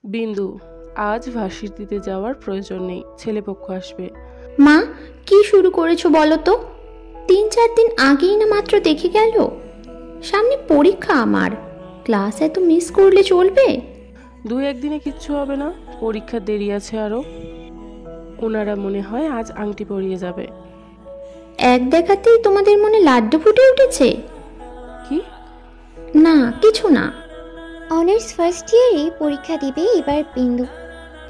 বিন্দু, আজ ভার্সিটিতে যাওয়ার প্রয়োজন নেই, ছেলেপক্ষ আসবে। মা, কি শুরু করেছো বলো তো? 3-4 দিন আগেই না মাত্র দেখে গেল। সামনে পরীক্ষা আমার, ক্লাস এত মিস করলে চলবে? 2-1 দিনে কিচ্ছু হবে না, পরীক্ষার দেরি আছে আরো। ওনারা মনে হয় আজ আংটি পরিয়ে যাবে। এক দেখাতেই তোমাদের মনে লাড্ডু ফুটে উঠেছে? কি? না, কিছু না। অনার্স ফার্স্ট ইয়ারে পরীক্ষা দিবে এবার বিন্দু।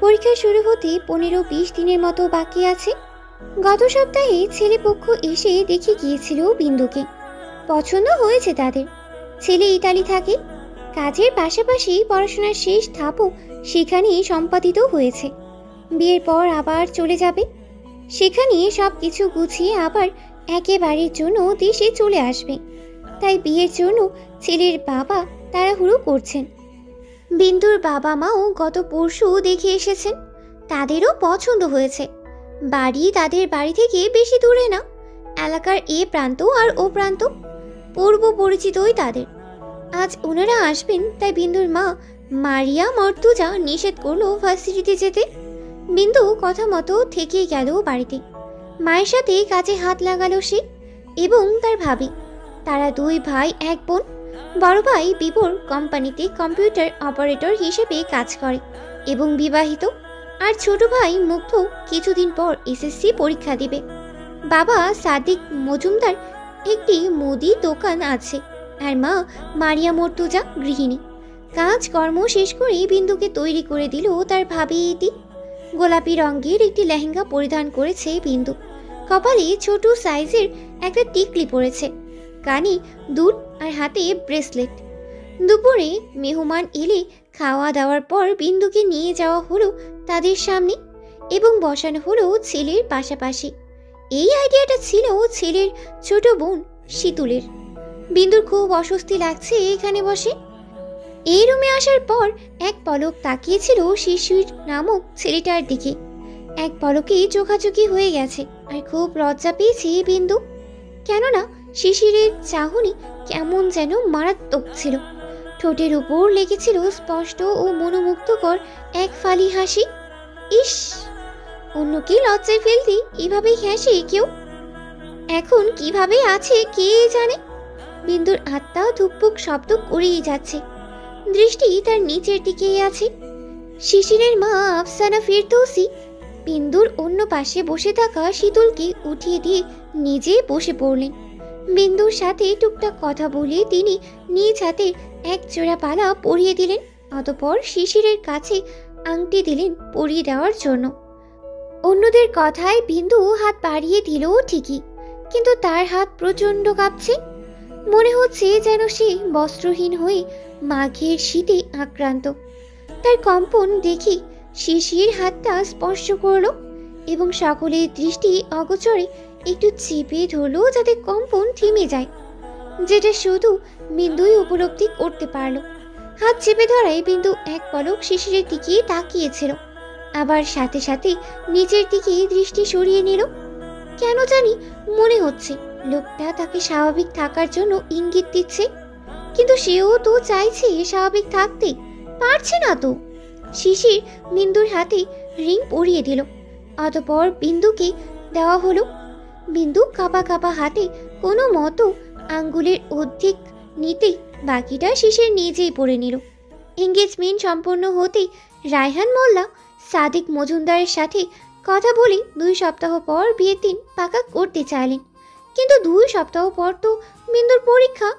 পরীক্ষা শুরু হতে 15-20 দিনের মতো বাকি আছে। গত সপ্তাহে ছেলেপক্ষ এসে দেখে গিয়েছিল বিন্দুকে। পছন্দ হয়েছে তাদের। ছেলে ইতালি থাকে, কাজের পাশাপাশি পড়াশোনার শেষ ধাপও সেখানেই সম্পাদিত হয়েছে। বিয়ের পর আবার চলে যাবে, সেখানে সব কিছু গুছিয়ে আবার একেবারের জন্য দেশে চলে আসবে। তাই বিয়ের জন্য ছেলের বাবা তাড়াহুড়ো করছেন। বিন্দুর বাবা মাও গত পরশু দেখে এসেছেন, তাদেরও পছন্দ হয়েছে। বাড়ি তাদের বাড়ি থেকে বেশি দূরে না, এলাকার এ প্রান্ত আর ও প্রান্ত, পূর্ব পরিচিতই তাদের। আজ ওনারা আসবেন, তাই বিন্দুর মা মারিয়া মর্তুজা নিষেধ করলো ভার্সিটিতে যেতে। বিন্দু কথা মতো থেকেই গেল বাড়িতে। মায়ের সাথে কাজে হাত লাগালো সে এবং তার ভাবি। তারা 2 ভাই 1 বোন। বড় ভাই বিবর কোম্পানিতে কম্পিউটার অপারেটর হিসেবে কাজ করে এবং বিবাহিত। আর ছোট ভাই মুগ্ধ কিছুদিন পর এসএসসি পরীক্ষা দিবে। বাবা সাদিক মজুমদার একটি মুদি দোকান আছে, আর মা মারিয়া মর্তুজা গৃহিণী। কাজকর্ম শেষ করে বিন্দুকে তৈরি করে দিল তার ভাবি ইতি। গোলাপি রঙের একটি লেহেঙ্গা পরিধান করেছে বিন্দু। কপালে ছোট সাইজের একটা টিকলি পরেছে, কানে দুল আর হাতে ব্রেসলেট। দুপুরে মেহমান এলে খাওয়া দাওয়ার পর বিন্দুকে নিয়ে যাওয়া হলো তাদের সামনে এবং বসানো হলো ছেলের পাশাপাশি। এই আইডিয়াটা ছিল ছেলের ছোট বোন শীতুলের। বিন্দুর খুব অস্বস্তি লাগছে এখানে বসে। এই রুমে আসার পর এক পলক তাকিয়েছিল শিশির নামক ছেলেটার দিকে। এক পলকে চোখাচোখি হয়ে গেছে আর খুব লজ্জা পেয়েছে বিন্দু, কেননা শিশিরের চাহনি কেমন যেন মারাত্মক ছিল। ঠোঁটের উপর লেগেছিল স্পষ্ট ও মনোমুগ্ধকর এক ফালি হাসি। ইস, অন্য কি লজ্জায় ফেলতি এভাবেই হাসে কেউ? এখন কিভাবে আছে কে জানে। বিন্দুর আত্মা ধুকপুক শব্দ করেই যাচ্ছে, দৃষ্টি তার নিচের দিকেই আছে। শিশিরের মা আফসানা ফিরদৌসি বিন্দুর অন্য পাশে বসে থাকা শীতলকে উঠিয়ে দিয়ে নিজে বসে পড়লেন। বিন্দুর সাথে টুকটাক কথা বলে তিনি নিজ হাতে এক জোড়া পালা পরিয়ে দিলেন। অতঃপর শিশিরের কাছে আংটি দিলেন পরিয়ে দেওয়ার জন্য। অন্যদের কথায় বিন্দু হাত বাড়িয়ে দিল ঠিকই, কিন্তু তার হাত প্রচণ্ড কাঁপছে। মনে হচ্ছে যেন সে বস্ত্রহীন হয়ে মাঘের শীতে আক্রান্ত। তার কম্পন দেখে শিশির হাতটা স্পর্শ করলো এবং সকলের দৃষ্টি অগোচরে একটু চেপে ধরলো যাতে কম্পন থেমে যায়, যেটা শুধু বিন্দুই উপলব্ধি করতে পারল। হাত চেপে ধরায় বিন্দু এক পলক শিশিরের দিকে তাকিয়েছিল, আবার সাথে সাথে নিচের দিকে দৃষ্টি সরিয়ে নিল। কেন জানি মনে হচ্ছে লোকটা তাকে স্বাভাবিক থাকার জন্য ইঙ্গিত দিচ্ছে, কিন্তু সেও তো চাইছে স্বাভাবিক থাকতে, পারছে না তো। শিশির বিন্দুর হাতে রিং পরিয়ে দিল, অতঃপর বিন্দুকে দেওয়া হলো। বিন্দু কাঁপা কাঁপা হাতে কোনো মতো আঙ্গুলের অর্ধেক নিতে বাকিটা শিশির নিজেই পরে নিল। এঙ্গেজমেন্ট সম্পন্ন হতেই রায়হান মোল্লা সাদিক মজুমদারের সাথে কথা বলে 2 সপ্তাহ পর বিয়ের দিন পাকা করতে চাইলেন, কিন্তু 2 সপ্তাহ পর তো বিন্দুর পরীক্ষা,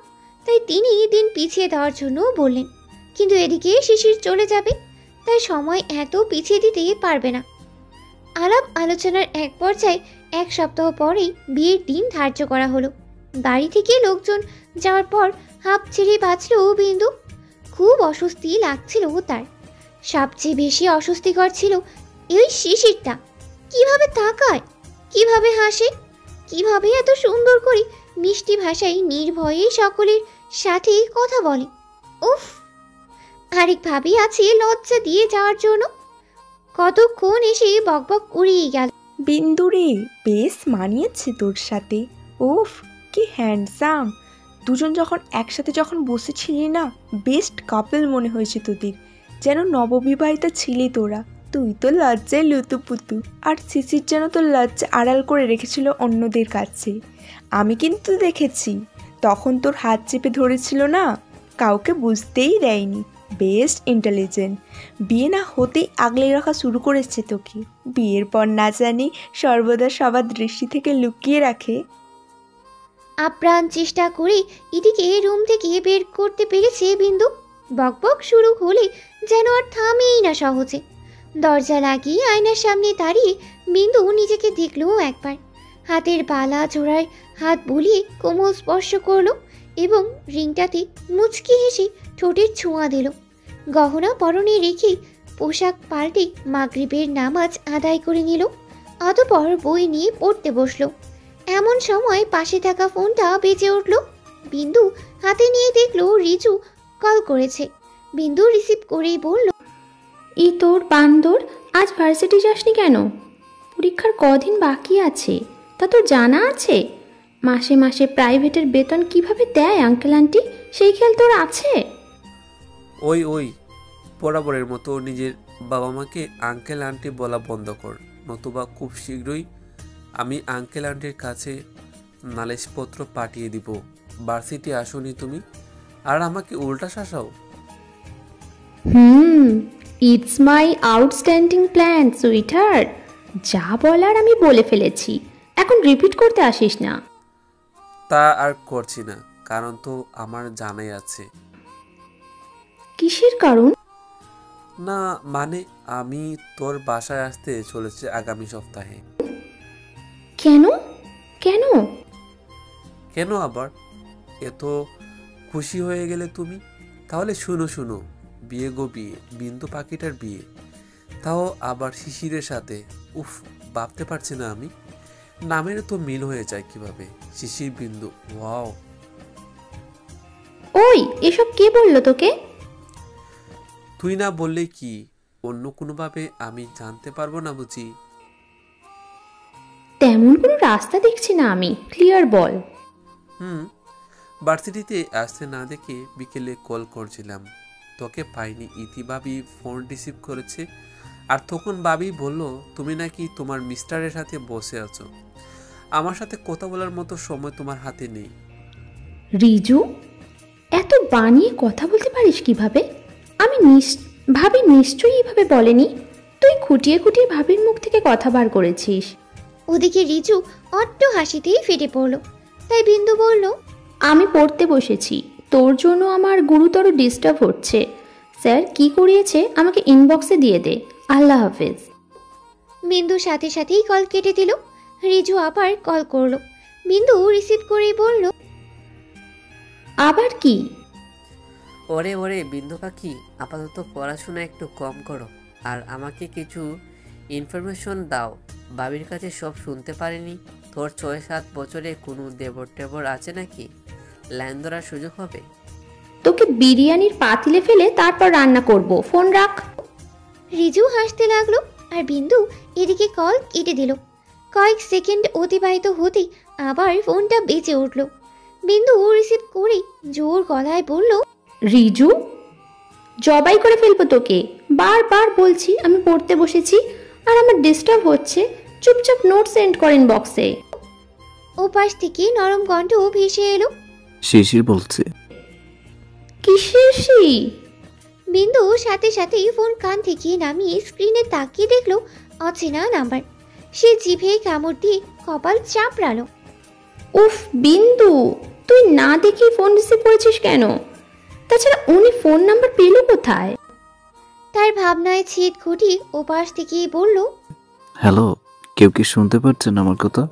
তাই তিনি দিন পিছিয়ে দেওয়ার জন্য বললেন। কিন্তু এদিকে শিশির চলে যাবে, তাই সময় এত পিছিয়ে দিতে পারবে না। আলাপ আলোচনার এক পর্যায়ে 1 সপ্তাহ পরেই বিয়ের দিন ধার্য করা হলো। বাড়ি থেকে লোকজন যাওয়ার পর হাঁপ ছেড়ে বাঁচল বিন্দু। খুব অস্বস্তি লাগছিল তার। সবচেয়ে বেশি অস্বস্তিকর ছিল এই শিশিরটা। কিভাবে তাকায়, কিভাবে হাসে, কিভাবে এত সুন্দর করে মিষ্টি ভাষায় নির্ভয়ে সকলের সাথে কথা বলে। উফ, আরেক ভাবি আছে লজ্জা দিয়ে যাওয়ার জন্য। কতক্ষণ এসে বকবক করিয়ে গেল। বিন্দুরে, বেশ মানিয়েছে তোর সাথে। উফ, কি হ্যান্ডসাম। দুজন যখন একসাথে বসেছিলি না, বেস্ট কাপল মনে হয়েছে তোদের। যেন নববিবাহিতা ছিলি তোরা। তুই তো লজ্জায় লুতুপুতু, আর শিশির যেন তোর লজ্জা আড়াল করে রেখেছিল অন্যদের কাছে। আমি কিন্তু দেখেছি, তখন তোর হাত চেপে ধরেছিল না, কাউকে বুঝতেই দেয়নি। Best intelligent. বিয়ে না হতেই আগলে রাখা শুরু করেছে তোকে। বিয়ের পর না জানি সর্বদা সবার দৃষ্টি থেকে লুকিয়ে রাখে। আপ্রাণ চেষ্টা করে ইদিকে রুম থেকে বের করতে পেরেছে বিন্দু। বকবক শুরু হলে যেন আর থামেই না সহজে। দরজা লাগিয়ে আয়নার সামনে দাঁড়িয়ে বিন্দু নিজেকে দেখলো একবার। হাতের বালা জোড়ায় হাত বুলিয়ে কোমল স্পর্শ করলো এবং রিংটাতে মুচকি হেসে ঠোঁটের ছোঁয়া দিল। গহনা পরনে রেখে পোশাক পাল্টে মাগরিবের নামাজ আদায় করে নিল। অতঃপর বই নিয়ে পড়তে বসলো। এমন সময় পাশে থাকা ফোনটা বেজে উঠল। বিন্দু হাতে নিয়ে দেখলো রিজু কল করেছে। বিন্দু রিসিভ করেই বলল, ই তোর বান্দর, আজ ভার্সিটি যাসনি কেন? পরীক্ষার কদিন বাকি আছে, তা তোর জানা আছে? মাসে মাসে প্রাইভেটের বেতন কিভাবে দেয় আঙ্কেল আন্টি, সেই খেয়াল তোর আছে? ওই বরাবরের মতো নিজের বাবা মাকে আঙ্কেল আন্টি বলা বন্ধ কর, নতুবা খুব শীঘ্রই আমি আঙ্কেল আন্টির কাছে নালিশপত্র পাঠিয়ে দিব। ভার্সিটি আসোনি তুমি, আর আমাকে উল্টা শাসাও। It's my outstanding plan sweetheart. যা বলার আমি বলে ফেলেছি, এখন রিপিট করতে আসিস না। তা আর করছি না, কারণ তো আমার জানাই আছে। কিসের কারণ? না মানে, আমি তোর বাসায় আসতে চলেছে আগামী সপ্তাহে। কেন কেন? কেন আবার এত খুশি হয়ে গেলে তুমি? তাহলে শুনো, বিয়ে গো বিয়ে, বিন্দু পাখিটার বিয়ে, তাও আবার শিশিরের সাথে। উফ, ভাবতে পারছি না আমি, নামের তো মিল হয়ে যায় কিভাবে, শিশির বিন্দু। ওয়াও। ওই, এসব কে বললো তোকে? তুই না বললে কি অন্য কোনোভাবে আমি জানতে পারবো না বুঝি? তেমন কোনো রাস্তা দেখছি না আমি, ক্লিয়ার বল। ভার্সিটিতে আসতে না দেখে বিকেলে কল করছিলাম, তোকে পাইনি। ইতি ভাবি ফোন রিসিভ করেছে, আর তখন ভাবি বলল তুমি নাকি তোমার মিস্টারের সাথে বসে আছো, আমার সাথে কথা বলার মতো সময় তোমার হাতে নেই। রিজু, এত বানিয়ে কথা বলতে পারিস কিভাবে? আমি ভাবি নিশ্চয়ই এইভাবে বলেনি। তুই খুঁটিয়ে খুঁটিয়ে ভাবির মুখ থেকে কথা বার করেছিস। ওদিকে রিজু অট্ট হাসিতেই ফেটে পড়ল। তাই বিন্দু বলল, আমি পড়তে বসেছি, তোর জন্য আমার গুরুতর ডিস্টার্ব হচ্ছে। স্যার কি করিয়েছে আমাকে ইনবক্সে দিয়ে দে। আল্লাহ হাফেজ। বিন্দু সাথে সাথেই কল কেটে দিল। রিজু আবার কল করলো। বিন্দু রিসিভ করেই বলল, আবার কি? ওরে বিন্দু পাখি, আপাতত পড়াশোনা একটু কম করো, আর আমাকে কিছু ইনফরমেশন দাও। বাবির কাছে সব শুনতে পারিনি। তোর ৬-৭ বছরে কোনো দেবর টেবর আছে নাকি? লাইন ধরার সুযোগ হবে। তোকে বিরিয়ানির পাতিলে ফেলে তারপর রান্না করব, ফোন রাখ। রিজু হাসতে লাগলো, আর বিন্দু এদিকে কল কেটে দিল। কয়েক সেকেন্ড অতিবাহিত হতেই আবার ফোনটা বেজে উঠল। বিন্দু রিসিভ করে জোর গলায় বলল, রিজু, জবাই করে ফেলবো তোকে। বারবার বলছি আমি পড়তে বসেছি আর আমার ডিস্টার্ব হচ্ছে। চুপচাপ নোট সেন্ড করেন বক্সে। ওপাশ থেকে নরম কণ্ঠ ভেসে এলো, শিশির বলছে। কিসের শি? বিন্দু সাথে সাথেই ফোন কান থেকে নামিয়ে স্ক্রিনে তাকিয়ে দেখলো অচেনা নাম্বার। সে জিভে কামড় দিয়ে কপাল চাপড়ালো। উফ বিন্দু, তুই না দেখেই ফোন রিসিভ করেছিস কেন? তাছাড়া উনি ফোন নাম্বার পেল কোথায়? তার ভাবনায় ছেদ ঘটিয়ে ওপাশ থেকেই বলল, হ্যালো, কেউ কি শুনতে পাচ্ছেন আমার কথা?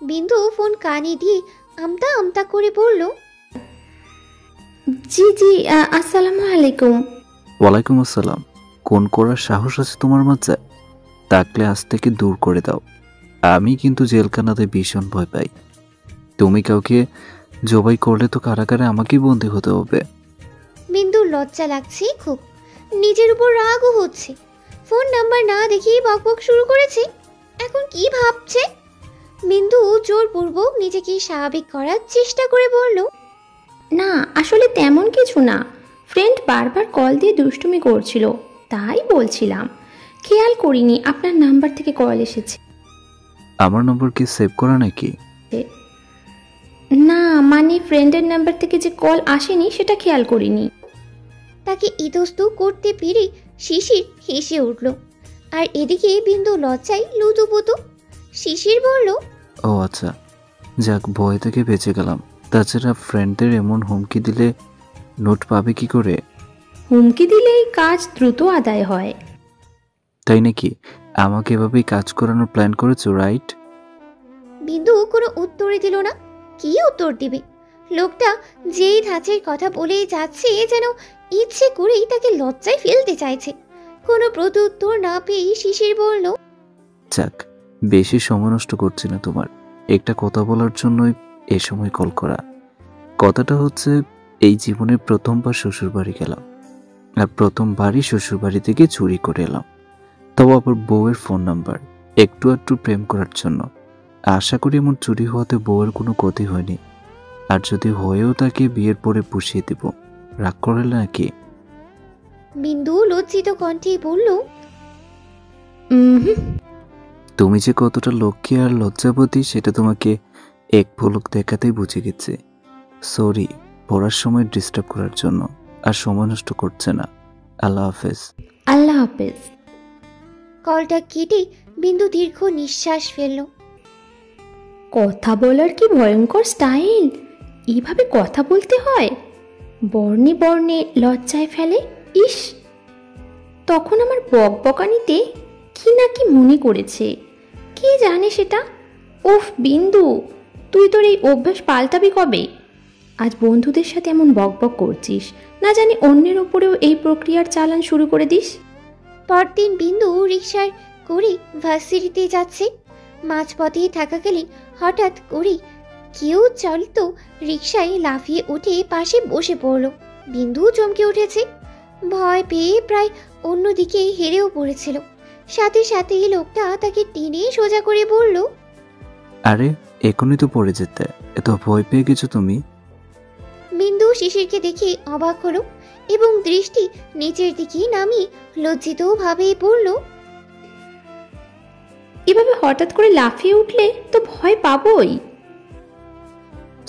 বিন্দু ফোন কানে দিয়ে আমতা আমতা করে বলল, জি জি, আসসালামু আলাইকুম। ওয়ালাইকুম আসসালাম। কোন করার সাহস আছে তোমার মাঝে? থাকলে আজ থেকে দূর করে দাও। আমি কিন্তু জেলখানাতে ভীষণ ভয় পাই। তুমি কাউকে জবাই করলে তো কারাগারে আমাকেই বন্দী হতে হবে। বিন্দুর লজ্জা লাগছে খুব, নিজের উপর রাগও হচ্ছে। ফোন নাম্বার না দেখেই বকবক শুরু করেছে। এখন কি ভাবছে? বিন্দু জোরপূর্বক নিজেকে স্বাভাবিক করার চেষ্টা করে বলল, না, আসলে তেমন কিছু না। ফ্রেন্ড বারবার কল দিয়ে দুষ্টুমি করছিল, তাই বলছিলাম। খেয়াল করিনি আপনার নাম্বার থেকে কল এসেছে। আমার নম্বর কি সেভ করা নাকি? না, মানে ফ্রেন্ডের নাম্বার থেকে যে কল আসেনি সেটা খেয়াল করিনি। তাকে ইতস্ত করতে পেরে শিশির হেসে উঠল। আর এদিকে বিন্দু লজ্জায় লুতুপুতু। শিশির বলল, ও আচ্ছা, যাক ভয় থেকে বেঁচে গেলাম। তাছাড়া ফ্রেন্ডদের এমন হুমকি দিলে নোট পাবে কি করে? হুমকি দিলেই কাজ দ্রুত আদায় হয়। তাই নাকি? আমাকে এভাবেই কাজ করানোর প্ল্যান করেছো, রাইট? বিন্দু কোনো উত্তরই দিল না। কি উত্তর দিবে? লোকটা যেই ধাঁচের কথা বলেই যাচ্ছে যেন ইচ্ছে করেই তাকে লজ্জায় ফেলতে চাইছে। কোনো প্রত্যুত্তর না পেয়ে শিশির বলল, যাক, বেশি সময় নষ্ট করছি না তোমার। একটা কথা বলার জন্যই এ সময় কল করা। কথাটা হচ্ছে, এই জীবনের প্রথমবার শ্বশুরবাড়ি গেলাম, আর প্রথমবারই শ্বশুরবাড়ি থেকে চুরি করে এলাম, তাও আবার বউয়ের ফোন নাম্বার, একটু একটু প্রেম করার জন্য। আশা করি এমন চুরি হওয়াতে বউয়ের কোনো ক্ষতি হয়নি, আর যদি হয়েও তাকে বিয়ের পরে পুষিয়ে দেব। রাগ করলে নাকি? বিন্দু লজ্জিত কণ্ঠে বলল, তুমি যে কতটা লক্ষ্মী আর লজ্জাবতী সেটা তোমাকে এক পলক দেখাতেই বুঝে গেছে। সরি পড়ার সময় ডিস্টার্ব করার জন্য, আর সময় নষ্ট করছে না। আল্লাহ হাফেজ। আল্লাহ হাফেজ। কলটা কেটে বিন্দু দীর্ঘ নিঃশ্বাস ফেলল। কথা বলার কি ভয়ঙ্কর স্টাইল! এইভাবে কথা বলতে হয়? বর্ণে বর্ণে লজ্জায় ফেলে। ইস, তখন আমার বকবকানিতে কি না কি মনে করেছে, কে জানে সেটা। ওফ বিন্দু, তুই তোর এই অভ্যাস পাল্টাবি কবে? আজ বন্ধুদের সাথে এমন বকবক করছিস, না জানি অন্যের ওপরেও এই প্রক্রিয়ার চালান শুরু করে দিস। পরদিন বিন্দু রিকশার করে ভার্সিটিতে যাচ্ছে। মাঝপথে থাকাকালীন হঠাৎ করে কেউ চালিত রিকশায় লাফিয়ে উঠে পাশে বসে পড়ল। বিন্দু চমকে উঠেছে, ভয় পেয়ে প্রায় অন্যদিকে হেরেও পড়েছিল। সাথে সাথে লোকটা তাকে টেনে সোজা করে বলল, আরে এখনই তো পড়ে যেতে, এত ভয় পেয়ে গেছো তুমি? বিন্দু শিশিরকে দেখে অবাক হলো এবং দৃষ্টি নিচের দিকে নামিয়ে লজ্জিত ভাবে বলল, এভাবে হঠাৎ করে লাফিয়ে উঠলে তো ভয় পাবই।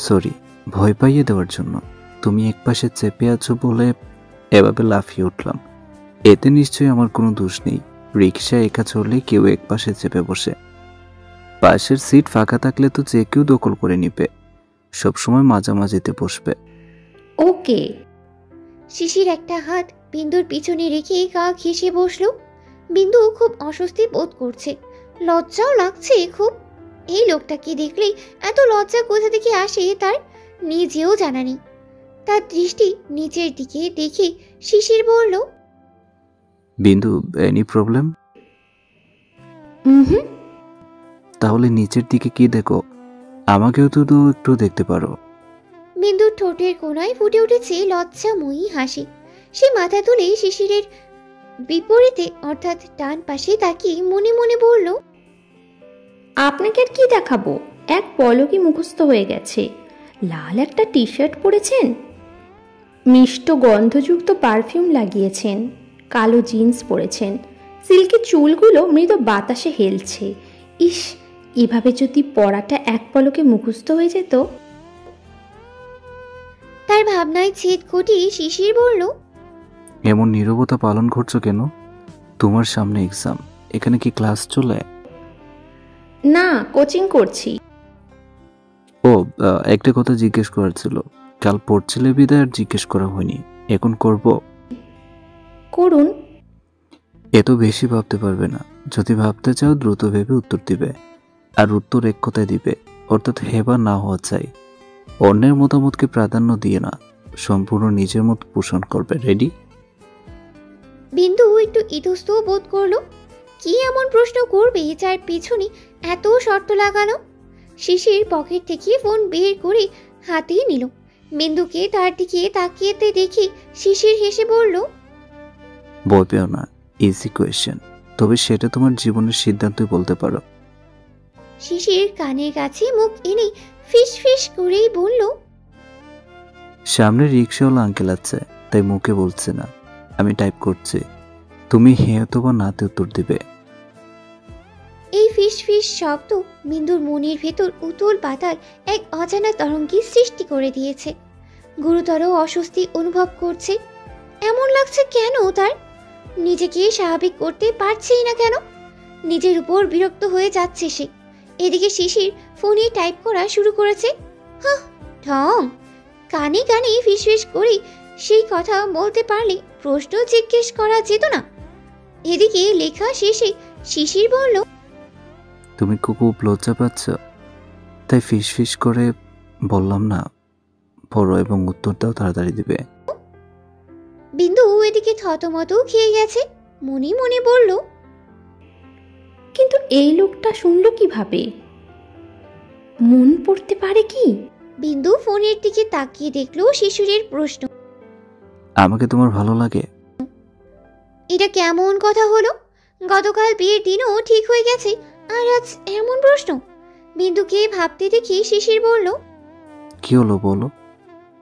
সরি, ভয় পাইয়ে দেওয়ার জন্য। তুমি একপাশে চেপে আছো বলে এভাবে লাফিয়ে উঠলাম। এতে নিশ্চয়ই আমার কোনো দোষ নেই। রিক্সা একা চললে কেউ একপাশে চেপে বসে, পাশের সিট ফাঁকা থাকলে তো যে কেউ দখল করে নিবে। সবসময় মাঝামাঝিতে বসবে। ওকে। শিশির একটা হাত বিন্দুর পিছনে রেখে গা ঘেঁষে বসলো। বিন্দু খুব অস্বস্তি বোধ করছে, লজ্জাও লাগছে খুব। এই লোকটাকে দেখলেই এত লজ্জা কোথা থেকে আসে তার নিজেও জানা নেই। তার দৃষ্টি নিচের দিকে দেখে শিশির বলল, বিন্দু, এনি প্রবলেম? তাহলে নিচের দিকে কি দেখো? আমাকেও তো একটু দেখতে পারো। বিন্দুর ঠোঁটের কোণায় ফুটে উঠেছে লজ্জাময়ী হাসি। সে মাথা তুলে শিশিরের বিপরীতে অর্থাৎ ডান পাশে তাকিয়ে মনে মনে বলল, আপনাকে আর কি দেখাবো, এক পলকই মুখস্থ হয়ে গেছে। লাল একটা টি শার্ট পরেছেন, মিষ্ট গন্ধযুক্ত পারফিউম লাগিয়েছেন, কালো জিন্স পরেছেন, সিল্কি চুলগুলো মৃদ বাতাসে হেলছে। ইস, এভাবে যদি পড়াটা এক পলকে মুখস্থ হয়ে যেত। তার ভাবনায় ছেদ ঘটিয়ে শিশির বলল, এমন নীরবতা পালন করছো কেন? তোমার সামনে এক্সাম, এখানে কি ক্লাস চলে? না, কোচিং করছি। ও, একটা কথা জিজ্ঞেস করার ছিল। কাল পড়ছিলে বিদায় আর জিজ্ঞেস করা হয়নি, এখন করব? করুন। এত বেশি ভাবতে পারবে না। যদি ভাবতে চাও দ্রুত ভেবে উত্তর দিবে, আর উত্তর এক কথায় দিবে, অর্থাৎ হেবা না হওয়া চাই। অন্যের মতামতকে প্রাধান্য দিয়ে না, সম্পূর্ণ নিজের মত পোষণ করবে। রেডি? বিন্দু একটু ইতস্ত বোধ করলো। কি এমন প্রশ্ন করবে যার পিছনে এত শর্ত লাগানো? শিশির পকেট থেকে ফোন বের করে হাতে নিল। বিন্দুকে তার দিকে তাকিয়েতে দেখে শিশির হেসে বলল, ভয় পেও না, ইজি কোয়েশ্চেন, তবে সেটা তোমার জীবনের সিদ্ধান্তই বলতে পারো। শিশির কানের কাছে মুখ এনে ফিস ফিস করেই বলল, সামনে রিক্সাওয়ালা আঙ্কেল আছে, তাই মুখে বলছে না। আমি টাইপ করছি, তুমি হ্যাঁ অথবা নাতে উত্তর দিবে। এই ফিস ফিস শব্দ বিন্দুর মনের ভেতর উতল পাতাল এক অজানা তরঙ্গের সৃষ্টি করে দিয়েছে। গুরুতর অস্বস্তি অনুভব করছে। এমন লাগছে কেন তার? নিজেকে স্বাভাবিক করতে পারছেই না কেন? নিজের উপর বিরক্ত হয়ে যাচ্ছে সে। এদিকে শিশির ফোনে টাইপ করা শুরু করেছে। হাহ, ঢং! কানে কানে ফিসফিস করে সেই কথা বলতে পারলে প্রশ্ন জিজ্ঞেস করা যেত না। এদিকে লেখা শেষে শিশির বলল, তুমি খুব লজ্জা পাচ্ছ, তাই ফিস ফিস করে বললাম না, পড়ো এবং উত্তর দাও, তাড়াতাড়ি দিবে। বিন্দু এদিকে থতমত খেয়ে গেছে। মনে মনে বলল, কিন্তু এই লোকটা শুনলো কিভাবে? মন পড়তে পারে কি? বিন্দু ফোনের দিকে তাকিয়ে দেখলো শিশিরের প্রশ্ন। আমাকে তোমার ভালো লাগে? এটা কেমন কথা হলো? গতকাল বিয়ের দিনও ঠিক হয়ে গেছে, আর আজ এমন প্রশ্ন। বিন্দুকে ভাবতে দেখি শিশির বলল, কি হলো বলো?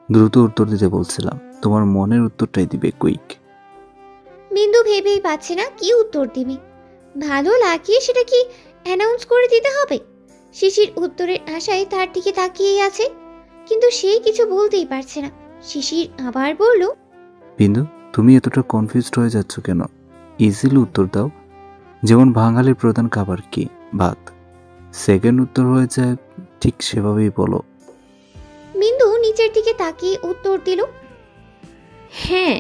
দ্রুত উত্তর দিতে বলছিলাম, তোমার মনের উত্তরটাই দিবে, কুইক। বিন্দু ভেবেই পাচ্ছে না কি উত্তর দিবে। ভালো লাগিয়ে সেটা কি অ্যানাউন্স করে দিতে হবে? শিশির উত্তরের আশায় তার দিকে তাকিয়েই আছে, কিন্তু সে কিছু বলতেই পারছে না। শিশির আবার বলল, বিন্দু, তুমি এতটা কনফিউজড হয়ে যাচ্ছ কেন? ইজিলি উত্তর দাও। যেমন বাঙালির প্রধান খাবার কি? ভাত। সেকেন্ড উত্তর হয়ে যায়, ঠিক সেভাবেই বলো। বিন্দু নিচের দিকে তাকিয়ে উত্তর দিল, হ্যাঁ।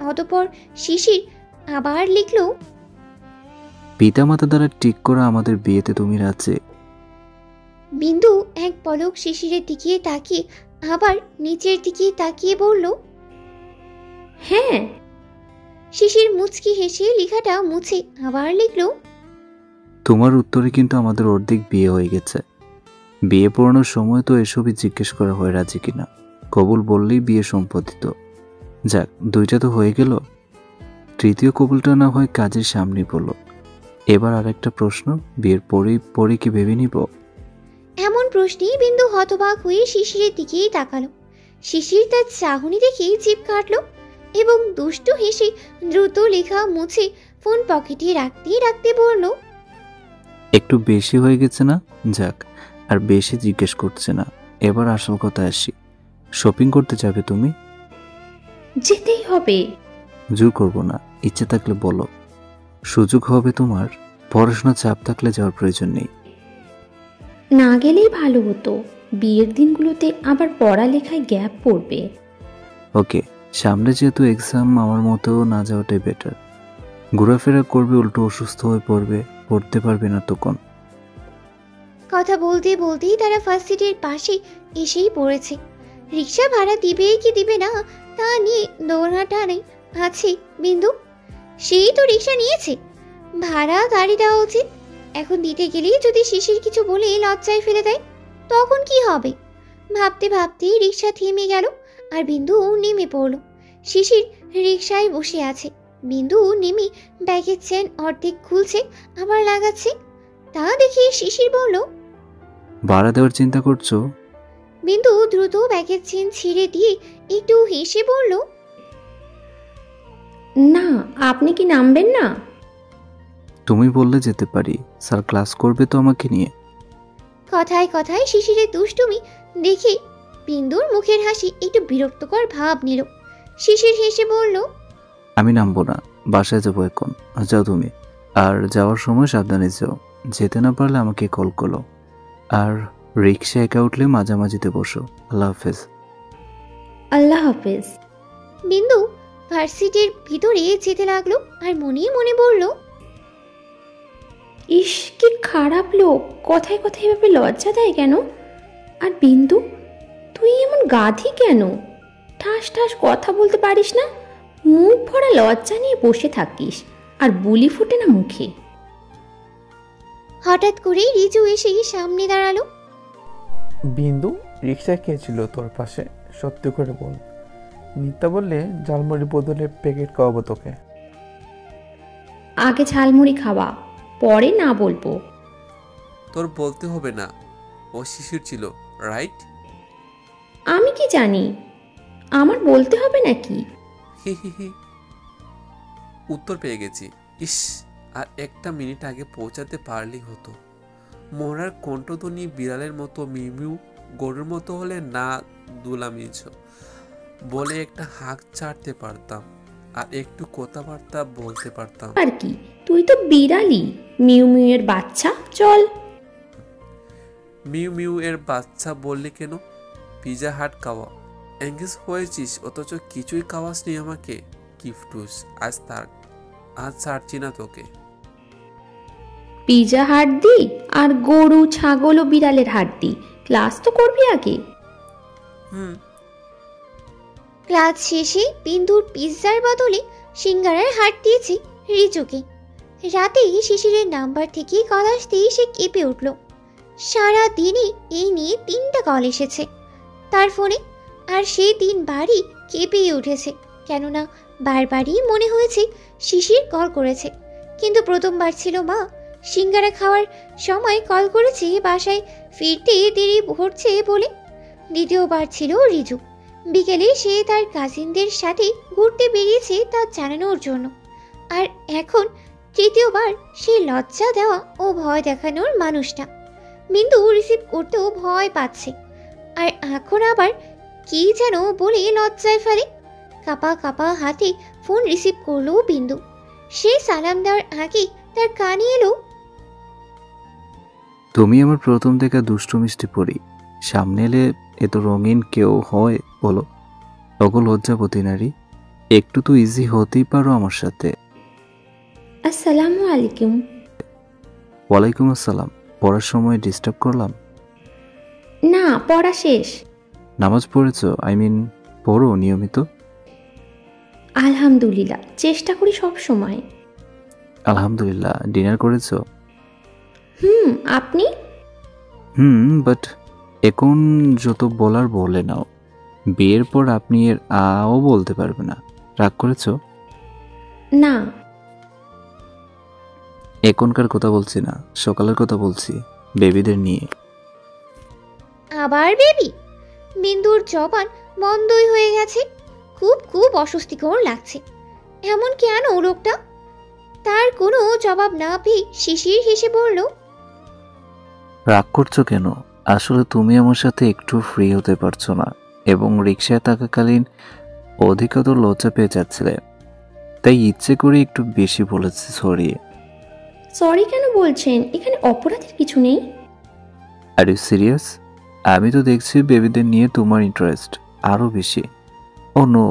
অতঃপর শিশির আবার লিখল, পিতামাতা দ্বারা ঠিক করা আমাদের বিয়েতে তুমি রাজি? বিন্দু এক পলক শিশিরের দিকে তাকিয়ে আবার নিচের দিকে তাকিয়ে বলল, হ্যাঁ। শিশির মুচকি হেসে লেখাটা মুছে আবার লিখল, তোমার উত্তরে কিন্তু আমাদের অর্ধেক বিয়ে হয়ে গেছে। বিয়ে পড়ানোর সময় তো এসবই জিজ্ঞেস করা হয় রাজি কিনা। কবুল বললেই বিয়ে সম্পাদিত। যাক, দুইটা তো হয়ে গেল। তৃতীয় কবুলটা না হয় কাজের সামনে বলো। এবার আরেকটা প্রশ্ন, বিয়ের পরে কি ভেবে নিব? এমন প্রশ্নেই বিন্দু হতবাক হয়ে শিশিরের দিকেই তাকালো। শিশির তার চাহনি দেখে জিভ কাটলো এবং দুষ্টু হেসে দ্রুত লেখা মুছে ফোন পকেটে রাখতে রাখতে বলল, একটু বেশি হয়ে গেছে না? যাক, আর বেশি জিজ্ঞেস করছে না। এবার আসল কথা আসি, শপিং করতে যাবে তুমি? যেতেই হবে। জোর করবো না, ইচ্ছে থাকলে বলো। সুযোগ হবে তোমার। পড়াশোনা চাপ থাকলে যাওয়ার প্রয়োজন নেই। না গেলেই ভালো হতো, বিয়ের দিনগুলোতে আবার পড়ালেখায় গ্যাপ পড়বে। ওকে, সামনে যেহেতু এক্সাম, আমার মতো না যাওয়াটাই বেটার। ঘোরাফেরা করবে, উল্টো অসুস্থ হয়ে পড়বে, পড়তে পারবে না তখন। কথা বলতে বলতেই তারা ফার্স্ট সিটের পাশে এসেই পড়েছে। রিক্সা ভাড়া দিবে কি দিবে না তা নিয়ে দৌড়াটানে আছে বিন্দু। সেই তো রিক্সা নিয়েছে, ভাড়া গাড়ি দেওয়া উচিত। এখন দিতে গেলেই যদি শিশির কিছু বলে লজ্জায় ফেলে দেয়, তখন কি হবে? ভাবতে ভাবতেই রিক্সা থেমে গেল আর বিন্দু নেমে পড়ল। শিশির রিক্সায় বসে আছে। বিন্দু নেমে ব্যাগের চেন অর্ধেক খুলছে আবার লাগাচ্ছে। তা দেখে শিশির বলল, ভাড়া দেওয়ার চিন্তা করছো? বিন্দু দ্রুত ব্যাগের চেন ছিঁড়ে দিয়ে একটু হেসে বলল, না, আপনি কি নামবেন না? তুমি বললে যেতে পারি, স্যার ক্লাস করবে তো আমাকে নিয়ে। কথায় কথায় শিশিরের দুষ্টুমি দেখে বিন্দুর মুখের হাসি একটু বিরক্তকর ভাব নিল। শিশির হেসে বলল, আমি নামবো না, বাসায় যাবো এখন। যাও তুমি, আর যাওয়ার সময় সাবধানে যাও। যেতে না পারলে আমাকে কল করো। আর রিক্সা একা উঠলে মাঝামাঝিতে বসো। আল্লাহ হাফেজ। আল্লাহ হাফেজ। বিন্দু ভার্সিটির ভিতরে যেতে লাগলো আর মনে মনে বলল, ইস, কি খারাপ লোক, কথায় কথায় এভাবে লজ্জা দেয় কেন? আর বিন্দু, তুই এমন গাধি কেন? ঠাস ঠাস কথা বলতে পারিস না? মুখ ভরা লজ্জা নিয়ে বসে থাকিস আর বুলি ফুটে না মুখে। হঠাৎ করে রিজু এসে সামনে দাঁড়ালো। বিন্দু, রিক্সায় কে ছিল তোর পাশে? সত্যি করে বল। মিথ্যা বললে ঝালমুড়ি বদলে প্যাকেট খাওয়াবো তোকে। আগে ঝালমুড়ি খাওয়া, পরে না বলবো। তোর বলতে হবে না, ও শিশির ছিল, রাইট? আমি কি জানি, আমার বলতে হবে নাকি? হি হি হি। উত্তর পেয়ে গেছি। ইস, আর একটা মিনিট আগে পৌঁছাতে পারলেই হতো। মোহরার কণ্ঠধ্বনি বিড়ালের মতো মিউমিউ, গরুর মতো হলে না দুলামিছ বলে একটা হাঁক ছাড়তে পারতাম, আর একটু কথাবার্তা বলতে পারতাম। আর কি, তুই তো বিড়ালি, মিউ মিউ এর বাচ্চা। চল। মিউ মিউ এর বাচ্চা বললি কেন? পিজা হাট খাওয়া এঙ্গেজ হয়েছিস, অথচ কিছুই খাওয়াসনি আমাকে। কিফটুস, আজ ছাড়ছি না তোকে। পিজা হাড্ডি আর গরু, ছাগল ও বিড়ালের হাড্ডি। ক্লাস তো করবি আগে। হুম। ক্লাস শেষে বিন্দুর পিৎজার বদলে সিঙ্গারার হাট দিয়েছে রিজুকে। রাতে শিশিরের নাম্বার থেকে কল আসতেই সে কেঁপে উঠল। সারা দিনে এই নিয়ে 3টা কল এসেছে তার ফোনে, আর সেই 3বারই কেঁপেই উঠেছে, কেননা বারবারই মনে হয়েছে শিশির কল করেছে। কিন্তু প্রথমবার ছিল মা সিঙ্গারা খাওয়ার সময় কল করেছে বাসায় ফিরতে দেরি হচ্ছে বলে। দ্বিতীয়বার ছিল রিজু, বিকেলে সে তার কাজিনদের সাথে ঘুরতে বেরিয়েছে তা জানানোর জন্য। আর এখন তৃতীয়বার সে লজ্জা দেওয়া ও ভয় দেখানোর মানুষটা। বিন্দু রিসিভ করতেও ভয় পাচ্ছে, আর এখন আবার কি যেন বলে লজ্জায় ফেলে। কাপা কাপা হাতে ফোন রিসিভ করলো বিন্দু। সে সালাম দেওয়ার আগেই তার কানে এলো, তুমি আমার প্রথম দেখা দুষ্টু মিষ্টি পড়ি, সামনে এলে এত রঙিন কেউ হয় বলো? অগো লজ্জাপতি নারী, একটু তো ইজি হতেই পারো আমার সাথে। আসসালামু আলাইকুম। ওয়ালাইকুম আসসালাম। পড়ার সময় ডিস্টার্ব করলাম? না, পড়া শেষ। নামাজ পড়েছো? পড়ো নিয়মিত? আলহামদুলিল্লাহ, চেষ্টা করি সব সময়। আলহামদুলিল্লাহ। ডিনার করেছো? আপনি? বাট এখন যত বলার বলে নাও। বিয়ের পর আপনি এর আও বলতে পারবে না। রাগ করেছো? না। এখনকার কথা বলছি না, সকালের কথা বলছি, বেবিদের নিয়ে। আবার বেবি? বিন্দুর জবান বন্ধই হয়ে গেছে। খুব খুব অস্বস্তিকর লাগছে। এমন কেন লোকটা? তার কোনো জবাব না পেয়ে শিশির হেসে বলল, রাগ করছো কেন? আসলে তুমি আমার সাথে একটু ফ্রি হতে পারছো না, এবং রিক্সায় থাকাকালীন অধিকতর লজ্জা পেয়ে যাচ্ছিলে, তাই ইচ্ছে করে একটু বেশি বলেছি। সরি কেন বলছেন? এখানে অপরাধের কিছু নেই। Are you serious? আমি তো দেখছি বেবিদের নিয়ে তোমার ইন্টারেস্ট আরো বেশি। ও নো,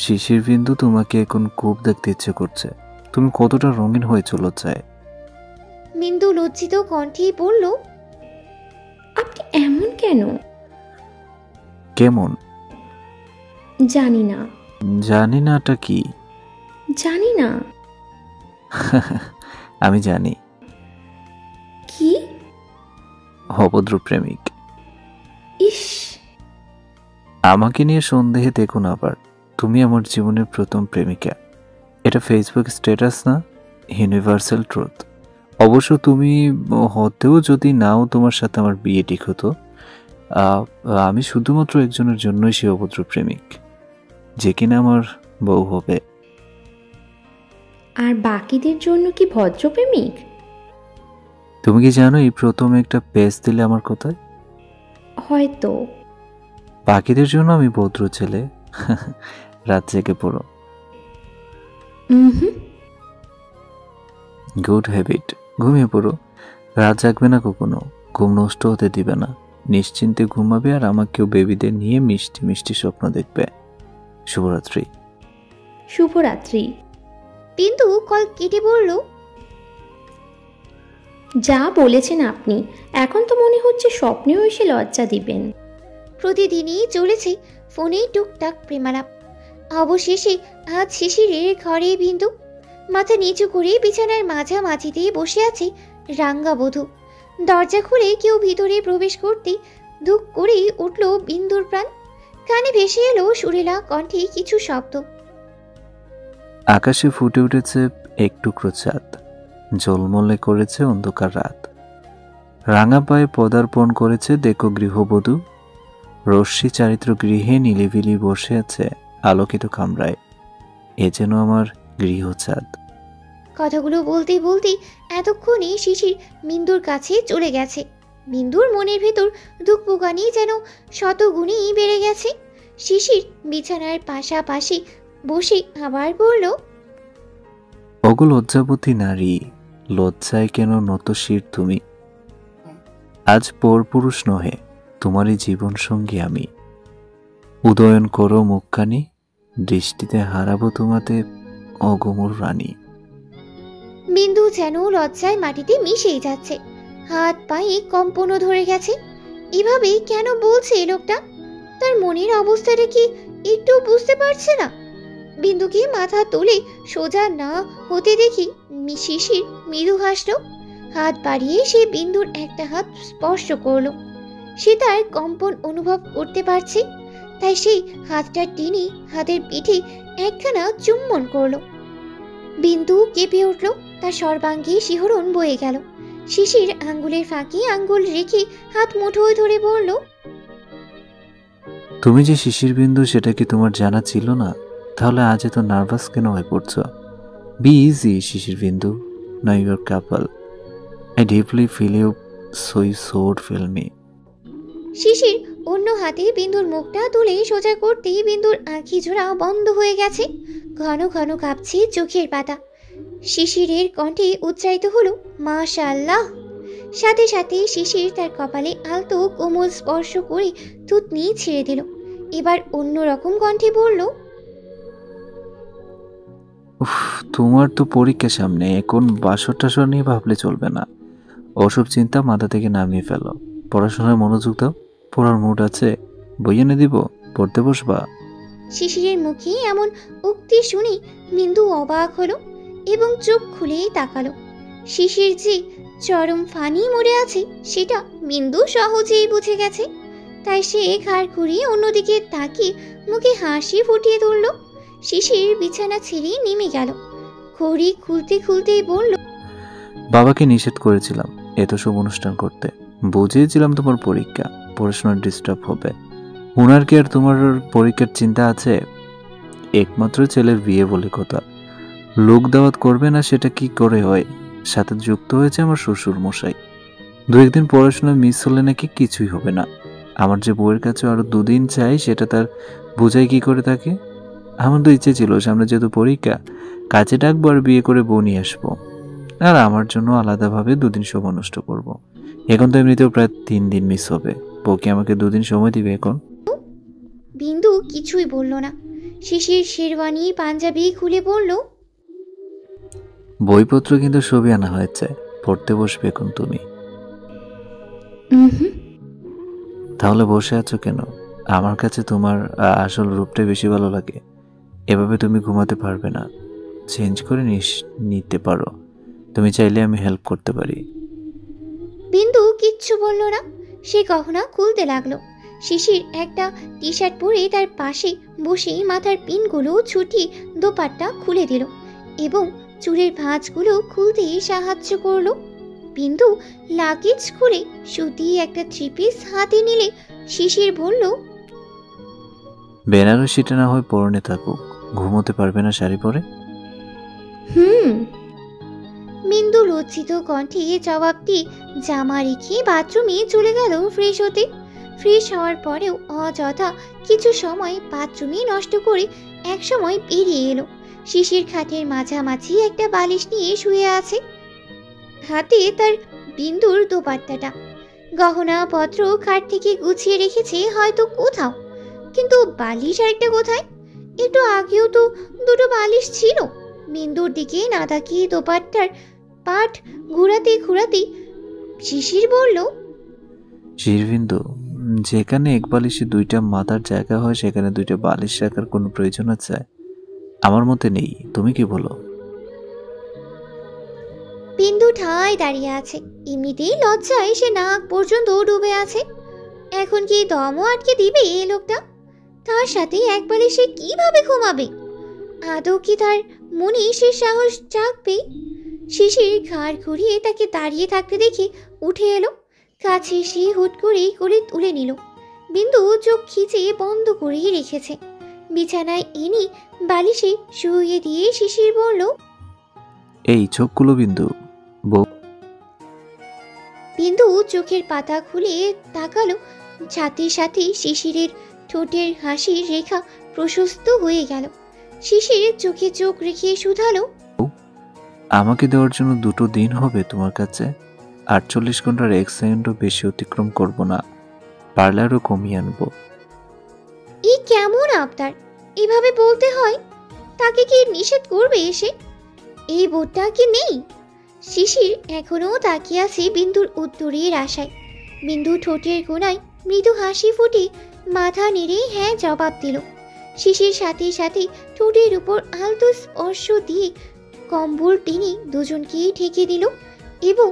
শিশির বিন্দু, তোমাকে এখন খুব দেখতে ইচ্ছে করছে। তুমি কতটা রঙিন হয়েছো লজ্জায়। বিন্দু লজ্জিত কণ্ঠেই বলল, আপনি এমন কেন? কেমন? জানি না। জানি নাটা কি? জানি না। আমি জানি। কি? অভদ্র প্রেমিক। ইস, আমাকে নিয়ে সন্দেহে দেখুন আবার। তুমি আমার জীবনের প্রথম প্রেমিকা। এটা ফেসবুক স্ট্যাটাস না, ইউনিভার্সাল ট্রুথ। অবশ্য তুমি হতেও যদি নাও, তোমার সাথে আমার বিয়ে ঠিক হতো। আমি শুধুমাত্র একজনের জন্যই সে অভদ্র প্রেমিক, যে কিনা আমার বউ হবে। আর বাকিদের জন্য কি ভদ্রপ্রেমিক? তুমি কি জানো এই প্রথম একটা পেজ দিলে আমার কথায়? হয়তো। বাকিদের জন্য আমি ভদ্র ছেলে। রাত জেগে পড়ো। Good habit. ঘুমিয়ে পড়ো। রাত জাগবে না কখনো, ঘুম নষ্ট হতে দিবে না। নিশ্চিন্তে ঘুমাবে, আর আমাকেও বেবিদের নিয়ে মিষ্টি মিষ্টি স্বপ্ন দেখবে। শুভরাত্রি। শুভরাত্রি। বিন্দু কল কেটে বলল, যা বলেছেন আপনি, এখন তো মনে হচ্ছে স্বপ্নেও এসে লজ্জা দিবেন। প্রতিদিনই চলেছে ফোনে টুকটাক প্রেমালাপ। অবশেষে আজ শিশিরের ঘরে বিন্দু। মাথা নিচু করে বিছানার মাঝামাঝিতে বসে আছে রাঙ্গা বধূ। দরজা খুলে কেউ ভিতরে প্রবেশ করতেই ধুক করেই উঠল বিন্দুর প্রাণ। কানে ভেসে এলো সুরেলা কণ্ঠে কিছু শব্দ। আকাশে ফুটে উঠেছে এক টুকরো চাঁদ, ঝলমলে করেছে অন্ধকার রাত। রাঙা পায়ে পদার্পণ করেছে দেখো গৃহবধূ। রশ্মি চারিত্র গৃহে নিলিবিলি বসে আছে আলোকিত কামরায়। এ যেন আমার গৃহচাঁদ। কথাগুলো বলতে বলতে এতক্ষণে শিশির বিন্দুর কাছে চলে গেছে। বিন্দুর মনের ভেতর দুঃখগানি যেন শতগুণী বেড়ে গেছে। শিশির বিছানার পাশাপাশি বসে আবার বলল, ওগো লজ্জাবতী নারী, লজ্জায় কেন নত শির তুমি? আজ পরপুরুষ নহে, তোমারই জীবন সঙ্গী আমি। উদয়ন করো মুখখানি, দৃষ্টিতে হারাবো তোমাতে অগমর রানী। বিন্দু যেন লজ্জায় মাটিতে মিশেই যাচ্ছে, হাত পায়ে কম্পনও ধরে গেছে। এভাবে কেন বলছে এ লোকটা? তার মনের অবস্থাটা কি একটু বুঝতে পারছে না? বিন্দুকে মাথা তুলে সোজা না হতে দেখি শিশির মৃদু হাসল। হাত বাড়িয়ে সে বিন্দুর একটা হাত স্পর্শ করলো। সে তার কম্পন অনুভব করতে পারছে, তাই সেই হাতটা টেনে হাতের পিঠে একখানা চুম্বন করলো। বিন্দু কেঁপে উঠল, তার সর্বাঙ্গে শিহরণ বয়ে গেল। শিশির আঙ্গুলের ফাঁকে আঙ্গুল রেখে হাত মুঠোয় ধরে বলল, তুমি যে শিশির বিন্দু সেটা কি তোমার জানা ছিল না? তাহলে আজ এত নার্ভাস কেন হয়ে পড়ছো? B easy Shishir Bindu, now your couple. I deeply feel you, so you should feel me. Shishir অন্য হাতে বিন্দুর মুখটা তুলে সোজা করতেই বিন্দুর আঁখি জোড়া বন্ধ হয়ে গেছে। ঘন ঘন কাঁপছে চোখের পাতা। শিশিরের কণ্ঠে উচ্চারিত হলো মাশাআল্লাহ। সাথে সাথে শিশির তার কপালে আলতো কোমল স্পর্শ করে থুতনি ছেড়ে দিল। এবার অন্যরকম কণ্ঠে বলল, উফ, তোমার তো পরীক্ষা সামনে, এখন বাসর টাসর নিয়ে ভাবলে চলবে না। ওসব চিন্তা মাথা থেকে নামিয়ে ফেলো, পড়াশোনায় মনোযোগ দাও। পড়ার মুড আছে, বই এনে দিব, পড়তে বসবা। শিশিরের মুখে এমন উক্তি শুনে বিন্দু অবাক হলো এবং চোখ খুলেই তাকালো। শিশির যে চরম ফানি মোড়ে আছে সেটা বিন্দু সহজেই বুঝে গেছে, তাই সে ঘাড় ঘুরিয়ে অন্যদিকে তাকিয়ে মুখে হাসি ফুটিয়ে তুলল। শিশির বিছানা ছেড়ে নেমে গেল। ঘড়ি খুলতে খুলতেই বলল, বাবাকে নিষেধ করেছিলাম এত সব অনুষ্ঠান করতে, বুঝিয়েছিলাম তোমার পরীক্ষা, পড়াশোনার ডিস্টার্ব হবে। ওনার কি আর তোমার পরীক্ষার চিন্তা আছে? একমাত্র ছেলের বিয়ে বলে কথা, লোক দাওয়াত করবে না সেটা কি করে হয়? সাথে যুক্ত হয়েছে আমার শ্বশুর মশাই। দু একদিন পড়াশোনা মিস হলে নাকি কিছুই হবে না। আমার যে বউয়ের কাছে আরো 2 দিন চাই সেটা তার বোঝাই কি করে থাকে? আমার তো ইচ্ছে ছিল সামনে যেহেতু পরীক্ষা, কাজে ডাকবো আর বিয়ে করে বউ নিয়ে আসবো, আর আমার জন্য আলাদাভাবে 2 দিন সময় নষ্ট করবো। এখন তো এমনিতেও প্রায় 3 দিন মিস হবে, বউ কি আমাকে 2 দিন সময় দিবে এখন? বিন্দু কিছুই বলল না। শিশির শেরওয়ানি পাঞ্জাবি খুলে বলল, বইপত্র কিন্তু সবই আনা হয়েছে, পড়তে বসবে এখন তুমি। তাহলে বসে আছো কেন? আমার কাছে তোমার আসল রূপটাই বেশি ভালো লাগে। এভাবে তুমি ঘুমাতে পারবে না, চেঞ্জ করে নিতে পারো। তুমি চাইলে আমি হেল্প করতে পারি। বিন্দু কিচ্ছু বলল না, সে গহনা খুলতে লাগলো। শিশির একটা টি শার্ট পরে তার পাশে বসে মাথার পিনগুলো ছুটিয়ে দোপাট্টা খুলে দিল এবং চুলের ভাঁজগুলো খুলতে সাহায্য করলো। বিন্দু লাগেজ খুলে সুতি একটা 3 পিস হাতে নিলে শিশির বলল, বেনারসিটা না হয় পরনে থাকুক, ঘুমোতে পারবে না শাড়ি পরে? বিন্দু লজ্জিত কণ্ঠে জবাব দিয়ে জামা রেখে বাথরুমে চলে গেল ফ্রেশ হতে। ফ্রেশ হওয়ার পরেও অযথা কিছু সময় বাথরুমে নষ্ট করে এক সময় বেরিয়ে এলো। শিশির খাটের মাঝামাঝি একটা বালিশ নিয়ে শুয়ে আছে, হাতে তার বিন্দুর দোপাট্টাটা। গহনাপত্র খাট থেকে গুছিয়ে রেখেছে হয়তো কোথাও, কিন্তু বালিশ আরেকটা কোথায়? একটু আগেও তো 2টো বালিশ ছিল। বিন্দুর দিকে না তাকিয়ে দোপাট্টার পাট ঘুরাতে ঘুরাতে শিশির বলল, শিরবিন্দু, যেখানে এক বালিশে 2টা মাথার জায়গা হয় সেখানে 2টা বালিশ রাখার কোনো প্রয়োজন আছে? আমার মতে নেই, তুমি কি বলো? বিন্দু ঠায় দাঁড়িয়ে আছে। এমনিতেই লজ্জায় সে নাক পর্যন্ত ডুবে আছে। এখন কি দমও আটকে দিবে এই লোকটা? তার সাথে এক বালিশে কিভাবে ঘুমাবে? আদৌ কি তার মনে সে সাহস জাগবে? শিশির ঘাড় ঘুরিয়ে তাকে দাঁড়িয়ে থাকতে দেখে উঠে এলো। কাছে সে হুট করে কোলে তুলে নিল। বিন্দু চোখ খিচে বন্ধ করেই রেখেছে। বিছানায় এনে বালিশে শুইয়ে দিয়ে শিশির বলল, এই চোখগুলো বিন্দু, বউ। বিন্দু চোখের পাতা খুলে তাকালো। সাথে সাথে শিশিরের ঠোঁটের হাসির রেখা প্রশস্ত হয়ে গেল। শিশির চোখে চোখ রেখে শুধালো, আমাকে দেওয়ার জন্য 2 দিন হবে তোমার কাছে? 48 ঘন্টার 1 সেকেন্ডও বেশি অতিক্রম করব না, পারলে আরও কমিয়ে আনবো। এই কেমন আবদার? এভাবে বলতে হয়? তাকে কি নিষেধ করবে এসে? এই বোধটা কি নেই? শিশির এখনো তাকিয়ে আছে বিন্দুর উত্তরের আশায়। বিন্দু ঠোঁটের কোণায় মৃদু হাসি ফুটে মাথা নেড়ে হ্যাঁ জবাব দিল। শিশির সাথে সাথে ঠোঁটের উপর আলতো স্পর্শ দিয়ে কম্বল টেনে দুজনকেই ঢেকে দিল এবং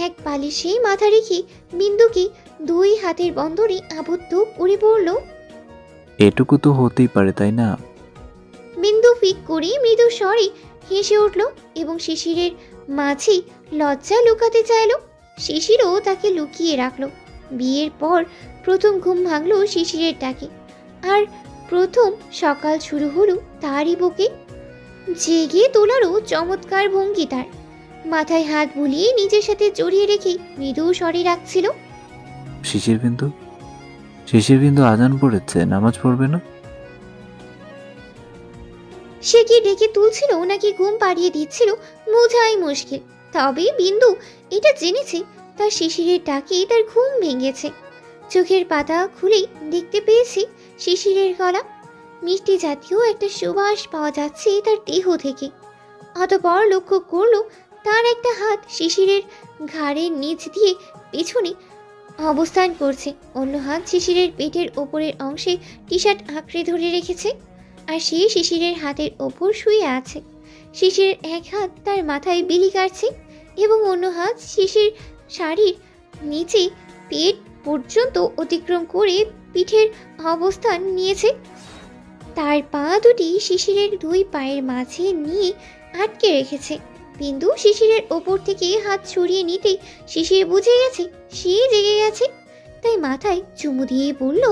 এক বালিশে মাথা রেখে বিন্দুকে 2 হাতের বন্ধনে আবদ্ধ করে পড়ল। এটুকু তো হতেই পারে, তাই না? বিন্দু ফিক করে মৃদু স্বরে হেসে উঠল এবং শিশিরের মাঝে লজ্জা লুকাতে চাইল। শিশিরও তাকে লুকিয়ে রাখলো। বিয়ের পর প্রথম ঘুম ভাঙল শিশিরের ডাকে, আর প্রথম সকাল শুরু হলো তারই বুকে। জেগে তোলারও চমৎকার ভঙ্গি তার। মাথায় হাত বুলিয়ে নিজের সাথে জড়িয়ে রেখে মৃদু স্বরে রাখছিল, শিশির বিন্দু, শিশির বিন্দু, আজান পড়েছে, নামাজ পড়বে না? সে কি ডেকে তুলছিল নাকি ঘুম পাড়িয়ে দিচ্ছিল বোঝাই মুশকিল। তবে বিন্দু এটা জেনেছে তার শিশিরের ডাকে তার ঘুম ভেঙেছে। চোখের পাতা খুলেই দেখতে পেয়েছে শিশিরের গলা। মিষ্টি জাতীয় একটা সুবাস পাওয়া যাচ্ছে তার দেহ থেকে। অতঃপর লক্ষ্য করল তার একটা হাত শিশিরের ঘাড়ের নিচ দিয়ে পেছনে অবস্থান করছে, অন্য হাত শিশিরের পেটের ওপরের অংশে টি শার্ট আঁকড়ে ধরে রেখেছে, আর সে শিশিরের হাতের ওপর শুয়ে আছে। শিশিরের এক হাত তার মাথায় বিলি কাটছে এবং অন্য হাত শিশির শাড়ির নিচে পেট পর্যন্ত অতিক্রম করে পিঠের অবস্থান নিয়েছে। তার পা দুটি শিশিরের 2 পায়ের মাঝে নিয়ে আটকে রেখেছে। বিন্দু শিশিরের ওপর থেকে হাত সরিয়ে নিতে শিশির বুঝে গেছে সে জেগে গেছে, তাই মাথায় চুমু দিয়ে বলল,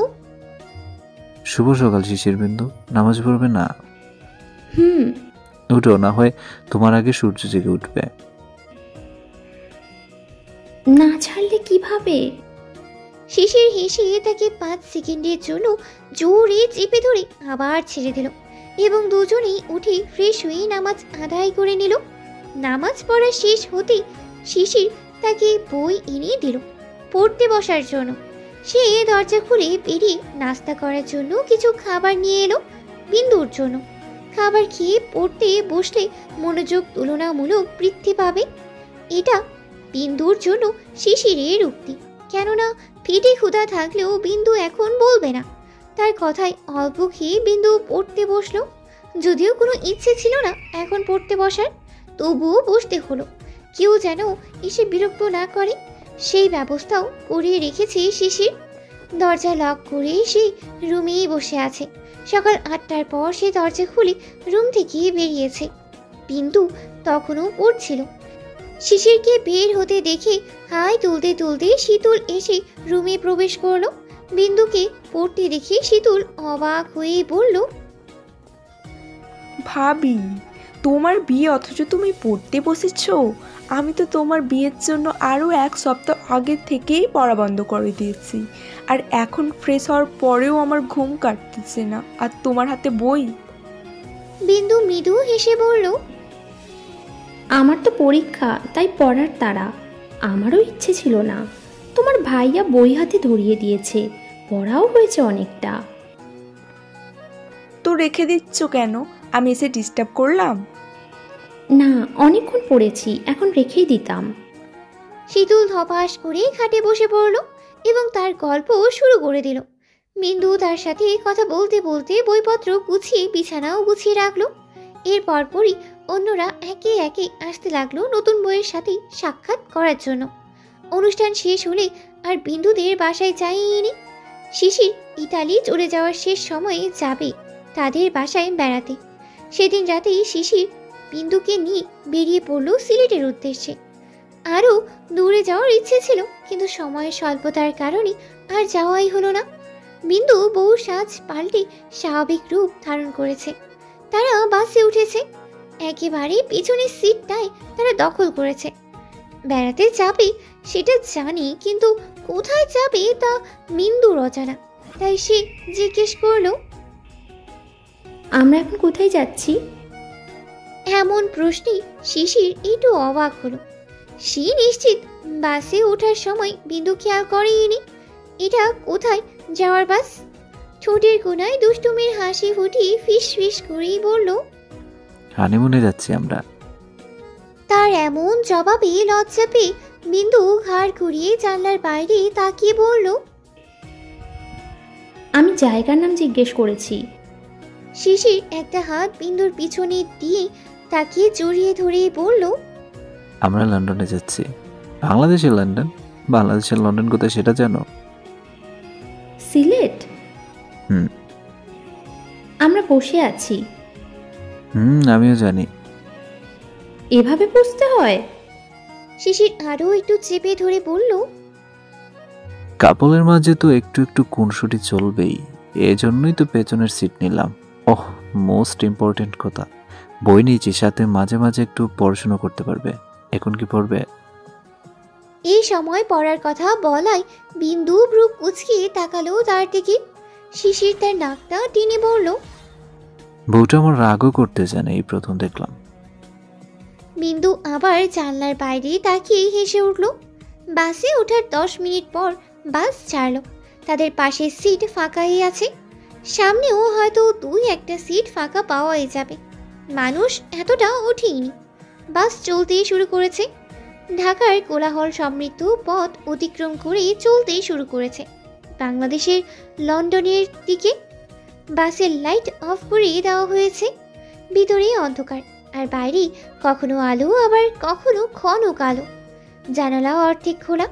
শুভ সকাল শিশির বিন্দু, নামাজ পড়বে না? হুম। উঠো, না হয় তোমার আগে সূর্য জেগে উঠবে। না ছাড়লে কিভাবে? শিশির হেসে তাকে 5 সেকেন্ডের জন্য জোরে চেপে ধরে আবার ছেড়ে দিল এবং দুজনেই উঠে ফ্রেশ হয়ে নামাজ আদায় করে নিল। নামাজ পড়া শেষ হতেই শিশির তাকে বই এনে দিল পড়তে বসার জন্য। সে দরজা খুলে বেরিয়ে নাস্তা করার জন্য কিছু খাবার নিয়ে এলো বিন্দুর জন্য। খাবার খেয়ে পড়তে বসলে মনোযোগ তুলনামূলক বৃদ্ধি পাবে, এটা বিন্দুর জন্য শিশিরের উক্তি। কেননা পেটে ক্ষুধা থাকলেও বিন্দু এখন বলবে না। তার কথায় অল্প খেয়ে বিন্দু পড়তে বসলো। যদিও কোনো ইচ্ছে ছিল না এখন পড়তে বসার, তবুও বসতে হলো। কেউ যেন এসে বিরক্ত না করে সেই ব্যবস্থাও করে রেখেছে শিশির। দরজা লক করে সে রুমেই বসে আছে। সকাল 8টার পর সে দরজা খুলে রুম থেকে বেরিয়েছে। বিন্দু তখনও পড়ছিল। শিশিরকে বের হতে দেখে হাই তুলতে তুলতে শীতল এসে রুমে প্রবেশ করলো। বিন্দুকে পড়তে দেখে শীতল অবাক হয়ে বলল, ভাবি, তোমার বিয়ে অথচ তুমি পড়তে বসেছ? আমি তো তোমার বিয়ের জন্য আরও 1 সপ্তাহ আগে থেকেই পড়া বন্ধ করে দিয়েছি, আর এখন ফ্রেশ হওয়ার পরেও আমার ঘুম কাটতেছে না, আর তোমার হাতে বই। বিন্দু মৃদু হেসে বলল, আমার তো পরীক্ষা, তাই পড়ার তাড়া। আমারও ইচ্ছে ছিল না। তোমার ভাইয়া বই হাতে ধরিয়ে দিয়েছে, পড়াও হয়েছে অনেকটা। তো রেখে দিচ্ছ কেন? আমি এসে ডিস্টার্ব করলাম? না, অনেকক্ষণ পড়েছি, এখন রেখেই দিতাম। শীতল ধপাস করে খাটে বসে পড়ল এবং তার গল্প শুরু করে দিল। বিন্দু তার সাথে কথা বলতে বলতে বইপত্র গুছিয়ে বিছানাও গুছিয়ে রাখলো। এর পরপরই অন্যরা একে একে আসতে লাগলো নতুন বইয়ের সাথে সাক্ষাৎ করার জন্য। অনুষ্ঠান শেষ হলে আর বিন্দুদের বাসায় যায়নি। শিশির ইতালি চলে যাওয়ার শেষ সময়ে যাবে তাদের বাসায় বেড়াতে। সেদিন রাতেই শিশির বিন্দুকে নিয়ে বেরিয়ে পড়ল সিলেটের উদ্দেশ্যে। আরও দূরে যাওয়ার ইচ্ছে ছিল, কিন্তু সময়ের স্বল্পতার কারণে আর যাওয়াই হলো না। বিন্দু বহু সাজ পাল্টে স্বাভাবিক রূপ ধারণ করেছে। তারা বাসে উঠেছে। একেবারে পিছনের সিটটায় তারা দখল করেছে। বেড়াতে যাবে সেটা জানি, কিন্তু কোথায় যাবে তা বিন্দুর অজানা। তাই সে জিজ্ঞেস করলো, আমরা এখন কোথায় যাচ্ছি? এমন প্রশ্নে শিশির একটু অবাক হলো। সে নিশ্চিত বাসে ওঠার সময় বিন্দু খেয়াল করেনি এটা কোথায় যাওয়ার বাস। ঠোঁটের কোনায় দুষ্টুমির হাসি ফুটিয়ে ফিস ফিস করেই বলল, হানিমুনে যাচ্ছি আমরা। তার এমন জবাবে লজ্জা পেয়ে বিন্দু ঘাড় ঘুরিয়ে জানলার বাইরে তাকিয়ে বলল, আমি জায়গার নাম জিজ্ঞেস করেছি। শিশির একটা হাত বিন্দুর পিছনে দিয়ে তাকিয়ে জড়িয়ে ধরে বলল, আমরা লন্ডনে যাচ্ছি। বাংলাদেশের লন্ডন? বাংলাদেশের লন্ডন কোথায় সেটা জানো? সিলেট। হুম। আমরা বসে আছি। আমিও জানি। এভাবে বুঝতে হয়? শিশির আরো একটু চেপে ধরে বলল, কাপলের মাঝে তো একটু একটু খুনসুটি চলবেই, এজন্যই তো পেছনের সিট নিলাম। ওহ, মোস্ট ইম্পর্টেন্ট কথা, বই নিয়েছি সাথে, মাঝে মাঝে একটু পড়াশোনা করতে পারবে। এখন কি পড়বে? এই সময় পড়ার কথা বলায় বিন্দু ভ্রু কুচকিয়ে তাকালো তার দিকে। শিশির তার নাকটা টেনে বলল, বউটা আমার রাগও করতে জানে, এই প্রথম দেখলাম। বিন্দু আবার জানলার বাইরে তাকিয়ে হেসে উঠল। বাসে ওঠার 10 মিনিট পর বাস ছাড়ল। তাদের পাশের সিট ফাঁকাই আছে। সামনেও হয়তো 2-1টা সিট ফাঁকা পাওয়াই যাবে। মানুষ এতটা ওঠেনি। বাস চলতেই শুরু করেছে। ঢাকার কোলাহল সমৃদ্ধ পথ অতিক্রম করে চলতেই শুরু করেছে বাংলাদেশের লন্ডনের দিকে। বাসের লাইট অফ করে দেওয়া হয়েছে। ভিতরে অন্ধকার, আর বাইরে কখনো আলো আবার কখনো ঘন কালো। জানালা অর্ধেক খোলা,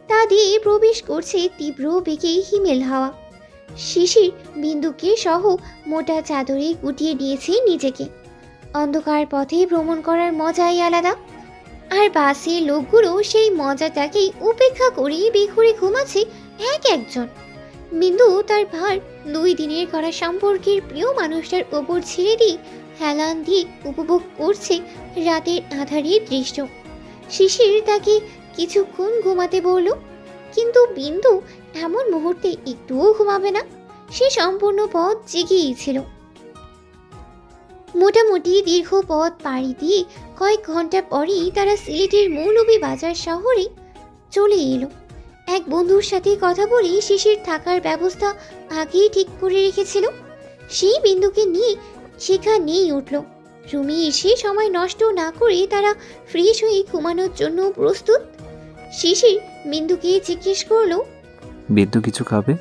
তা দিয়ে প্রবেশ করছে তীব্র বেগে হিমেল হাওয়া। শিশির বিন্দুকে সহ মোটা চাদরে গুটিয়ে নিয়েছে নিজেকে। অন্ধকার পথে ভ্রমণ করার মজাই আলাদা। আর বাসে লোকগুলো সেই মজাটাকেই উপেক্ষা করে বেঘুরে ঘুমাচ্ছে এক একজন। বিন্দু তার ভার 2 দিনের করা সম্পর্কের প্রিয় মানুষটার ওপর ছেড়ে দিয়ে হেলান দিয়ে উপভোগ করছে রাতের আধারের দৃশ্য। শিশির তাকে কিছুক্ষণ ঘুমাতে বলল, কিন্তু বিন্দু এমন মুহূর্তে একটুও ঘুমাবে না। সে সম্পূর্ণ পথ জেগেই ছিল। মোটামুটি দীর্ঘ পথ পাড়ি দিয়ে কয়েক ঘন্টা পরেই তারা সিলেটের মৌলভীবাজার শহরে চলে এলো। এক বন্ধুর সাথে কথা বলে শিশির থাকার ব্যবস্থা আগেই ঠিক করে রেখেছিল। সেই বিন্দুকে নিয়ে সেখানেই উঠল। রুমে এসে সময় নষ্ট না করে তারা ফ্রেশ হয়ে ঘুমানোর জন্য প্রস্তুত। শিশির বিন্দুকে জিজ্ঞেস করলো, বিন্দু কিছু খাবে?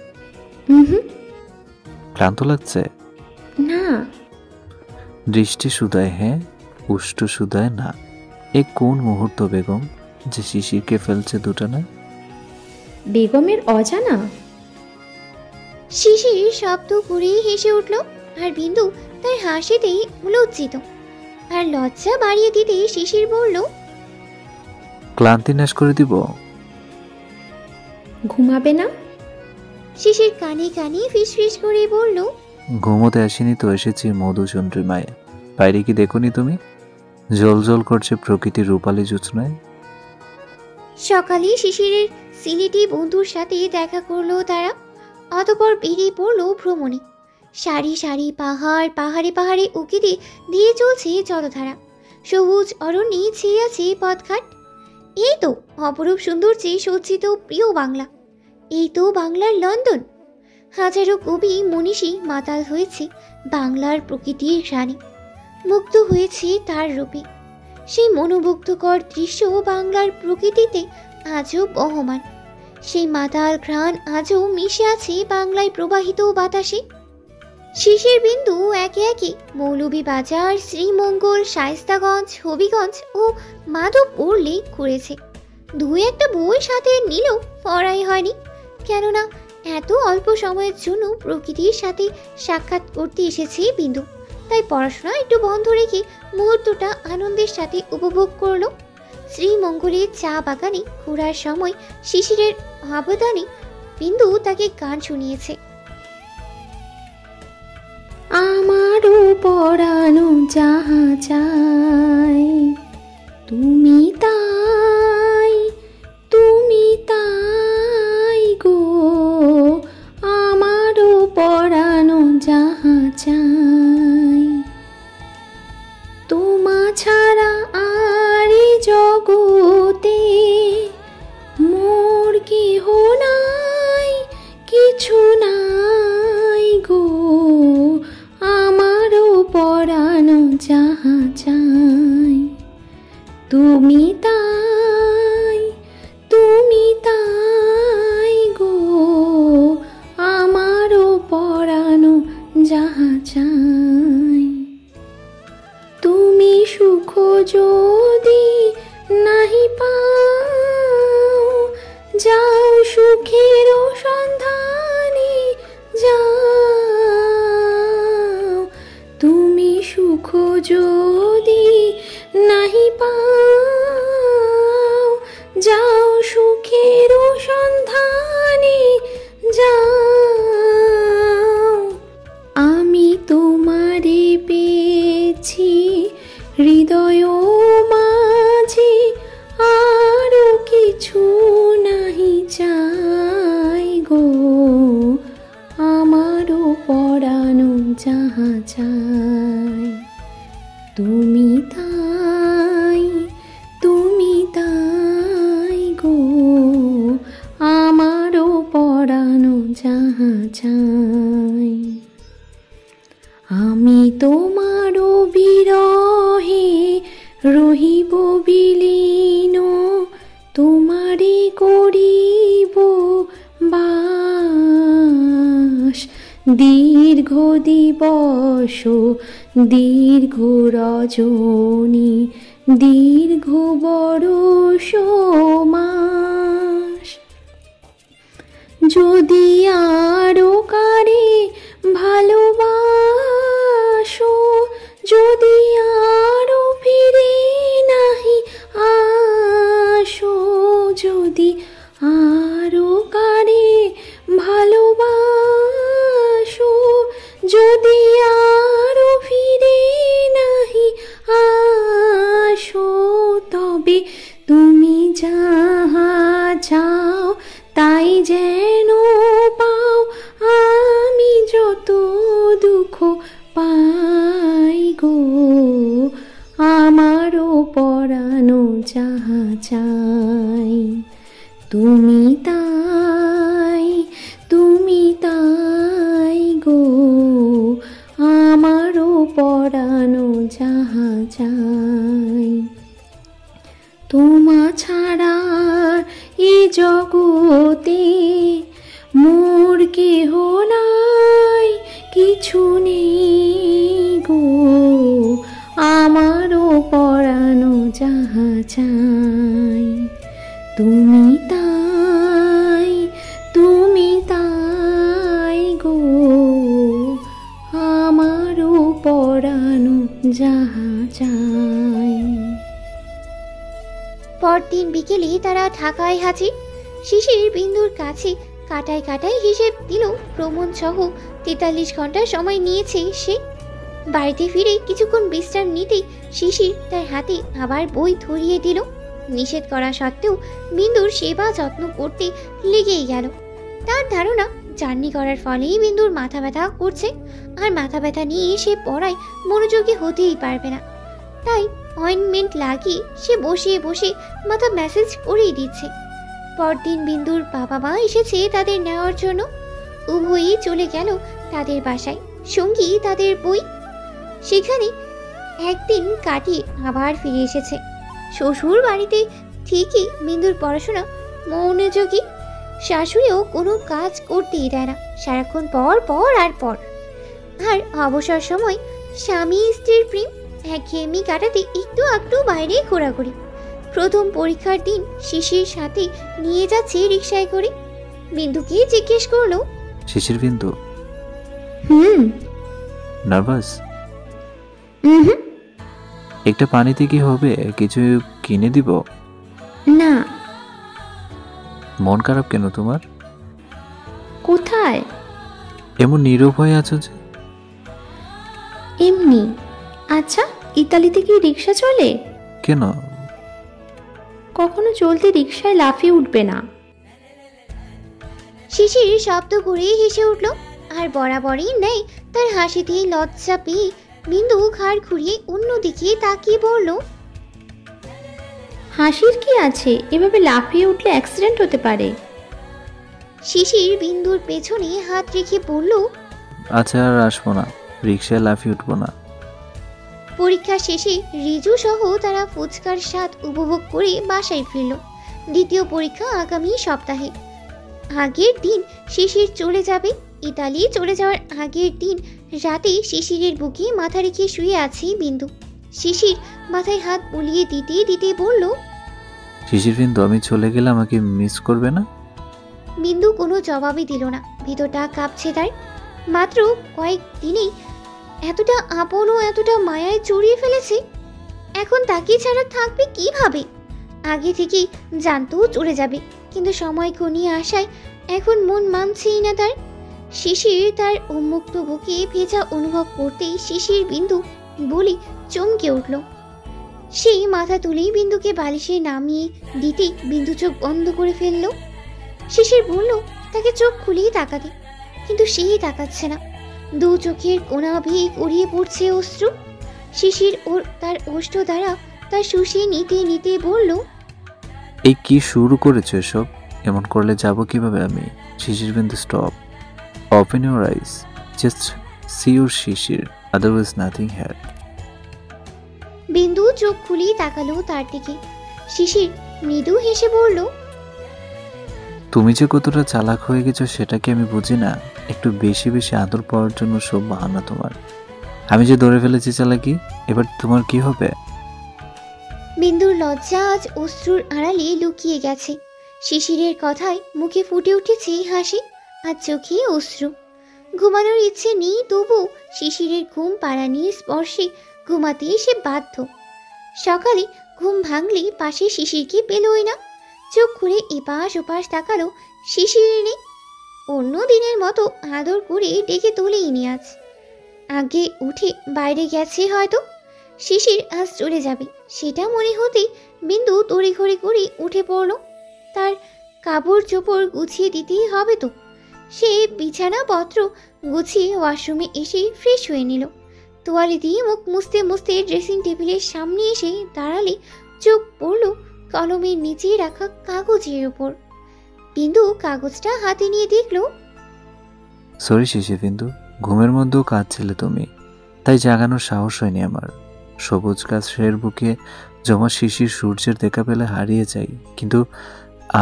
ক্লান্ত লাগছে? না। দৃষ্টি সুদায়, হ্যাঁ, উষ্ট সুদায় না। এ কোন মুহূর্ত বেগম যে শিশিরকে ফেলছে দুটানা? বেগমের অজানা? শিশির শব্দ করে হেসে উঠল। আর বিন্দু তার হাসিতেই লজ্জিত। আর লজ্জা বাড়িয়ে দিতে শিশির বলল, ক্লান্তি নাশ করে দিব। ঘুমাবে না? শিশির কানে কানে ফিসফিস করে বলল, ঘুমোতে আসিনি তো, এসেছি মধুচন্দ্রিমায়। বাইরে কি দেখোনি তুমি? জল জল করছে প্রকৃতির রূপালী জোছনায়। সকালে শিশিরের সিলেটি বন্ধুর সাথে দেখা করলো তারা। অতঃপর বেরিয়ে পড়লো ভ্রমণে। সারি সারি পাহাড়, পাহাড়ে পাহাড়ে উঁকি দিয়ে চলছে জলধারা। সবুজ অরণ্যে ছেয়ে আছে পথঘাট। এই তো অপরূপ সৌন্দর্যে সজ্জিত প্রিয় বাংলা। এই তো বাংলার লন্ডন। হাজারো কবি মনীষী মাতাল হয়েছে বাংলার প্রকৃতির ঘ্রাণে, মুগ্ধ হয়েছে তার রূপে। সেই মনোমুগ্ধকর দৃশ্য বাংলার প্রকৃতিতে আজও বহমান। সেই মাতাল ঘ্রাণ আজও মিশে আছে বাংলায় প্রবাহিত বাতাসে। শিশির বিন্দু একে একে মৌলভীবাজার, শ্রীমঙ্গল, শায়েস্তাগঞ্জ, হবিগঞ্জ ও মাধবপুর লেক ঘুরেছে। 2-1টা বই সাথে নিলেও পড়াই হয়নি, কেননা এত অল্প সময়ের জন্য প্রকৃতির সাথে সাক্ষাৎ করতে এসেছে বিন্দু। তাই পড়াশোনা একটু বন্ধ রেখে মুহূর্তটা আনন্দের সাথে উপভোগ করলো। শ্রীমঙ্গলের চা বাগানে ঘোরার সময় শিশিরের আবেদনে বিন্দু তাকে গান শুনিয়েছে। যাহা চাই, তুমি তাই, তুমি তাই গো, আমারও পরানো যাহা চাই। তোমা ছাড়া আর এ জগতে মোর কেহ নাই, কিছু নাই গো, আমারও পরানো যাহা চাই। তুমি তাই, তুমি তাই গো, আমারও পরানো যাহা চাই। তুমি সুখ যদি নাহি পাও, যাও সুখের সন্ধানে যাও। তুমি সুখ যদি নাহি পাও, যাও সুখের সন্ধানে যাও। আমি তোমারে পেয়েছি হৃদয় মাঝে, আরো কিছু নাহি চাই গো, আমারও পরানো যাহা চাই। তুমি তাই, তুমি তাই গো, আমারও পরানো যাহা চাই। আমি তোমারও বিরহে রহিব বিলীন, তোমারে করিব বাস। দীর্ঘ দিবস, দীর্ঘ রজনী, দীর্ঘ বরষ মাস। যদি আরো কারে ভালোবাসো, যদি আরো ফিরে নাহি আসো, যদি আরো কারে ভালোবাসো, যদি আরো ফিরে নাহি আসো, তবে তুমি যাহা চাও তাই যেন পাও। আমি যত দুঃখ পাই গো, আমারও পরানো যাহা চাই। তুমি তাই, তুমি তাই গো, আমারও পরানো যাহা চাই। তোমা ছাড়া এ জগতে মোর কেহ নাই, কিছু নেই গো, আমারও পরানো যাহা চাই। তুমি তাই, তুমি তাই গো, আমারও পরানো যাহা চাই। পরদিন বিকেলে তারা ঢাকায় হাজির। শিশির বিন্দুর কাছে কাটায় কাটায় হিসেব দিল ভ্রমণ সহ 43 ঘন্টা সময় নিয়েছে সে। বাড়িতে ফিরে কিছুক্ষণ বিশ্রাম নিতেই শিশির তার হাতে আবার বই ধরিয়ে দিল। নিষেধ করা সত্ত্বেও বিন্দুর সেবা যত্ন করতে লেগেই গেল। তার ধারণা জার্নি করার ফলেই বিন্দুর মাথা ব্যথা করছে, আর মাথা ব্যথা নিয়ে সে পড়ায় মনোযোগী হতেই পারবে না। তাই অয়েন্টমেন্ট লাগিয়ে সে বসে বসে মাথা ম্যাসেজ করেই দিচ্ছে। পরদিন বিন্দুর বাবা মা এসেছে তাদের নেওয়ার জন্য। উভয়ই চলে গেল তাদের বাসায়, সঙ্গী তাদের বই। সেখানে একদিন কাটিয়ে আবার ফিরে এসেছে। শ্বশুর বাড়িতে ঠিকই বিন্দুর পড়াশোনা মনোযোগী। শাশুড়িও কোনো কাজ করতেই দেয় না, সারাক্ষণ পর পর আর পর। আর অবসর সময় স্বামী স্ত্রীর প্রেম একঘেয়েমি কাটাতে একটু একটু বাইরে ঘোরাঘুরি। প্রথম পরীক্ষার দিন শিশির সাথে নিয়ে যাচ্ছে রিকশায় করে। বিন্দুকে জিজ্ঞেস করলো, শিশির বিন্দু নার্ভাস? একটা পানিতে কি হবে? কিছু কিনে দিব? না। মন খারাপ কেন তোমার? কোথায়? এমন নীরব হয়ে আছো যে? এমনি। আচ্ছা, ইতালিতে কি রিক্সা চলে? কেন? কখনো চলতি রিক্সায় লাফিয়ে উঠবে না। শিশির শব্দ করে হেসে উঠল, আর বরাবরই নেই তার হাসিতে লজ্জা পেয়ে বিন্দু ঘাড় ঘুরিয়ে অন্যদিকে তাকিয়ে বলল, হাসির কি আছে? এভাবে লাফিয়ে উঠলে অ্যাক্সিডেন্ট হতে পারে। শিশির বিন্দুর পেছনে হাত রেখে বলল, আচ্ছা আর আসবো না, রিক্সায় লাফিয়ে উঠবো না। পরীক্ষা শেষে রিজু সহ তারা ফুচকার স্বাদ উপভোগ করে বাসায় ফিরল। দ্বিতীয় পরীক্ষা আগামী সপ্তাহে। আগের দিন শিশির চলে যাবে। ইতালি চলে যাওয়ার আগের দিন রাতে শিশিরের বুকে মাথা রেখে শুয়ে আছে বিন্দু। শিশির মাথায় হাত বুলিয়ে দিতে দিতে বলল, শিশির বিন্দু, আমি চলে গেলে আমাকে মিস করবে না? বিন্দু কোনো জবাবই দিল না। ভিতরটা কাঁপছে তার। মাত্র কয়েক দিনেই এতটা আপন ও এতটা মায়ায় জড়িয়ে ফেলেছে। এখন তাকে ছাড়া থাকবে কিভাবে? আগে থেকেই জানতো চলে যাবে, কিন্তু সময় ঘনিয়ে আসায় এখন মন মানছেই না তার। শিশির তার উন্মুক্ত বুকে ভেজা অনুভব করতেই শিশির বিন্দু বলি চমকে উঠল। সেই মাথা তুলেই বিন্দুকে বালিশে নামিয়ে দিতেই বিন্দু চোখ বন্ধ করে ফেলল। শিশির বলল তাকে চোখ খুলেই তাকাতে, কিন্তু সেই তাকাচ্ছে না। দু চোখের কোণা বেয়ে গড়িয়ে পড়ছে অশ্রু। শিশির ওর তার ওষ্ঠ দ্বারা তার শুষিয়ে নিতে নিতে বলল, এই কি শুরু করেছো এসব? এমন করলে যাব কিভাবে আমি? শিশির বিন্দু, stop, open your eyes, just see your শিশির, আদারওয়াইজ নাথিং হেয়ার। বিন্দু চোখ খুলেই তাকালো তার দিকে। শিশির মৃদু হেসে বলল, তুমি যে কতটা চালাক হয়ে গেছো সেটা কি আমি বুঝি না? একটু বেশি বেশি আদর পাওয়ার জন্য সব বাহানা তোমার। আমি যে ধরে ফেলেছি চালাকি, এবার তোমার কি হবে? বিন্দুর লজ্জা আজ অশ্রুর আড়ালে লুকিয়ে গেছে। শিশিরের কথায় মুখে ফুটে উঠেছে হাসি, আর চোখে অশ্রু। ঘুমানোর ইচ্ছে নেই, তবু শিশিরের ঘুম পাড়ানির স্পর্শে ঘুমাতে সে বাধ্য। সকালে ঘুম ভাঙলে পাশে শিশিরকে পেলই না। চোখ খুলে এপাশ ওপাশ তাকালো, শিশির নেই। অন্য দিনের মতো আদর করে ডেকে তোলেইনি আজ। আগে উঠে বাইরে গেছে হয়তো। শিশির আজ চলে যাবে সেটা মনে হতেই বিন্দু তড়িঘড়ি করে উঠে পড়ল। তার কাপড় চোপড় গুছিয়ে দিতেই হবে তো। সে বিছানাপত্র গুছিয়ে ওয়াশরুমে এসে ফ্রেশ হয়ে নিল। তোয়ালে দিয়ে মুখ মুছতে মুছতে ড্রেসিং টেবিলের সামনে এসে দাঁড়ালে চোখ পড়ল কলমের নিচে রাখা কাগজের ওপর। বিন্দু কাগজটা হাতে নিয়ে দেখল, সরি শিশির বিন্দু, ঘুমের মধ্যেও কাঁদছিলে তুমি, তাই জাগানোর সাহস হয়নি আমার। সবুজ গাছের বুকে জমা শিশির সূর্যের দেখা পেলে হারিয়ে যাই, কিন্তু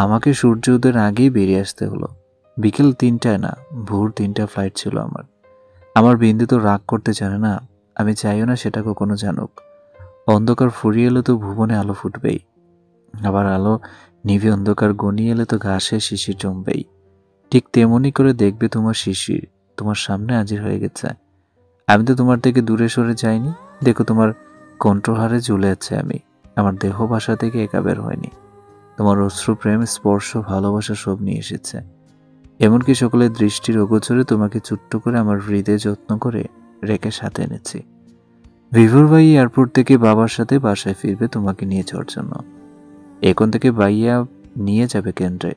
আমাকে সূর্য উদয়ের আগেই বেরিয়ে আসতে হলো। বিকেল 3টায় না, ভোর 3টায় ফ্লাইট ছিল আমার। আমার বিন্দু তো রাগ করতে জানে না, আমি চাইও না সেটা কখনো জানুক। অন্ধকার ফুরিয়ে এলে তো ভুবনে আলো ফুটবেই, আবার আলো নিভে অন্ধকার গনিয়ে এলে তো ঘাসে শিশির জমবেই। ঠিক তেমনি করে দেখবে তোমার শিশির তোমার সামনে হাজির হয়ে গেছে। আমি তো তোমার থেকে দূরে সরে যাইনি, দেখো তোমার কণ্ঠহারে ঝুলে আছে আমি। আমার দেহ ভাষা থেকে একা বের হয়নি। তোমার অশ্রু, প্রেম, স্পর্শ, ভালোবাসা সব নিয়ে এসেছে। এমনকি সকলের দৃষ্টির অগোচরে তোমাকে চুট্ট করে আমার হৃদয়ে যত্ন করে রেখে সাথে এনেছি। ভিভোর ভাই এয়ারপোর্ট থেকে বাবার সাথে বাসায় ফিরবে তোমাকে নিয়ে যাওয়ার জন্য। এখন থেকে ভাইয়া নিয়ে যাবে কেন্দ্রে।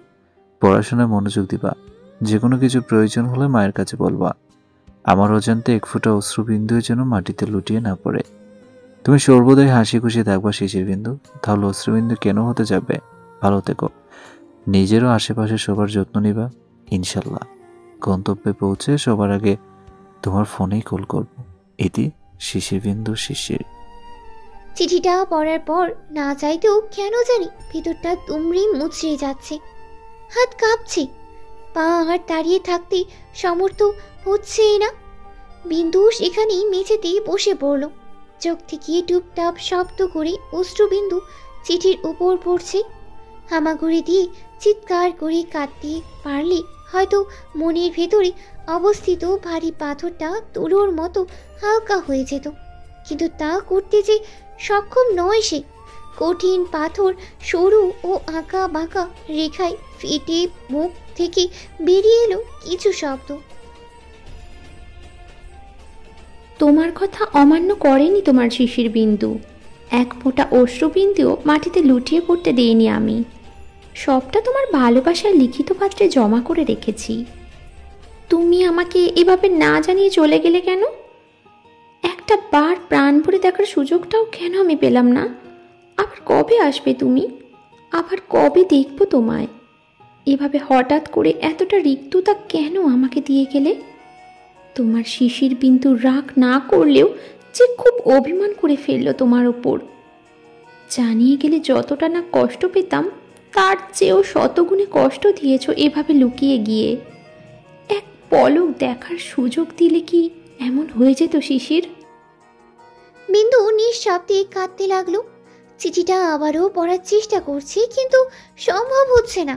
পড়াশোনায় মনোযোগ দিবা, যে কোনো কিছু প্রয়োজন হলে মায়ের কাছে বলবা। আমার অজান্তে এক ফোঁটা অশ্রুবিন্দু যেন মাটিতে লুটিয়ে না পড়ে। তুমি সর্বদাই হাসি খুশি থাকবা শিশির বিন্দু, তাহলে অশ্রুবিন্দু কেন হতে যাবে? ভালো থেকো, নিজেরও আশেপাশে সবার যত্ন নিবা। ইনশাল্লাহ গন্তব্যে পৌঁছে সবার আগে তোমার ফোনেই কল করব। এটি শিশির বিন্দু, শিশির। চিঠিটা পড়ার পর না চাইতেও কেন জানি ভিতরটা তুমড়ে মুচড়ে যাচ্ছে। হাত কাঁপছে, পা আর দাঁড়িয়ে থাকতে সমর্থ হচ্ছেই না। বিন্দু সেখানেই মেঝেতে বসে পড়ল। চোখ থেকে টুপটাপ শব্দ করে অশ্রুবিন্দু চিঠির উপর পড়ছে। হামাগুড়ি দিয়ে চিৎকার করে কাঁদতে পারলে হয়তো মনের ভেতরে অবস্থিত ভারী পাথরটা তুলোর মতো হালকা হয়ে যেত, কিন্তু তা করতে যে সক্ষম নয় সে। কঠিন পাথর সরু ও আঁকা বাঁকা রেখায় ফেটে মুখ থেকে বেরিয়ে এলো কিছু শব্দ। তোমার কথা অমান্য করেনি তোমার শিশির বিন্দু। এক ফোঁটা অশ্রুবিন্দুও মাটিতে লুটিয়ে পড়তে দেইনি আমি। সবটা তোমার ভালোবাসার লিখিত পাত্রে জমা করে রেখেছি। তুমি আমাকে এভাবে না জানিয়ে চলে গেলে কেন? একটা বার প্রাণ ভরে দেখার সুযোগটাও কেন আমি পেলাম না? আবার কবে আসবে তুমি? আবার কবে দেখবো তোমায়? এভাবে হঠাৎ করে এতটা রিক্ততা কেন আমাকে দিয়ে গেলে? তোমার শিশির বিন্দু রাগ না করলেও যে খুব অভিমান করে ফেললো তোমার ওপর। জানিয়ে গেলে যতটা না কষ্ট পেতাম, তার চেয়েও শতগুণে কষ্ট দিয়েছ এভাবে লুকিয়ে গিয়ে। এক পলক দেখার সুযোগ দিলে কি এমন হয়ে যেত শিশির? বিন্দু নিঃশব্দে কাঁদতে লাগলো। চিঠিটা আবারও পড়ার চেষ্টা করছে, কিন্তু সম্ভব হচ্ছে না।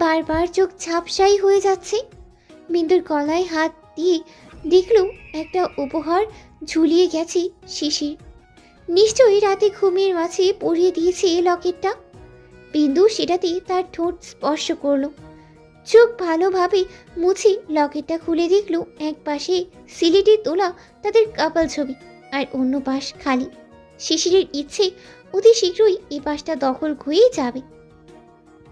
বারবার চোখ ঝাপসাই হয়ে যাচ্ছে। বিন্দুর গলায় হাত দিয়ে দেখল একটা উপহার ঝুলিয়ে গেছে শিশির। নিশ্চয়ই রাতে ঘুমের মাঝে পরিয়ে দিয়েছে এই লকেটটা। বিন্দু সেটাতে তার ঠোঁট স্পর্শ করলো। চোখ ভালোভাবে মুছে লকেটটা খুলে দেখল এক পাশে সিলেটে তোলা তাদের কাপাল ছবি, আর অন্য পাশ খালি। শিশিরের ইচ্ছে অতি শীঘ্রই এই পাশটা দখল হয়ে যাবে।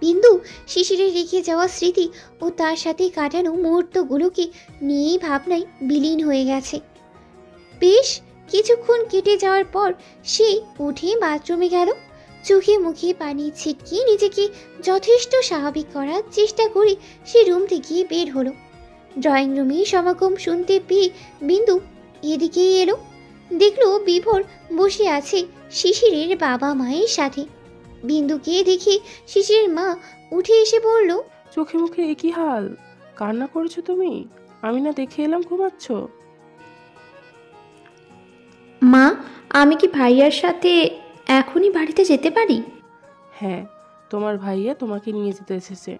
বিন্দু শিশিরের রেখে যাওয়া স্মৃতি ও তার সাথে কাটানো মুহূর্তগুলোকে নিয়েই ভাবনায় বিলীন হয়ে গেছে। বেশ কিছুক্ষণ কেটে যাওয়ার পর সে উঠে বাথরুমে গেল। চোখে মুখে পানি ছিটকে নিজেকে যথেষ্ট স্বাভাবিক করার চেষ্টা করে সে রুম থেকে বের হলো। ড্রয়িং রুমে সমাগম শুনতে পেয়ে বিন্দু এদিকেই এলো। দেখলো বিভোর বসে আছে শিশিরের বাবা মায়ের সাথে। বিন্দুকে দেখে শিশিরের মা উঠে এসে বলল, চোখে মুখে একই হাল, কান্না করেছো তুমি? আমি না দেখে এলাম ঘুমাচ্ছ। মা, আমি কি ভাইয়ার সাথে এখনই বাড়িতে যেতে পারি? হ্যাঁ, তোমার ভাইয়া তোমাকে নিয়ে যেতে এসেছে।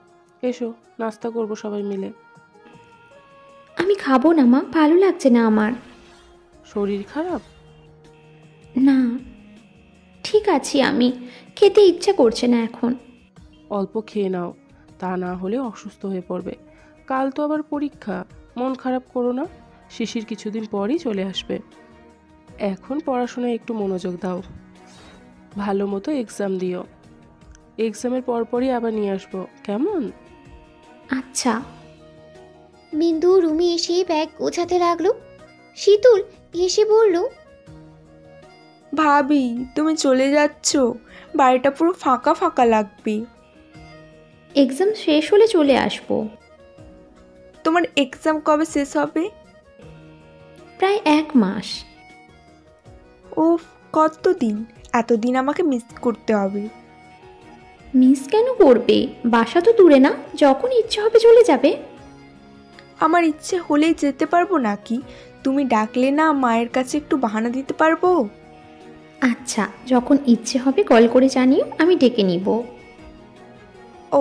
এসো, নাস্তা করবো সবাই মিলে। আমি খাবো না মা, ভালো লাগছে না আমার। শরীর খারাপ? না, ঠিক আছি আমি, খেতে ইচ্ছা করছে না এখন। অল্প খেয়ে নাও, তা না হলে অসুস্থ হয়ে পড়বে। কাল তো আবার পরীক্ষা, মন খারাপ করো না। শিশির কিছুদিন পরই চলে আসবে। এখন পড়াশোনায় একটু মনোযোগ দাও, ভালো মতো এক্সাম দিও। এক্সামের পরপরই আবার নিয়ে আসবো, কেমন? আচ্ছা। বিন্দু রুমে এসে ব্যাগ গোছাতে লাগলো। শীতল এসে বলল, ভাবি তুমি চলে যাচ্ছ, বাড়িটা পুরো ফাঁকা ফাঁকা লাগবে। এক্সাম শেষ হলে চলে আসবো। তোমার এক্সাম কবে শেষ হবে? প্রায় 1 মাস। ও, কতদিন! এতদিন আমাকে মিস করতে হবে। মিস কেন করবে? বাসা তো দূরে না, যখন ইচ্ছে হবে চলে যাবে। আমার ইচ্ছে হলেই যেতে পারবো নাকি? তুমি ডাকলে না মায়ের কাছে একটু বাহানা দিতে পারবো? আচ্ছা, যখন ইচ্ছে হবে কল করে জানিও, আমি ডেকে নিব।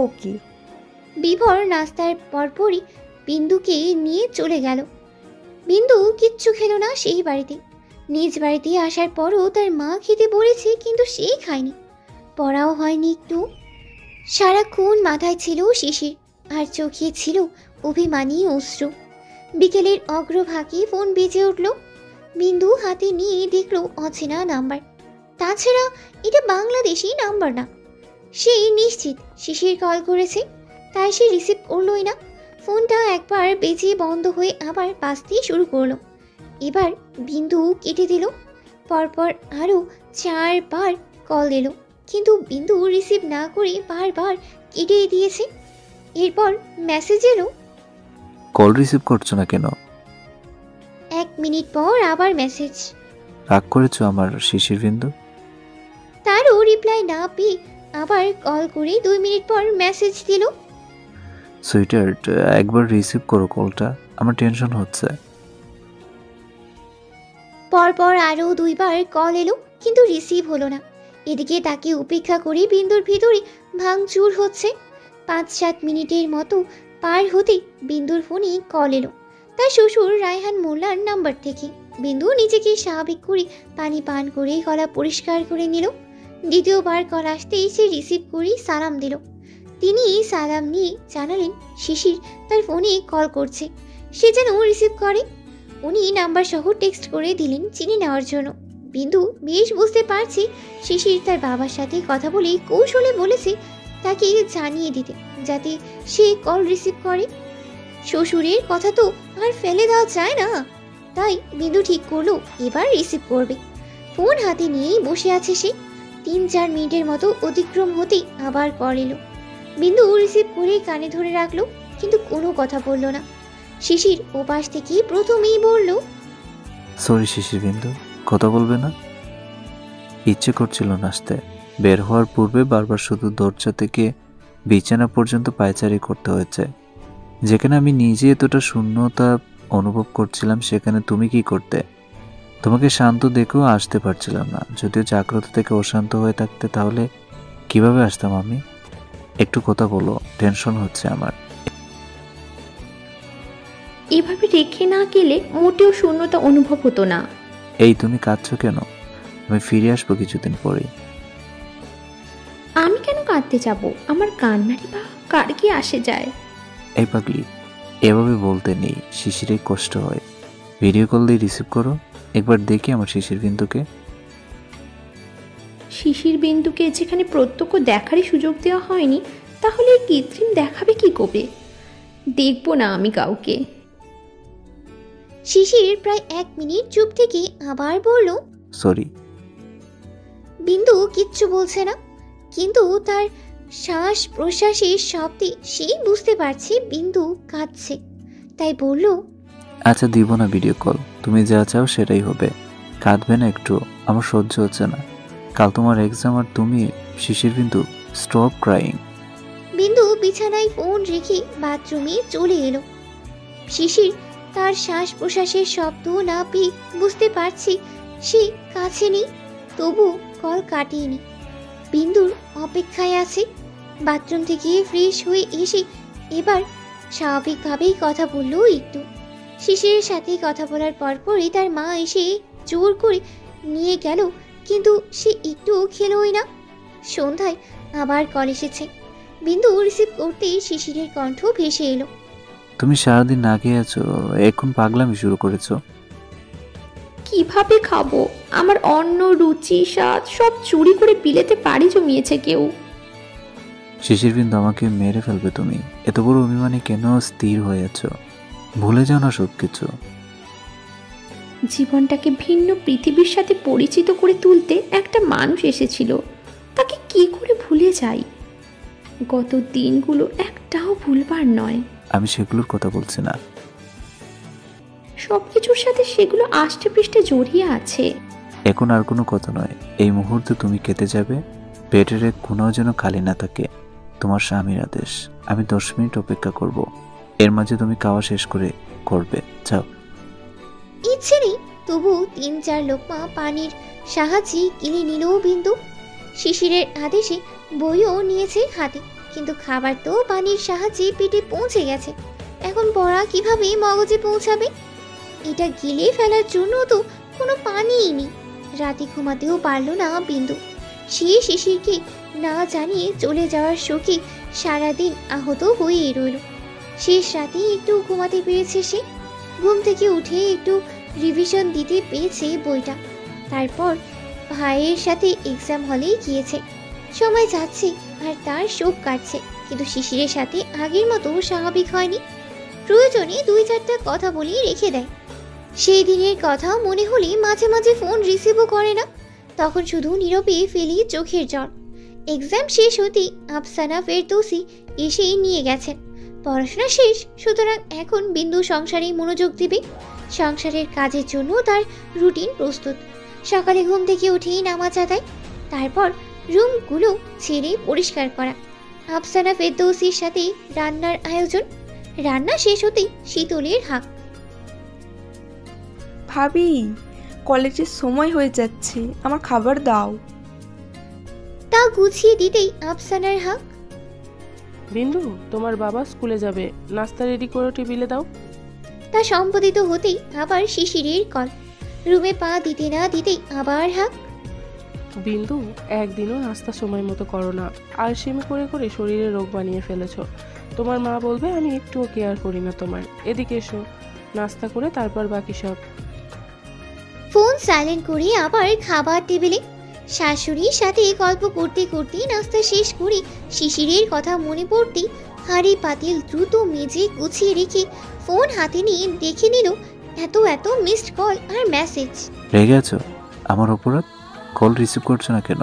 ওকে। বিভোর নাস্তার পরপরই বিন্দুকে নিয়ে চলে গেল। বিন্দু কিচ্ছু খেলো না সেই বাড়িতে। নিজ বাড়িতে আসার পরও তার মা খেতে বলেছে, কিন্তু সে খায়নি। পড়াও হয়নি একটু। সারাক্ষণ মাথায় ছিল শিশির, আর চোখে ছিল অভিমানী অশ্রু। বিকেলের অগ্রভাগে ফোন বেজে উঠল। বিন্দু হাতে নিয়ে দেখল অচেনা নাম্বার। তাছাড়া এটা বাংলাদেশি নাম্বার না। সে নিশ্চিত শিশির কল করেছে, তাই সে রিসিভ করলোই না। ফোনটা একবার বেজে বন্ধ হয়ে আবার বাজতে শুরু করলো। এবার বিন্দু কেটে দিল। পরপর আরও 4 বার কল দিল, কিন্তু বিন্দু রিসিভ না করে বারবার কেটে দিয়েছে। এরপর মেসেজ এলো, কল রিসিভ করছো না কেন? 1 মিনিট পর আবার মেসেজ। রাগ করেছো আমার শিশির বিন্দু? তারও রিপ্লাই না পেয়ে আবার কল করে 2 মিনিট পর মেসেজ দিল, সুইটার্ট, একবার রিসিভ করো কলটা, আমার টেনশন হচ্ছে। পরপর আরও 2 বার কল এলো, কিন্তু রিসিভ হলো না। এদিকে তাকে উপেক্ষা করে বিন্দুর ভিতরে ভাঙচুর হচ্ছে। 5-7 মিনিটের মতো পার হতে বিন্দুর ফোনে কল এলো তার শ্বশুর রায়হান মোল্লার নাম্বার থেকে। বিন্দু নিজেকে স্বাভাবিক করে পানি পান করে গলা পরিষ্কার করে নিল। দ্বিতীয়বার কল আসতেই সে রিসিভ করে সালাম দিল। তিনি সালাম নিয়ে জানালেন শিশির তার ফোনে কল করছে, সে যেন রিসিভ করে। উনি নাম্বার সহ টেক্সট করে দিলেন চিনি নেওয়ার জন্য। বিন্দু বেশ বুঝতে পারছে শিশির তার বাবার সাথে কথা বলে কৌশলে বলেছে তাকে জানিয়ে দিতে, যাতে সে কল রিসিভ করে। শ্বশুরের কথা তো আর ফেলে দেওয়া যায় না, তাই বিন্দু ঠিক করলো এবার রিসিভ করবে। ফোন হাতে নিয়েই বসে আছে সে। 3-4 মিনিটের মতো অতিক্রম হতেই আবার কল এলো। বিন্দু রিসিভ করে কানে ধরে রাখলো, কিন্তু কোনো কথা বলল না। শিশির ওপাশ থেকে প্রথমেই বলল, সরি শিশির বিন্দু, কথা বলবে না? ইচ্ছে করছিল না আসতে। বের হওয়ার পূর্বে বারবার শুধু দরজা থেকে বিছানা পর্যন্ত পায়চারি করতে হয়েছে। যেখানে আমি নিজে এতটা শূন্যতা অনুভব করছিলাম, সেখানে তুমি কি করতে? তোমাকে শান্ত দেখেও আসতে পারছিলাম না। যদিও জাগ্রত থেকে অশান্ত হয়ে থাকতে, তাহলে কিভাবে আসতাম আমি? একটু কথা বলো, টেনশন হচ্ছে আমার। এভাবে রেখে না গেলে মোটেও শূন্যতা অনুভব হতো না। এই তুমি কাঁদছো কেন? আমি ফিরে আসবো কিছুদিন পরে। আমি কেন কাঁদতে যাব? আমার কান্নারই বা কার কি আসে যায়? এই পাগলি, এভাবে বলতে নেই, শিশিরে কষ্ট হয়। ভিডিও কল দিয়ে রিসিভ করো, একবার দেখি আমার শিশির বিন্দুকে। শিশির বিন্দুকে যেখানে প্রত্যক্ষ দেখারই সুযোগ দেওয়া হয়নি, তাহলে এই কৃত্রিম দেখাবে কি করে? দেখবো না আমি কাউকে। শিশির প্রায় 1 মিনিট চুপ থেকে আবার বলল, সরি। বিন্দু কিচ্ছু বলছে না, কিন্তু তার শ্বাস প্রশ্বাসের শব্দে সেই বুঝতে পারছে বিন্দু কাঁদছে। তাই বলল, আচ্ছা দিব না ভিডিও কল, তুমি যা চাও সেটাই হবে। কাঁদবে না একটু, আমার সহ্য হচ্ছে না। কাল তোমার এক্সাম আর তুমি। শিশির বিন্দু, স্টপ ক্রাইং। বিন্দু বিছানায় ফোন রেখে বাথরুমে চলে এলো। শিশির তার শ্বাস প্রশ্বাসের শব্দ না পেয়ে বুঝতে পারছি সে কাছে নেই, তবু কল কাটিয়েনি। বিন্দুর অপেক্ষায় আছে। বাথরুম থেকে ফ্রেশ হয়ে এসে এবার স্বাভাবিকভাবেই কথা বলল একটু। শিশিরের সাথে কথা বলার পরপরই তার মা এসে জোর করে নিয়ে গেল, কিন্তু সে একটুও খেলোই না। সন্ধ্যায় আবার কল এসেছে। বিন্দু রিসিভ করতেই শিশিরের কণ্ঠ ভেসে এলো, তুমি সারাদিন না খেয়ে আছো, এখন পাগলামি শুরু করেছো। কিভাবে খাবো? আমার অন্ন, রুচি, স্বাদ সব চুরি করে বিলেতে পাড়ি জমিয়েছে কেউ। শিশির বিন্দু, আমাকে মেরে ফেলবে তুমি। এত বড় অভিমানে কেন স্থির হয়ে আছো? ভুলে যাও না সব কিছু। জীবনটাকে ভিন্ন পৃথিবীর সাথে পরিচিত করে তুলতে একটা মানুষ এসেছিল, তাকে কি করে ভুলে যাই? গত দিনগুলো একটাও ভুলবার নয়। আমি সেগুলোর কথা বলছি না। সবকিছুর সাথে সেগুলো আষ্টে পৃষ্ঠে জড়িয়ে আছে। এখন আর কোনো কথা নয়। এই মুহূর্তে তুমি কেটে যাবে, পেটের এক কোনাও যেন খালি না থাকে। তোমার স্বামীর আদেশ। আমি 10 মিনিট অপেক্ষা করব। এর মাঝে তুমি খাওয়া শেষ করবে। যাও। ইচ্ছে নেই, তবু 3-4 লোকমা পানির সাহায্যে গিলে নিল বিন্দু। শিশিরের আদেশে বইও নিয়েছে হাতে, কিন্তু খাবার তো পানির সাহায্যে পেটে পৌঁছে গেছে। এখন পড়া কিভাবে মগজে পৌঁছাবে? এটা গিলে ফেলার জন্য তো কোনো পানিই নেই। রাতে ঘুমাতেও পারল না বিন্দু। সে শিশিরকে না জানিয়ে চলে যাওয়ার শোকে সারাদিন আহত হয়ে রইল। শেষ রাতে একটু ঘুমাতে পেরেছে সে। ঘুম থেকে উঠে একটু রিভিশন দিতে পেয়েছে বইটা। তারপর ভাইয়ের সাথে এক্সাম হলে গিয়েছে। সময় যাচ্ছে আর তার শোক কাটছে, কিন্তু শিশিরের সাথে আগের মতো স্বাভাবিক হয়নি। প্রয়োজনে 2-4টা কথা বলেই রেখে দেয়। সেই দিনের কথা মনে হলে মাঝে মাঝে ফোন রিসিভও করে না, তখন শুধু নীরবে ফেলি চোখের জল। এক্সাম শেষ হতেই আফসানা ফেরদৌসি এসে নিয়ে গেছেন। পড়াশোনা শেষ, সুতরাং এখন বিন্দু সংসারে মনোযোগ দিবে। সংসারের কাজের জন্য তার রুটিন প্রস্তুত। সকালে ঘুম থেকে উঠেই নামাজ আদায়, তারপর রুমগুলো ছেড়ে পরিষ্কার করা। আফসানা ফেরদৌসির সাথে রান্নার আয়োজন। রান্না শেষ হতেই শীতলের হাঁক, ভাবি কলেজের সময় হয়ে যাচ্ছে, আমার খাবার দাও। তা গুছিয়ে দিতেই আফসানার হাঁক, বিন্দু, তোমার বাবা স্কুলে যাবে, নাস্তা রেডি করে টেবিলে দাও। তা সম্পাদিত হতেই আবার শিশিরের কল। রুমে পা দিতে না দিতেই আবার হাঁক, বিন্দু, একদিনও নাস্তা সময় মতো করো না, আলসেমি করে করে শরীরে রোগ বানিয়ে ফেলেছ। তোমার মা বলবে আমি একটুও কেয়ার করি না তোমার। এদিকে এসো। নাস্তা করে তারপর বাকি সব। ফোন সাইলেন্ট করে আবার খাবার টেবিলে শাশুড়ির সাথে গল্প করতে করতে নাস্তা শেষ করে শিশিরের কথা মনে পড়তেই হাঁড়ি পাতিল দ্রুত মেজে গুছিয়ে রেখে ফোন হাতে নিয়ে দেখে নিল এত এত মিসড কল আর মেসেজ। রেগে আছো? আমার অপরাধ? কল রিসিভ করছো না কেন?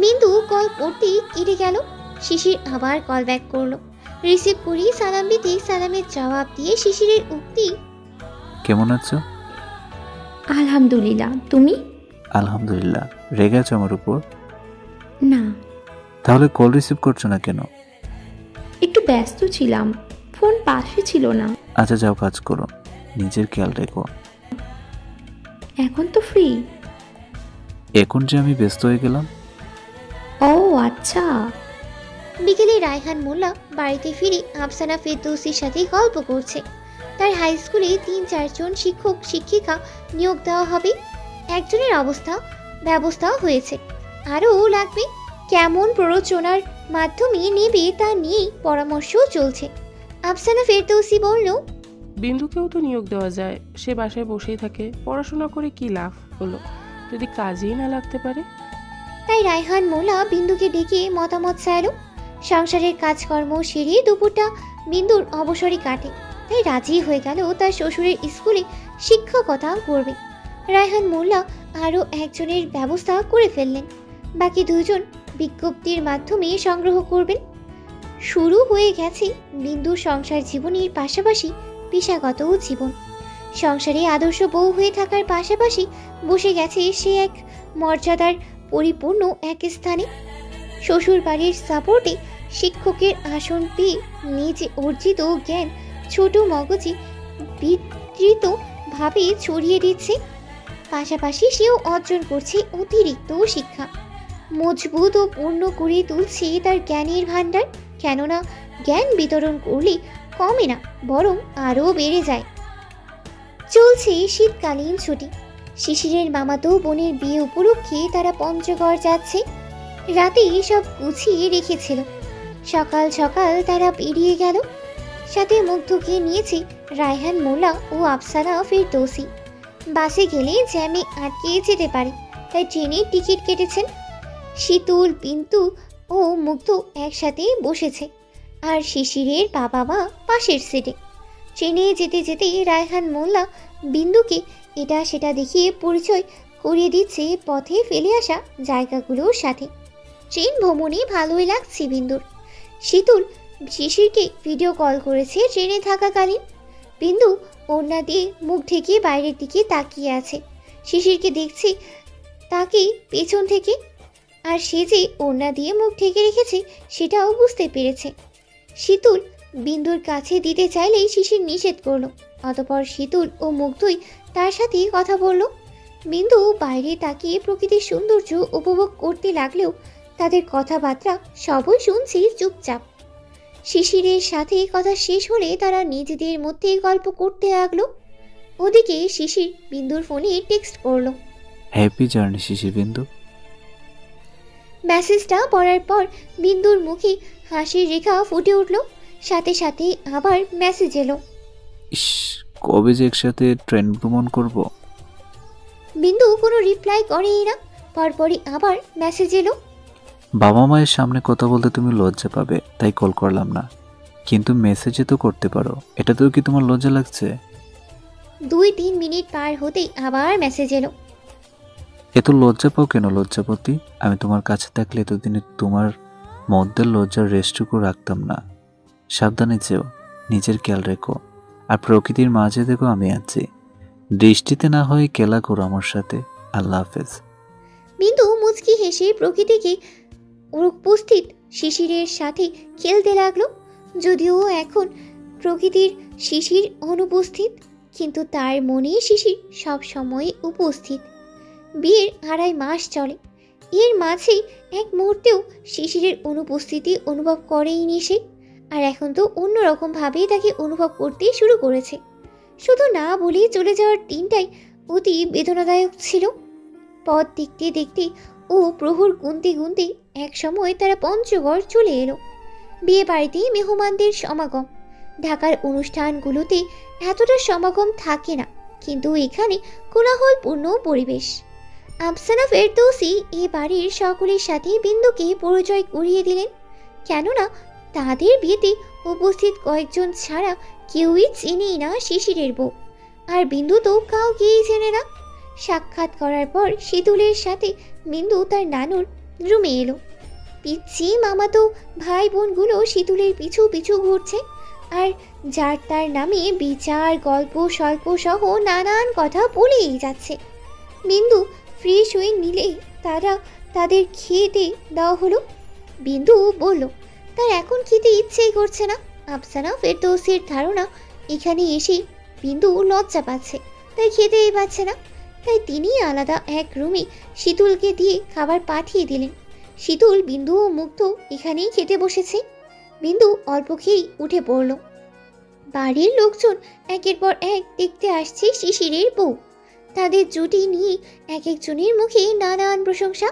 বিন্দু কল করতেই কেটে গেল। শিশির আবার কল ব্যাক করলো। রিসিভ করি সালাম দিতে সালামের জবাব দিয়ে শিশিরের উক্তি, কেমন আছো? আলহামদুলিল্লাহ, তুমি? আলহামদুলিল্লাহ। রেগে আছো আমার উপর? না, তাহলে কল রিসিভ করছো না কেন? একটু ব্যস্ত ছিলাম, ফোন পাশে ছিল না। আচ্ছা যাও, কাজ করো, নিজের খেয়াল রেখো। এখন তো ফ্রি। এখন যে আমি ব্যস্ত হয়ে গেলাম। ও আচ্ছা। বিকেলে রায়হান মোল্লা বাড়িতে ফিরে আফসানা ফেরদৌসির সাথে গল্প করছে। তার হাই স্কুলে ৩-৪ জন শিক্ষক শিক্ষিকা নিয়োগ দেওয়া হবে। একজনের ব্যবস্থাও হয়েছে, আরও লাগবে। কেমন প্ররোচনার মাধ্যমে নেবে তা নিয়েই পরামর্শও চলছে। আফসানা ফেরদৌসি বলল, বিন্দুকেও তো নিয়োগ দেওয়া যায়, সে বাসায় বসেই থাকে, পড়াশোনা করে কি লাভ হলো যদি কাজেই না লাগতে পারে। তাই রায়হান মোল্লা বিন্দুকে ডেকে মতামত চাইল। সংসারের কাজকর্ম সেরে দুপুরটা বিন্দুর অবসরে কাটে, তাই রাজি হয়ে গেল তার শ্বশুরের স্কুলে শিক্ষকতা করবে। রায়হান মোল্লা আরও একজনের ব্যবস্থা করে ফেললেন, বাকি 2 জন বিজ্ঞপ্তির মাধ্যমে সংগ্রহ করবেন। শুরু হয়ে গেছে বিন্দুর সংসার জীবনের পাশাপাশি পেশাগত জীবন। সংসারে আদর্শ বউ হয়ে থাকার পাশাপাশি বসে গেছে সে এক মর্যাদার পরিপূর্ণ এক স্থানে। শ্বশুর বাড়ির সাপোর্টে শিক্ষকের আসন পেয়ে নিজে অর্জিত জ্ঞান ছোট মগজে বিস্তৃতভাবে ছড়িয়ে দিচ্ছে। পাশাপাশি সেও অর্জন করছে অতিরিক্ত শিক্ষা, মজবুত ও পূর্ণ করে তুলছে তার জ্ঞানের ভাণ্ডার। কেননা জ্ঞান বিতরণ করলে কমে না, বরং আরও বেড়ে যায়। চলছে শীতকালীন ছুটি। শিশিরের মামাতো বোনের বিয়ে উপলক্ষে তারা পঞ্চগড় যাচ্ছে। রাতে সব গুছিয়ে রেখেছিল। সকাল সকাল তারা বেরিয়ে গেল। সাথে মুগ্ধকে নিয়েছে রায়হান মোল্লা ও আফসানা ফেরদৌসি। বাসে গেলে জ্যামে আটকে যেতে পারে, তাই ট্রেনের টিকিট কেটেছেন। শীতুল, পিন্তু ও মুগ্ধ একসাথে বসেছে, আর শিশিরের বাবা মা পাশের সিটে। ট্রেনে যেতে যেতে রায়হান মোল্লা বিন্দুকে এটা সেটা দেখিয়ে পরিচয় করিয়ে দিচ্ছে পথে ফেলে আসা জায়গাগুলোর সাথে। ট্রেন ভ্রমণে ভালোই লাগছে বিন্দুর। শীতুল শিশিরকে ভিডিও কল করেছে ট্রেনে থাকাকালীন। বিন্দু ওড়না দিয়ে মুখ ঢেকে বাইরের দিকে তাকিয়ে আছে। শিশিরকে দেখছে তাকে পেছন থেকে, আর সে যে ওড়না দিয়ে মুখ ঢেকে রেখেছে সেটাও বুঝতে পেরেছে। শীতুল বিন্দুর কাছে দিতে চাইলেই শিশির নিষেধ করলো। অতপর শীতুল ও মুগ্ধই তার সাথে কথা বলল। বিন্দু বাইরে তাকিয়ে প্রকৃতির সৌন্দর্য উপভোগ করতে লাগলেও তাদের কথাবার্তা সবই শুনছে চুপচাপ। শিশিরের সাথে কথা শেষ হলে তারা নিজেদের মধ্যে গল্প করতে লাগলো। ওদিকে শিশির বিন্দুর ফোনে টেক্সট করলো, হ্যাপি জার্নি শিশির বিন্দু। মেসেজটা পড়ার পর বিন্দুর মুখে হাসির রেখা ফুটে উঠল। সাথে সাথে আবার মেসেজ এলো, ইস, কবে যে একসাথে ট্রেন ভ্রমণ করব। বিন্দু কোনো রিপ্লাই করেই না। পরপরই আবার মেসেজ এলো, বাবা মায়ের সামনে কথা বলতে তুমি লজ্জা পাবে, তাই কল করলাম না, কিন্তু মেসেজে তো করতে পারো, এটাতেও কি তোমার লজ্জা লাগছে? 2-3 মিনিট পার হতেই আবার মেসেজ এলো, এত লজ্জা পাও কেন লজ্জাপতি? আমি তোমার কাছে থাকলে এতদিনে তোমার মধ্যে লজ্জার রেস্টটুকু রাখতাম না। সাবধানে যেও, নিজের খেয়াল রেখো, আর প্রকৃতির মাঝে দেখো আমি আছি, দৃষ্টিতে না হয়ে খেলা করো আমার সাথে। আল্লাহ হাফেজ। বিন্দু মুচকি হেসে প্রকৃতিকে উপস্থিত শিশিরের সাথে খেলতে লাগলো। যদিও এখন প্রকৃতির শিশির অনুপস্থিত, কিন্তু তার মনে শিশির সব সময় উপস্থিত। বিয়ের 2.5 মাস চলে, এর মাঝে এক মুহূর্তেও শিশিরের অনুপস্থিতি অনুভব করেইনি সে। আর এখন তো অন্যরকমভাবেই তাকে অনুভব করতে শুরু করেছে। শুধু না বলে চলে যাওয়ার দিনটাই অতি বেদনাদায়ক ছিল। পথ দেখতে দেখতে ও প্রহর গুনতে গুনতে এক সময় তারা পঞ্চগড় চলে এলো। বিয়ে বাড়িতে মেহমানদের সমাগম। ঢাকার অনুষ্ঠানগুলোতে এতটা সমাগম থাকে না, কিন্তু এখানে কোলাহলপূর্ণ পরিবেশ। আফসানা ফেরদৌসী এ বাড়ির সকলের সাথে বিন্দুকে পরিচয় করিয়ে দিলেন, কেননা তাদের বিয়েতে উপস্থিত কয়েকজন ছাড়া কেউই চেনেই না শিশিরের বউ, আর বিন্দু তো কাউকেই চেনে না। সাক্ষাৎ করার পর শীতুলের সাথে বিন্দু তার নানুর রুমে এলো। পিচ্ছি মামাতো ভাই বোনগুলো শীতুলের পিছু পিছু ঘুরছে, আর যার তার নামে বিচার গল্প স্বল্প সহ নানান কথা বলেই যাচ্ছে। বিন্দু ফ্রেশ হয়ে নিলে তাদের খেতে দেওয়া হলো। বিন্দু বলল তার এখন খেতে ইচ্ছেই করছে না। আফসানা ফেরদৌসীর ধারণা এখানে এসেই বিন্দু লজ্জা পাচ্ছে, তাই খেতেই পাচ্ছে না। তাই তিনি আলাদা এক রুমে শীতুলকে দিয়ে খাবার পাঠিয়ে দিলেন। শীতুল, বিন্দু ও মুগ্ধ এখানেই খেতে বসেছে। বিন্দু অল্প খেয়েই উঠে পড়ল। বাড়ির লোকজন একের পর এক দেখতে আসছে শিশিরের বউ। তাদের জুটি নিয়ে এক একজনের মুখে নানান প্রশংসা,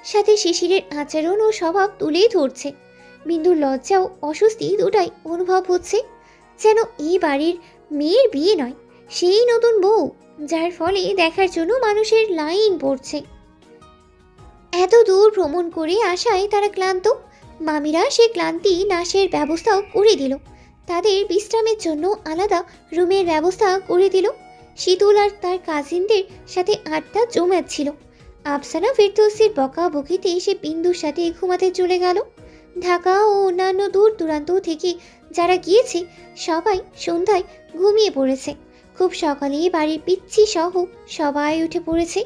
সাথে শিশিরের আচরণ ও স্বভাব তুলে ধরছে। বিন্দুর লজ্জা ও অস্বস্তি দুটাই অনুভব হচ্ছে, যেন এই বাড়ির মেয়ের বিয়ে নয়, সেই নতুন বউ, যার ফলে দেখার জন্য মানুষের লাইন পড়ছে। এত দূর ভ্রমণ করে আসায় তারা ক্লান্ত। মামিরা সে ক্লান্তি নাশের ব্যবস্থাও করে দিল। তাদের বিশ্রামের জন্য আলাদা রুমের ব্যবস্থা করে দিল। শীতুল আর তার কাজিনদের সাথে আড্ডা জমাচ্ছিল। আফসানা ফেরদৌসীর বকাবকিতে সে বিন্দুর সাথে ঘুমাতে চলে গেল। ঢাকা ও অন্যান্য দূর দূরান্ত থেকে যারা গিয়েছে সবাই সন্ধ্যায় ঘুমিয়ে পড়েছে। খুব সকালে বাড়ির পিচ্ছি সহ সবাই উঠে পড়েছে।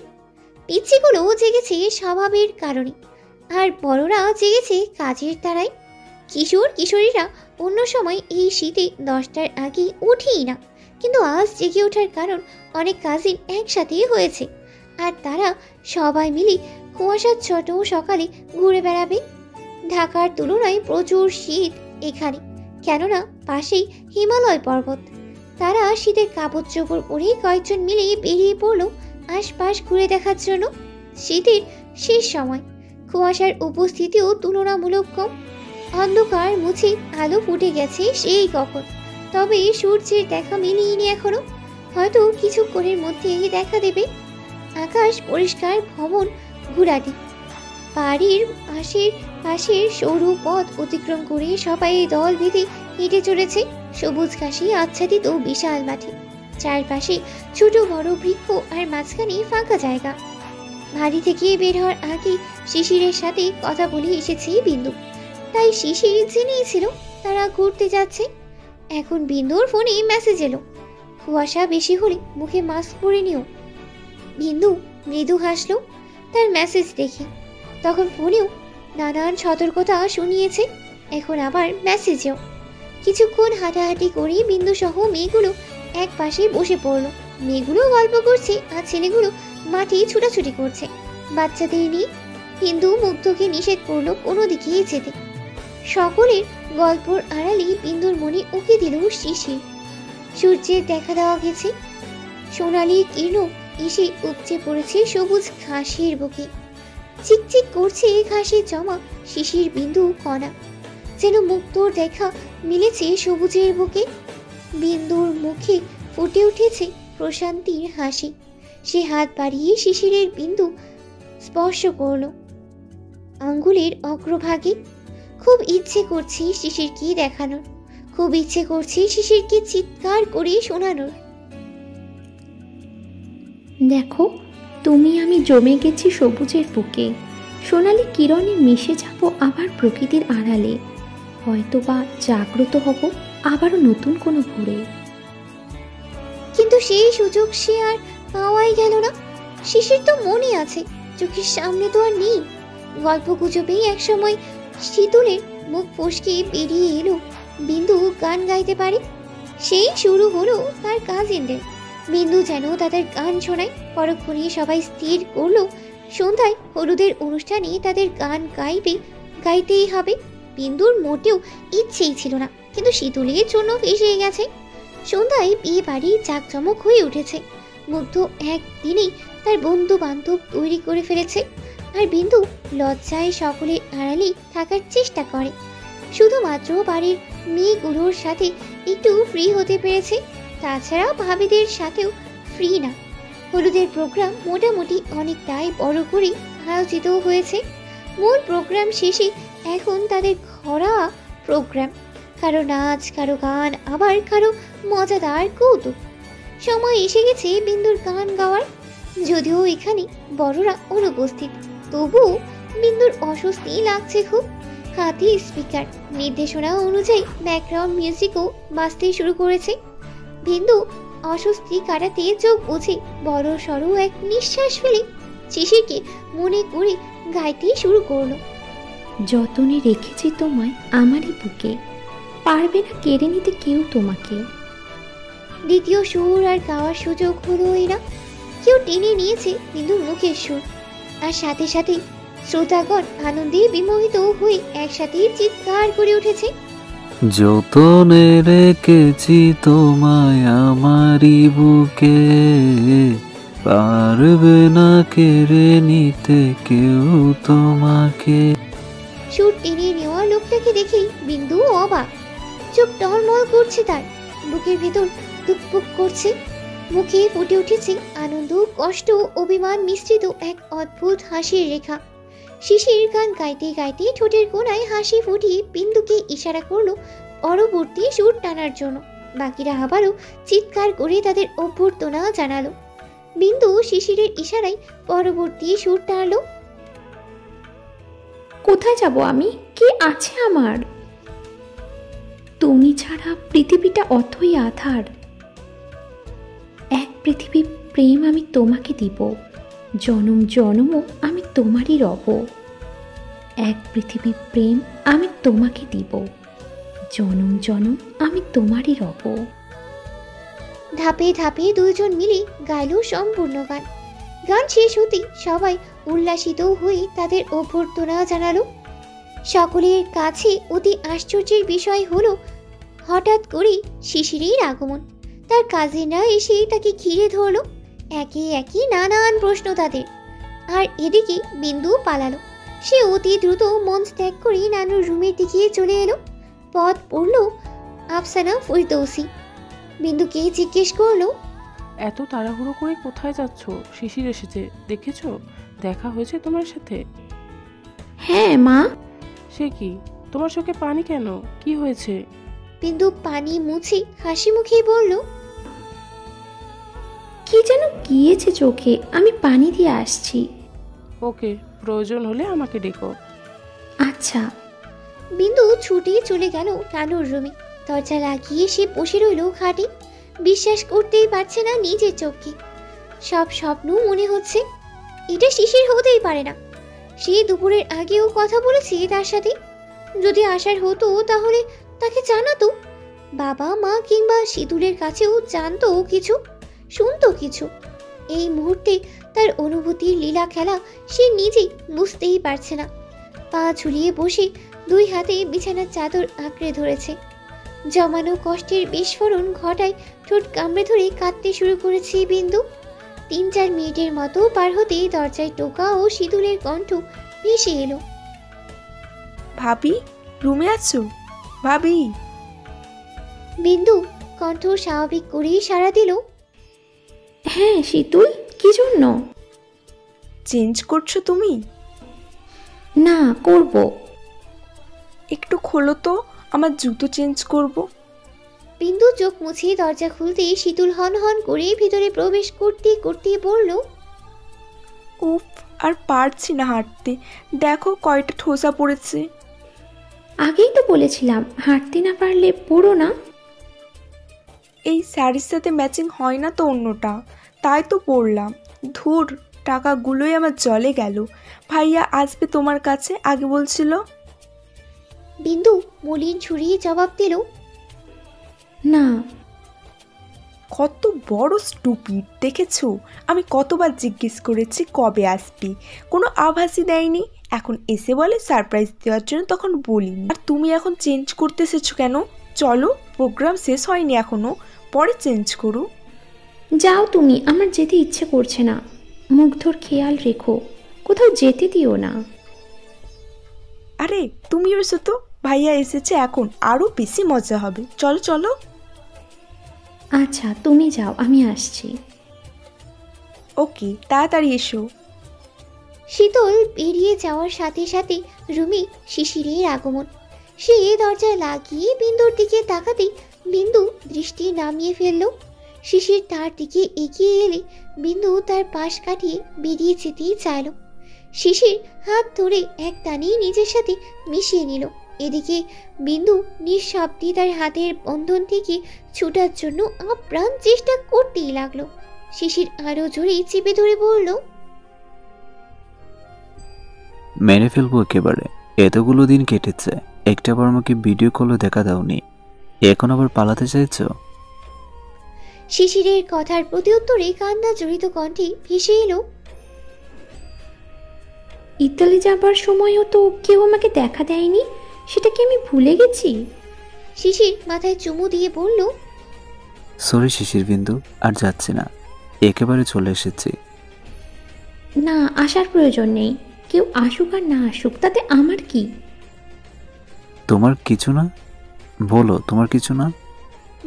পিচ্ছিগুলো জেগেছে স্বভাবের কারণে, আর বড়রা জেগেছে কাজের তারায়। কিশোর কিশোরীরা অন্য সময় এই শীতে 10টার আগে উঠেই না, কিন্তু আজ জেগে ওঠার কারণ অনেক কাজিন একসাথে হয়েছে, আর তারা সবাই মিলে কুয়াশার ছোট সকালে ঘুরে বেড়াবে। ঢাকার তুলনায় প্রচুর শীত এখানে, কেননা পাশেই হিমালয় পর্বত। তারা শীতের কাপড় চোপড় পরে কয়েকজন মিলে বেরিয়ে পড়লো আশপাশ ঘুরে দেখার জন্য। শীতের শেষ সময়, কুয়াশার উপস্থিতিও তুলনামূলক কম। অন্ধকার মুছে আলো ফুটে গেছে সেই কখন, তবে সূর্যের দেখা মেলেনি এখনো, হয়তো কিছুক্ষণের মধ্যেই দেখা দেবে। আকাশ পরিষ্কার, ভবন ঘোরাটি। বাড়ির পাশের সরু পথ অতিক্রম করে সবাই দল বেঁধে হেঁটে চলেছে সবুজ ঘাসে আচ্ছাদিত বিশাল মাঠে। চারপাশে ছোট বড় বৃক্ষ, আর মাঝখানে ফাঁকা জায়গা। বাড়ি থেকে বের হওয়ার আগে শিশিরের সাথে কথা বলে এসেছে বিন্দু, তাই শিশির জেনেছিল তারা ঘুরতে যাচ্ছে। এখন বিন্দুর ফোনে মেসেজ এলো, কুয়াশা বেশি হলে মুখে মাস্ক পরে নিও। বিন্দু মৃদু হাসলো তার মেসেজ দেখে। তখন ফোনেও নানান সতর্কতা শুনিয়েছে, এখন আবার মেসেজেও। কিছুক্ষণ হাঁটাহাঁটি করে বিন্দু সহ মেয়েগুলো এক পাশে বসে পড়লো। মেয়েগুলো গল্প করছে আর ছেলেগুলো মাঠে ছুটাছুটি করছে বাচ্চাদের নিয়ে। বিন্দু মুগ্ধকে নিষেধ করলো কোনো দিকেই যেতে। সকলের গল্পর আড়ালে বিন্দুর মনে উকি দিল শিশির। সূর্যের দেখা দেওয়া গেছে, সোনালি কিরণ এসে উপচে পড়েছে সবুজ ঘাসের বুকে। চিকচিক করছে ঘাসের জমা শিশির বিন্দু কণা, যেন মুক্তোর দেখা মিলেছে সবুজের বুকে। বিন্দুর মুখে ফুটে উঠেছে প্রশান্তির হাসি। সে হাত বাড়িয়ে শিশিরের বিন্দু স্পর্শ করলো আঙ্গুলের অগ্রভাগে। খুব ইচ্ছে করছে শিশিরকে দেখানোর, খুব ইচ্ছে করছে শিশিরকে চিৎকার করে শোনানোর। দেখো, তুমি আমি জমে গেছি সবুজের বুকে, সোনালি কিরণে মিশে যাব আবার প্রকৃতির আড়ালে, হয়তো বা জাগ্রত হব আবারও নতুন কোনো ভোরে। কিন্তু সেই সুযোগ সে আর পাওয়াই গেল না। শিশির তো মনে আছে, চোখের সামনে তো আর নেই। গল্প গুজবেই একসময় শীতুলের মুখ ফসকে বেরিয়ে এলো বিন্দু গান গাইতে পারে। সেই শুরু হলো তার কাজিনদের। বিন্দু যেন তাদের গান শোনায়। পরক্ষণে সবাই স্থির করলো সন্ধ্যায় হলুদের অনুষ্ঠানে তাদের গান গাইতেই হবে। বিন্দুর মোটেও ইচ্ছেই ছিল না, কিন্তু শীতুলের জন্য এসে গেছে। সন্ধ্যায় বিয়ে বাড়ি জাঁকজমক হয়ে উঠেছে। মুগ্ধ একদিনেই তার বন্ধু বান্ধব তৈরি করে ফেলেছে, আর বিন্দু লজ্জায় সকলের আড়ালেই থাকার চেষ্টা করে। শুধুমাত্র বাড়ির মেয়েগুলোর সাথে একটু ফ্রি হতে পেরেছে, তাছাড়া ভাবিদের সাথেও ফ্রি না। হলুদের প্রোগ্রাম মোটামুটি অনেকটাই বড় করে আয়োজিত হয়েছে। মূল প্রোগ্রাম শেষে এখন তাদের ঘরোয়া প্রোগ্রাম, কারো নাচ, কারো গান, আবার কারো মজাদার কৌতুক। সময় এসে গেছে বিন্দুর গান গাওয়ার। যদিও এখানে বড়রা অনুপস্থিত, তবুও বিন্দুর অস্বস্তি লাগছে খুব। হাতে স্পিকার, নির্দেশনা অনুযায়ী ব্যাকগ্রাউন্ড মিউজিকও বাজতে শুরু করেছে। বিন্দু অস্বস্তি কাটাতে চোখ বুঝে বড় সড়ো এক নিঃশ্বাস ফেলে শিশিরকে মনে করে গাইতে শুরু করলো। যতনে রেখেছি তোমায় আমারই বুকে, পারবে না কেড়ে নিতে কেউ তোমাকে। দ্বিতীয় সুর আর গাওয়ার সুযোগ হলো এরা। কেউ টেনে নিয়েছে বিন্দুর মুখের সুর, আর সাথে সাথে শ্রোতাগণ আনন্দে বিমোহিত হয়ে একসাথে চিৎকার করে উঠেছে। যতনে রেখেছি তোমায় আমারই বুকে, পারবে না কেড়ে নিতে কেউ তোমাকে। সুর টেনে নেওয়া লোকটাকে দেখে বিন্দু অবাক, চোখ টলমল করছে, তার বুকের ভেতর ধুকপুক করছে, মুখে ফুটে উঠেছে আনন্দ, কষ্ট, অভিমান মিশ্রিত এক অদ্ভুত হাসির রেখা। শিশির গান গাইতে গাইতে ঠোঁটের কোণায় হাসি ফুটিয়ে বিন্দুকে ইশারা করলো পরবর্তী সুর টানার জন্য। বাকিরা আবারও চিৎকার করে তাদের অভ্যর্থনা জানালো। বিন্দু শিশিরের ইশারায় পরবর্তী সুর টানলো। কোথায় যাব আমি, কে আছে আমার? তুমি ছাড়া পৃথিবীটা অথই আধার। এক পৃথিবী প্রেম আমি তোমাকে দিব, জনম জনমও আমি তোমারই রব। এক পৃথিবী প্রেম আমি তোমাকে দিব, জনম জনম আমি তোমারই রব। ধাপে ধাপে দুইজন মিলে গাইল সম্পূর্ণ গান। গান শেষ হতেই সবাই উল্লাসিত হয়ে তাদের অভ্যর্থনা জানালো। সকলের কাছে অতি আশ্চর্যের বিষয় হলো হঠাৎ করেই শিশিরের আগমন। তার কাজিনরা এসে তাকে ঘিরে ধরলো, একে একে নানান প্রশ্ন তাদের। আর এদিকে বিন্দু পালালো। সে অতি দ্রুত মঞ্চ ত্যাগ করে নানুর রুমের দিকে চলে এলো। পথ পড়ল আফসানা ফিরদৌসী। বিন্দুকে জিজ্ঞেস করলো, এত তাড়াহুড়ো করে কোথায় যাচ্ছ? শিশির এসেছে, দেখেছো? দেখা হয়েছে তোমার সাথে? হ্যাঁ মা। সে কি, তোমার চোখে পানি কেন? কি হয়েছে? বিন্দু পানি মুছে হাসি মুখেই বলল, কি যেন গিয়েছে চোখে, আমি পানি দিয়ে আসছি। ওকে, প্রয়োজন হলে আমাকে ডেকো। আচ্ছা। বিন্দু ছুটে চলে গেল নানুর রুমে। দরজা লাগিয়ে সে বসে রইল খাটে। বিশ্বাস করতেই পারছে না নিজের চোখকে। সব স্বপ্ন মনে হচ্ছে। এটা শিশির হতেই পারে না। সে দুপুরের আগেও কথা বলেছে তার সাথে। যদি আসার হতো তাহলে তাকে জানাতো। বাবা মা কিংবা শীতুলের কাছেও জানতো কিছু, শুনতো কিছু। এই মুহূর্তে তার অনুভূতির লীলা খেলা সে নিজেই বুঝতেই পারছে না। পা ঝুলিয়ে বসে দুই হাতে বিছানার চাদর আঁকড়ে ধরেছে। জমানো কষ্টের বিস্ফোরণ ঘটায় ঠোঁট কামড়ে ধরে কাঁদতে শুরু করেছে বিন্দু। 3-4 মিনিটের মতো পার হতেই দরজায় টোকা ও শীতুলের কণ্ঠ ভেসে এলো। ভাবি, রুমে আছো? ভাবি। বিন্দু কণ্ঠ স্বাভাবিক করেই সাড়া দিল। হ্যাঁ শীতুল, কি জন্য? চেঞ্জ করছো তুমি? না, করব। একটু খোলো তো, আমার জুতো চেঞ্জ করব। বিন্দু চোখ মুছে দরজা খুলতেই শীতুল হন হন করে ভিতরে প্রবেশ করতে করতে বলল, উফ, আর পারছি না হাঁটতে। দেখো কয়টা ঠোসা পড়েছে। আগেই তো বলেছিলাম হাঁটতে না পারলে পড়ো না। এই শাড়ির সাথে ম্যাচিং হয় না তো অন্যটা, তাই তো পরলাম। ধুর, টাকাগুলোই আমার জলে গেল। ভাইয়া আসবে তোমার কাছে, আগে বলছিল। বিন্দু মলিন ছুরিয়ে জবাব দিল, না। কত বড় স্টুপিড দেখেছো? আমি কতবার জিজ্ঞেস করেছি কবে আসবি, কোনো আভাসই দেয়নি। এখন এসে বলে সারপ্রাইজ দেওয়ার জন্য, তখন বলিনি। আর তুমি এখন চেঞ্জ করতে এসেছো কেন? চলো, প্রোগ্রাম শেষ হয়নি এখনো, পরে চেঞ্জ করো। যাও তুমি, আমার যেতে ইচ্ছে করছে না। মুগ্ধর খেয়াল রেখো, কোথাও যেতে দিও না। আরে তুমি এসো তো, ভাইয়া এসেছে, এখন আরও বেশি মজা হবে। চলো চলো। আচ্ছা তুমি যাও, আমি আসছি। ওকে, তাড়াতাড়ি এসো। শীতল বেরিয়ে যাওয়ার সাথে সাথে রুমে শিশিরের আগমন। সে দরজা লাগিয়ে বিন্দুর দিকে তাকাতেই বিন্দু দৃষ্টি নামিয়ে ফেলল। শিশির তার দিকে এগিয়ে এলে বিন্দু তার পাশ কাটিয়ে বেরিয়ে যেতেই চাইল। শিশির হাত ধরে এক টানে নিজের সাথে মিশিয়ে নিল। এদিকে বিন্দু নিঃশব্দে তার হাতের বন্ধন থেকে ছুটার জন্য আপ্রাণ চেষ্টা করতেই লাগলো। শিশির আরো জোরে চেপে ধরে বলল, মেরে ফেলবো একেবারে। এতগুলো দিন কেটেছে, একটাবার আমাকে ভিডিও কলে দেখা দাওনি, এখন আবার পালাতে চাইছো? শিশিরের কথার প্রতিউত্তরে কান্না জড়িত কণ্ঠে ভেসে এলো, ইতালি যাবার সময়ও তো কেউ আমাকে দেখা দেয়নি, সেটা কি আমি ভুলে গেছি? শিশির মাথায় চুমু দিয়ে বলল, সরি শিশির বিন্দু, আর যাচ্ছি না, একেবারে চলে এসেছি। না, আসার প্রয়োজন নেই। কেউ আসুক আর না আসুক তাতে আমার কি? তোমার কিছু না? বলো, তোমার কিছু না?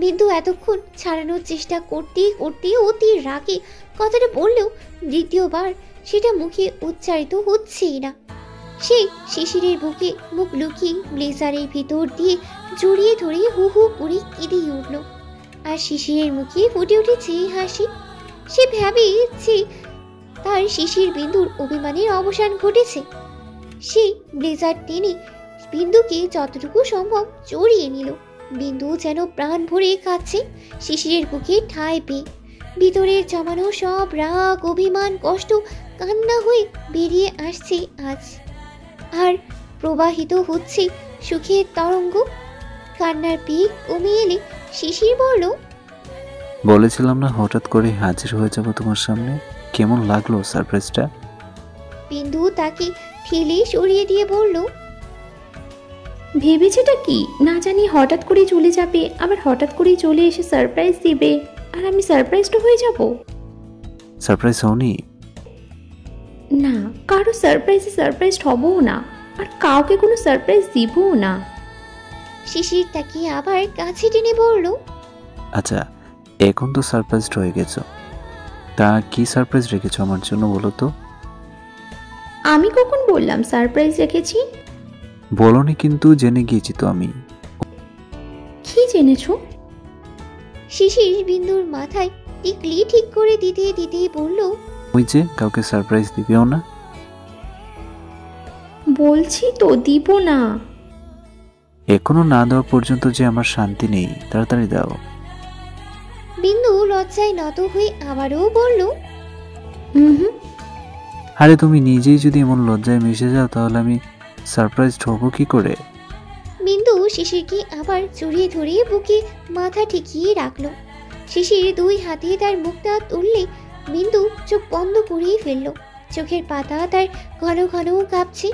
বিন্দু এতক্ষণ ছাড়ানোর চেষ্টা করতে করতে অতি রাগে কথাটা বললেও দ্বিতীয়বার সেটা মুখে উচ্চারিত হচ্ছেই না। সে শিশিরের বুকে মুখ লুকিয়ে ব্লেজারের ভিতর দিয়ে জড়িয়ে ধরে হু হু করে কেঁদে উঠল। আর শিশিরের মুখে ফুটে উঠেছে হাসি। সে ভাবে যে তার শিশির বিন্দুর অভিমানের অবসান ঘটেছে। সে ব্লেজার টেনে বিন্দুকে যতটুকু সম্ভব জড়িয়ে নিল। বিন্দু যেন প্রাণ ভরে কাঁদছে শিশিরের বুকে ঠাঁই পেয়ে। ভিতরের জমানো সব রাগ, অভিমান, কষ্ট কান্না হয়ে বেরিয়ে আসছে আজ, আর প্রবাহিত হচ্ছে সুখের তরঙ্গ। কান্নার পিক কমে এলে শিশির বলল, বলেছিলাম না হঠাৎ করে হাজির হয়ে যাব তোমার সামনে। কেমন লাগলো সারপ্রাইজটা? বিন্দু তাকে ঠেলে সরিয়ে দিয়ে বলল, ভেবেছেটা কি না জানি হঠাৎ করে চলে যাবে, আবার হঠাৎ করেই চলে এসে সারপ্রাইজ দিবে, আর আমি সারপ্রাইজটা হয়ে যাব? সারপ্রাইজ হওনি? না, কারো সারপ্রাইজ হবও না, আর কাউকে কোনো সারপ্রাইজ দিবও না। শিশির তাকে আবার কাছে টেনে বলল, আচ্ছা, এখন তো সারপ্রাইজ হয়ে গেছো, তা কি সারপ্রাইজ রেখেছো আমার জন্য বলো তো? আমি কখন বললাম সারপ্রাইজ রেখেছি? বলোনি, কিন্তু জেনে গিয়েছি তো আমি। কি জেনেছো? শিশির বিন্দুর মাথায় টিকলি ঠিক করে দিতে দিতে বলল, ওই যে কাউকে সারপ্রাইজ দিবেও না। বলছি তো দিব না। এখনো না দেওয়া পর্যন্ত যে আমার শান্তি নেই, তাড়াতাড়ি দাও। বিন্দু লজ্জায় নত হয়ে আবারও বলল, হুম। আরে তুমি নিজেই যদি এমন লজ্জায় মিশে যাও তাহলে আমি সারপ্রাইজ হব কি করে? বিন্দু শিশিরকে আবার জড়িয়ে ধরে বুকে মাথা ঠেকিয়ে রাখলো। শিশির দুই হাতে তার মুখটা তুললে বিন্দু চোখ বন্ধ করিয়ে ফেলল। চোখের পাতা তার ঘন ঘন কাঁপছে।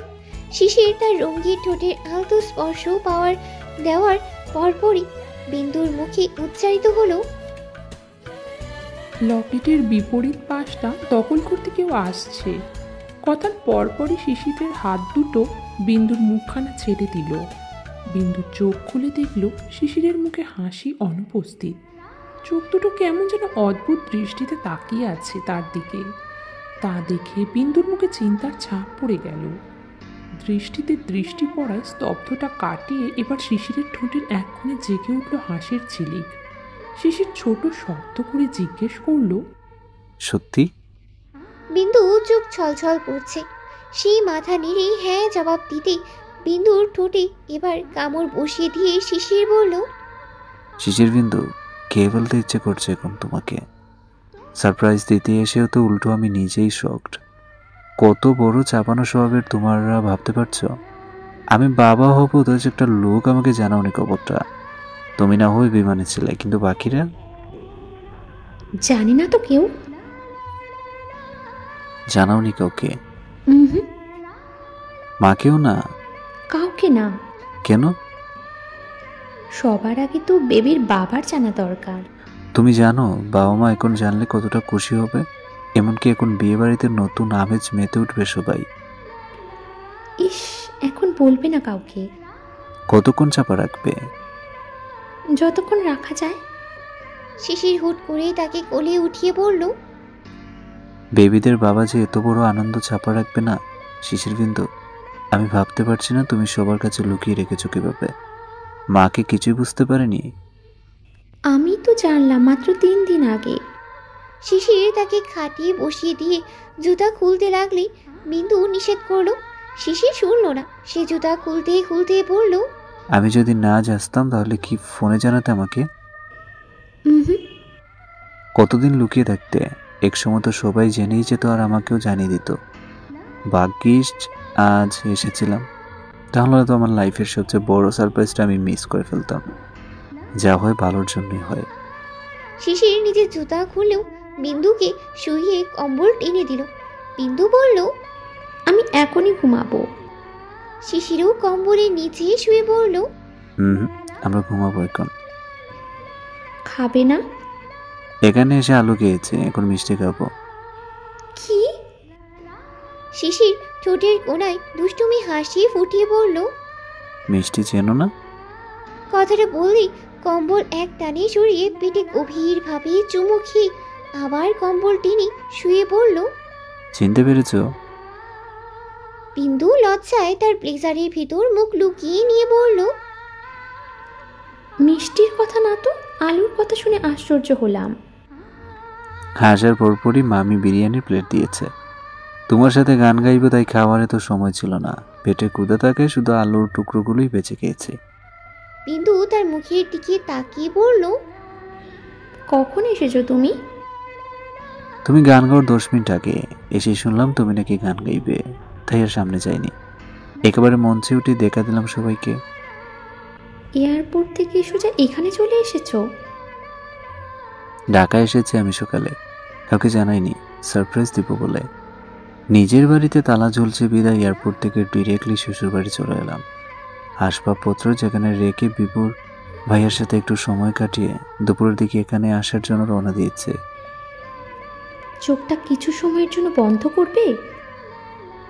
শিশির তার রঙিন ঠোঁটের আলতো স্পর্শ দেওয়ার পরপরই বিন্দুর মুখে উচ্চারিত হলো, লকেটের বিপরীত পাশটা দখল করতে কেউ আসছে। কথার পরপরই শিশিরের হাত দুটো বিন্দুর মুখখানা ছেড়ে দিল। বিন্দু চোখ খুলে দেখল শিশিরের মুখে হাসি অনুপস্থিত। চোখ দুটো কেমন যেন অদ্ভুত দৃষ্টিতে তাকিয়ে আছে তার দিকে। তা দেখে বিন্দুর মুখে চিন্তার ছাপ পড়ে গেল। দৃষ্টিতে দৃষ্টি পড়ায় স্তব্ধতা কাটিয়ে এবার শিশিরের ঠোঁটের এক কোণে জেগে উঠল হাসির ঝিলিক। শিশির ছোট শব্দ করে জিজ্ঞেস করল, সত্যি? বিন্দু চোখ ছলছল করছে। সেই মাথা নেড়ে হ্যাঁ জবাব দিতে বিন্দুর ঠোঁটে এবার কামড় বসিয়ে দিয়ে শিশির বলল, শিশির বিন্দু, কে বলতে ইচ্ছে করছে এখন তোমাকে? সারপ্রাইজ দিতে এসেও তো উল্টো আমি নিজেই শকড। কত বড় চাপানো স্বভাবের তোমরা ভাবতে পারছো? আমি বাবা হব তো একটা লোক আমাকে জানাওনি খবরটা। তুমি না হয় বিমানে ছিলে, কিন্তু বাকিরা? জানি না তো কেউ। জানাওনি কাউকে? হুম। মাকেও না? কাউকে না। কেন? সবার আগে তো বেবির বাবার জানা দরকার। তুমি জানো বাবা মা এখন জানলে কতটা খুশি হবে? এমনকি এখন বিয়ে বাড়িতে নতুন আমেজ মেতে উঠবে সবাই। ইস, এখন বলবে না কাউকে। কতক্ষণ চাপা রাখবে? যতক্ষণ রাখা যায়। শিশির হুট করে তাকে কোলে উঠিয়ে বলল, বেবিদের বাবা যে এত বড় আনন্দ চাপা রাখবে না শিশির বিন্দু, আমি ভাবতে পারছি না তুমি সবার কাছে লুকিয়ে রেখেছো কিভাবে। মাকে কিছুই বুঝতে পারেনি? আমি তো জানলাম মাত্র 3 দিন আগে। শিশির তাকে খাটিয়ে বসিয়ে দিয়ে জুতা খুলতে লাগলে বিন্দু নিষেধ করলো। শিশির শুনল না, সে জুতা খুলতে খুলতে বলল, আমি যদি না আসতাম তাহলে কি ফোনে জানাতে আমাকে? হুম। কতদিন লুকিয়ে থাকতে? এক সময় তো সবাই জেনেই যেত আর আমাকেও জানিয়ে দিত। ভাগ্যিস আজ এসেছিলাম, তাহলে তো আমার লাইফের সবচেয়ে বড় সারপ্রাইজটা আমি মিস করে ফেলতাম। যা হয় ভালোর জন্যই হয়। শিশির নিজের জুতা খুললেও বিন্দুকে শুইয়ে কম্বল টেনে দিল। বিন্দু বলল, আমি এখনই ঘুমাবো। শিশিরও কম্বলের নিচে শুয়ে পড়ল। আমরা ঘুমাবো এখন। খাবে না? এখানে এসে আলু খেয়েছে, এখন মিষ্টি খাবো। কি? শিশির ঠোঁটের কোণায় দুষ্টুমি হাসি ফুটিয়ে বলল, মিষ্টি চেনো না? কথাটা বললেই কম্বল এক টানে সরিয়ে পেটে গভীরভাবে চুমু খেয়ে আবার কম্বল টেনে শুয়ে পড়ল। চিনতে পেরেছো? বিন্দু লজ্জায় তার ব্লেজারের ভিতর মুখ লুকিয়ে নিয়ে বলল, মিষ্টির কথা না তো, আলুর কথা শুনে আশ্চর্য হলাম। আসার পরপরই মামি বিরিয়ানির প্লেট দিয়েছে। তোমার সাথে গান গাইবে তাই খাবারে তো সময় ছিল না। পেটে ক্ষুধা থাকে, শুধু আলুর টুকরোগুলোই বেঁচে খেয়েছি। বিন্দু তার মুখের দিকে তাকিয়ে বলল, কখন এসেছো তুমি? তুমি গান গাওয়ার 10 মিনিট আগে এসে শুনলাম তুমি নাকি গান গাইবে, তাই আর সামনে যাইনি। একেবারে মঞ্চে উঠে দেখা দিলাম সবাইকে। এয়ারপোর্ট থেকে সোজা এখানে চলে এসেছো? ঢাকা এসেছি আমি সকালে, কাউকে জানাইনি, সারপ্রাইজ দিব বলে। নিজের বাড়িতে তালা ঝুলছে বিদায় এয়ারপোর্ট থেকে ডিরেক্টলি শ্বশুর বাড়ি চলে এলাম। আসবাবপত্র যেখানে রেখে বিপুর ভাইয়ের সাথে একটু সময় কাটিয়ে দুপুরের দিকে এখানে আসার জন্য রওনা দিয়েছে। চোখটা কিছু সময়ের জন্য বন্ধ করবে?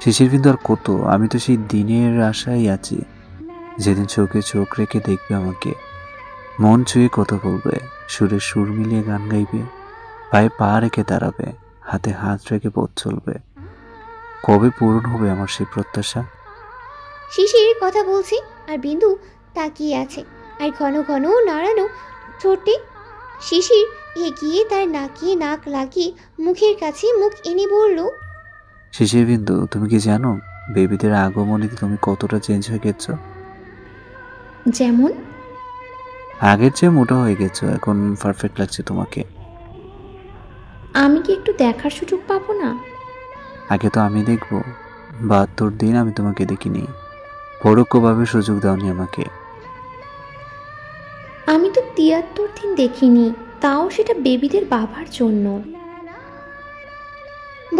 শিশির বিন্দু আর কত? আমি তো সেই দিনের আশায় আছি যেদিন চোখে চোখ রেখে দেখবে আমাকে, মন ছুঁয়ে কথা বলবে, সুরে সুর মিলিয়ে গান গাইবে, পায়ে পা রেখে দাঁড়াবে, হাতে হাত রেখে পথ চলবে। কবে পূরণ হবে আমার সেই প্রত্যাশা? শিশির কথা বলছে আর বিন্দু তাকিয়ে আছে আর ঘন ঘন নাড়ানো ঠোঁটে। শিশির এগিয়ে তার নাকে নাক লাগিয়ে মুখের কাছে মুখ এনে বলল, শিশির বিন্দু, তুমি কি জানো বেবিদের আগমনীতে তুমি কতটা চেঞ্জ হয়ে গেছো? যেমন? আগের চেয়ে মোটা হয়ে গেছো, এখন পারফেক্ট লাগছে তোমাকে। আমি কি একটু দেখার সুযোগ পাবো না? আগে তো আমি দেখবো। 72 দিন আমি তোমাকে দেখিনি, পরোক্ষভাবে সুযোগ দাওনি আমাকে। আমি তো 73 দিন দেখিনি, তাও সেটা বেবিদের বাবার জন্য।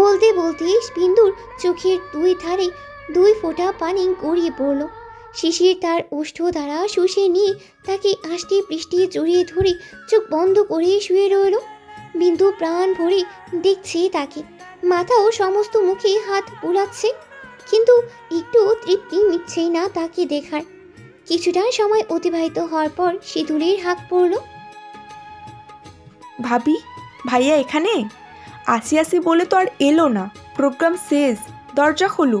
বলতে বলতে বিন্দুর চোখের দুই ধারে 2 ফোঁটা পানি গড়িয়ে পড়ল। শিশির তার ওষ্ঠ দ্বারা শুষে নিয়ে তাকে আষ্টে পৃষ্ঠে জড়িয়ে ধরে চোখ বন্ধ করে শুয়ে রইল। বিন্দু প্রাণ ভরে দেখছে তাকে, মাথাও সমস্ত মুখে হাত বুলাচ্ছে, কিন্তু একটু তৃপ্তি মিটছে না তাকে দেখার। কিছুটা সময় অতিবাহিত হওয়ার পর শীতুলের হাঁক পড়ল, ভাবি, ভাইয়া এখানে? আসি আসি বলে তো আর এলো না, প্রোগ্রাম শেষ, দরজা খোলো।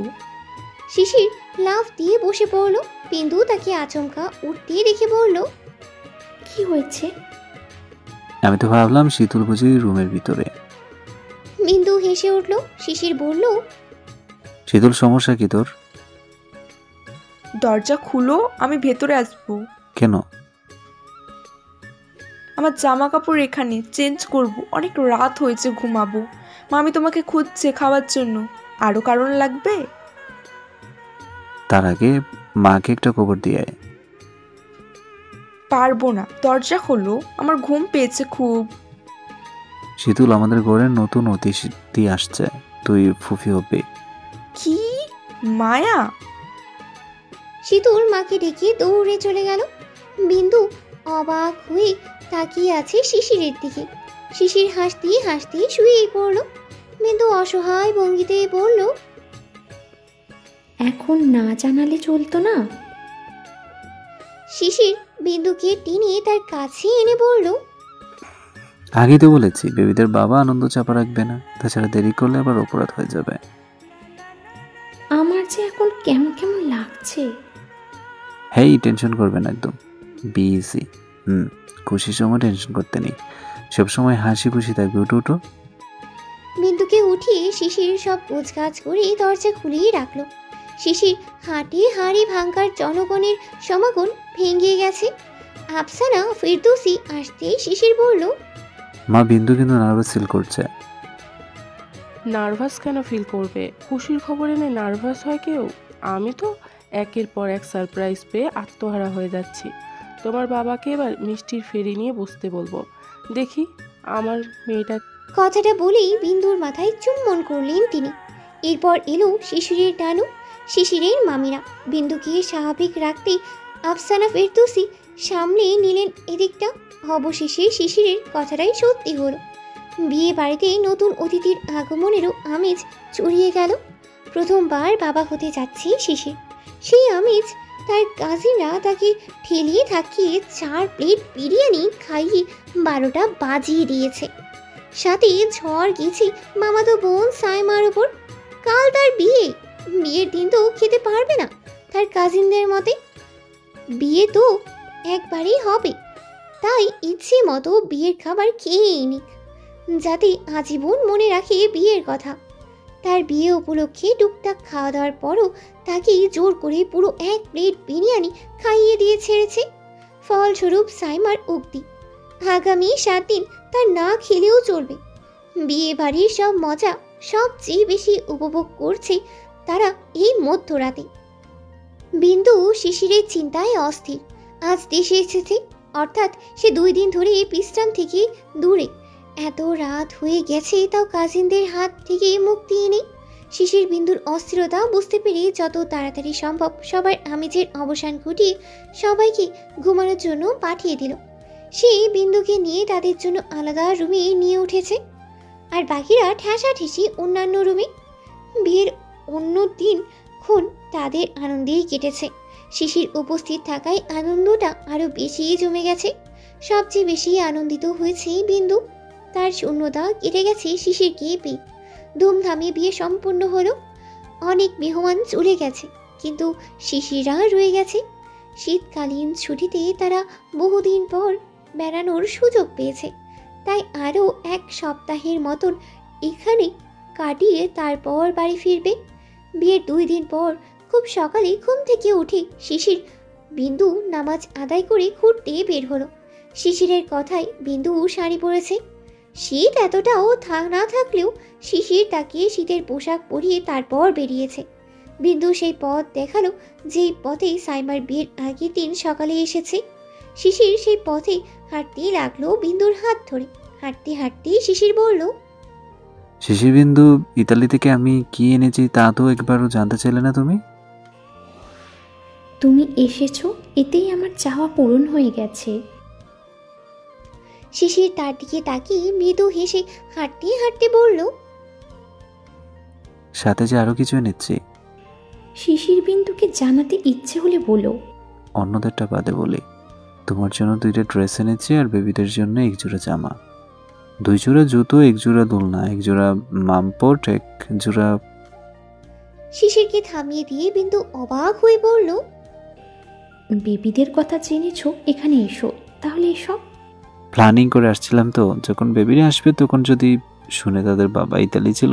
শিশির লাফ দিয়ে বসে পড়ল। বিন্দু তাকে আচমকা উঠতে দেখে বলল, কি হয়েছে? আমি তো ভাবলাম শীতল বুঝি রুমের ভিতরে। বিন্দু হেসে উঠল। শিশির বলল, শীতল, সমস্যা কি তোর? দরজা খুলো, আমি ভেতরে আসবো। কেন? আমার জামা কাপড় এখানে চেঞ্জ করব, অনেক রাত হয়েছে, ঘুমাবো। মামি তোমাকে খুঁজছে খাওয়ার জন্য, আরও কারণ লাগবে? তার আগে মাকে একটা খবর দিয়ে আয়। পারবো না, দরজা খোলো, আমার ঘুম পেয়েছে খুব। শীতল, আমাদের ঘরের নতুন অতিথি আসছে, তুই ফুফি হবে। কি মায়া! শীতুল মাকে ডেকে দৌড়ে চলে গেল। বিন্দু অবাক হয়ে তাকিয়ে আছে শিশিরের দিকে। শিশির হাসতে হাসতে শুয়েই পড়ল। বিন্দু অসহায় ভঙ্গিতে বলল, এখন না জানালে চলতো না? শিশির বিন্দুকে টেনে তার কাছে এনে বলল, আগেই তো বলেছি বেবিদের বাবা আনন্দ চাপা রাখবে না, তাছাড়া দেরি করলে আবার অপরাধ হয়ে যাবে। আমার যে এখন কেমন কেমন লাগছে। হেই, টেনশন করবে না, একদম বিজি। খুশির সময় টেনশন করতে নেই, সবসময় হাসি খুশি থাকবে। উঠো উঠো। বিন্দুকে উঠিয়ে শিশির সব গোছগাছ করে দরজা খুলেই রাখলো। শিশির হাঁটে হাড়ি ভাঙার জনগণের সমাগম ভেঙে গেছে। আফসানা ফেরদৌসি আসতে শিশির বলল, মা, বিন্দু কিন্তু নার্ভাস ফিল করছে। নার্ভাস কেন ফিল করবে? খুশির খবর এনে নার্ভাস হয় কেউ? আমি তো একের পর এক সারপ্রাইজ পেয়ে আত্মহারা হয়ে যাচ্ছি। তোমার বাবাকে এবার মিষ্টির ফেরি নিয়ে বসতে বলবো। দেখি আমার মেয়েটা। কথাটা বলেই বিন্দুর মাথায় চুম্বন করলেন তিনি। এরপর এলো শিশিরের নানু, শিশিরের মামিরা। বিন্দুকে স্বাভাবিক রাখতে আফসানা ফেরদৌসি সামলে নিলেন এদিকটা। অবশেষে শিশিরের কথাটাই সত্যি হলো। বিয়ে বাড়িতে নতুন অতিথির আগমনেরও আমেজ ছড়িয়ে গেল। প্রথমবার বাবা হতে যাচ্ছে শিশির। সেই আমেজ তার কাজিনরা তাকে ঠেলিয়ে থাকিয়ে 4 প্লেট বিরিয়ানি খাইয়ে 12টা বাজিয়ে দিয়েছে। সাথে ঝড় গেছে মামাতো বোন সাইমার ওপর। কাল তার বিয়ে, বিয়ের দিন তো খেতে পারবে না তার কাজিনদের মতে। বিয়ে তো একবারই হবে, তাই ইচ্ছে মতো বিয়ের খাবার খেয়েই নিক, যাতে আজীবন মনে রাখে বিয়ের কথা। তার বিয়ে উপলক্ষে টুকটাক খাওয়া দাওয়ার পরও তাকে জোর করে পুরো 1 প্লেট বিরিয়ানি খাইয়ে দিয়ে ছেড়েছে। ফলস্বরূপ সাইমার উক্তি, আগামী 7 দিন তার না খেলেও চলবে। বিয়ে বাড়ির সব মজা সবচেয়ে বেশি উপভোগ করছে তারা এই মধ্যরাতে। বিন্দু শিশিরের চিন্তায় অস্থির। আজ দেশে এসেছে, অর্থাৎ সে 2 দিন ধরে বিশ্রাম থেকে দূরে। এত রাত হয়ে গেছে তাও কাজিনদের হাত থেকে মুক্তি নেই। শিশির বিন্দুর অস্থিরতা বুঝতে পেরে যত তাড়াতাড়ি সম্ভব সবার আমেজের অবসান ঘটিয়ে সবাইকে ঘুমানোর জন্য পাঠিয়ে দিল। সে বিন্দুকে নিয়ে তাদের জন্য আলাদা রুমে নিয়ে উঠেছে, আর বাকিরা ঠেসাঠেসি অন্যান্য রুমে। বিয়ের অন্য দিন ক্ষণ তাদের আনন্দেই কেটেছে। শিশির উপস্থিত থাকায় আনন্দটা আরও বেশি জমে গেছে। সবচেয়ে বেশি আনন্দিত হয়েছে বিন্দু। তার শূন্যতা কেটে গেছে শিশিরকে পেয়ে। ধুমধামে বিয়ে সম্পূর্ণ হলো। অনেক মেহমান চলে গেছে, কিন্তু শিশিরা রয়ে গেছে। শীতকালীন ছুটিতে তারা বহুদিন পর বেড়ানোর সুযোগ পেয়েছে, তাই আরও 1 সপ্তাহের মতন এখানে কাটিয়ে তারপর বাড়ি ফিরবে। বিয়ের 2 দিন পর খুব সকালে ঘুম থেকে উঠে শিশির বিন্দু নামাজ আদায় করে ঘুরতে বের হলো। শিশিরের কথায় বিন্দু শাড়ি পরেছে। শীত এতটাও না থাকলেও শিশির তাকে শীতের পোশাক পরিয়ে তারপর বেরিয়েছে। বিন্দু সেই পথ দেখালো যেই পথে সাইমার বিয়ের আগের দিন সকালে এসেছে। শিশির সেই পথে হাঁটতে লাগলো বিন্দুর হাত ধরে। হাঁটতে হাঁটতে শিশির বলল, শিশির, বিন্দু, ইতালি থেকে আমি কি এনেছি তা তো একবারও জানতে চাইলে না তুমি? তুমি এসেছো, এতেই আমার চাওয়া পূরণ হয়ে গেছে। শিশির তার দিকে তাকিয়ে মৃদু হেসে হাঁটতে হাঁটতে বলল, সাথে যে আরো কিছু এনেছি। শিশির বিন্দুকে জানাতে ইচ্ছে হলে বলো। অন্যদেরটা বাদে বলি, তোমার জন্য 2টা ড্রেস এনেছি, আর বেবিদের জন্য 1 জোড়া জামা, 2 জোড়া জুতো, 1 জোড়া দোলনা, 1 জোড়া মামপট, 1 জোড়া। শিশিরকে থামিয়ে দিয়ে বিন্দু অবাক হয়ে বলল, বেবিদের কথা জেনেছো, এখানে এসো। তাহলে এসব প্ল্যানিং করে আসছিলাম তো, যখন বেবিরা আসবে তখন যদি শুনে তাদের বাবা ইতালি ছিল,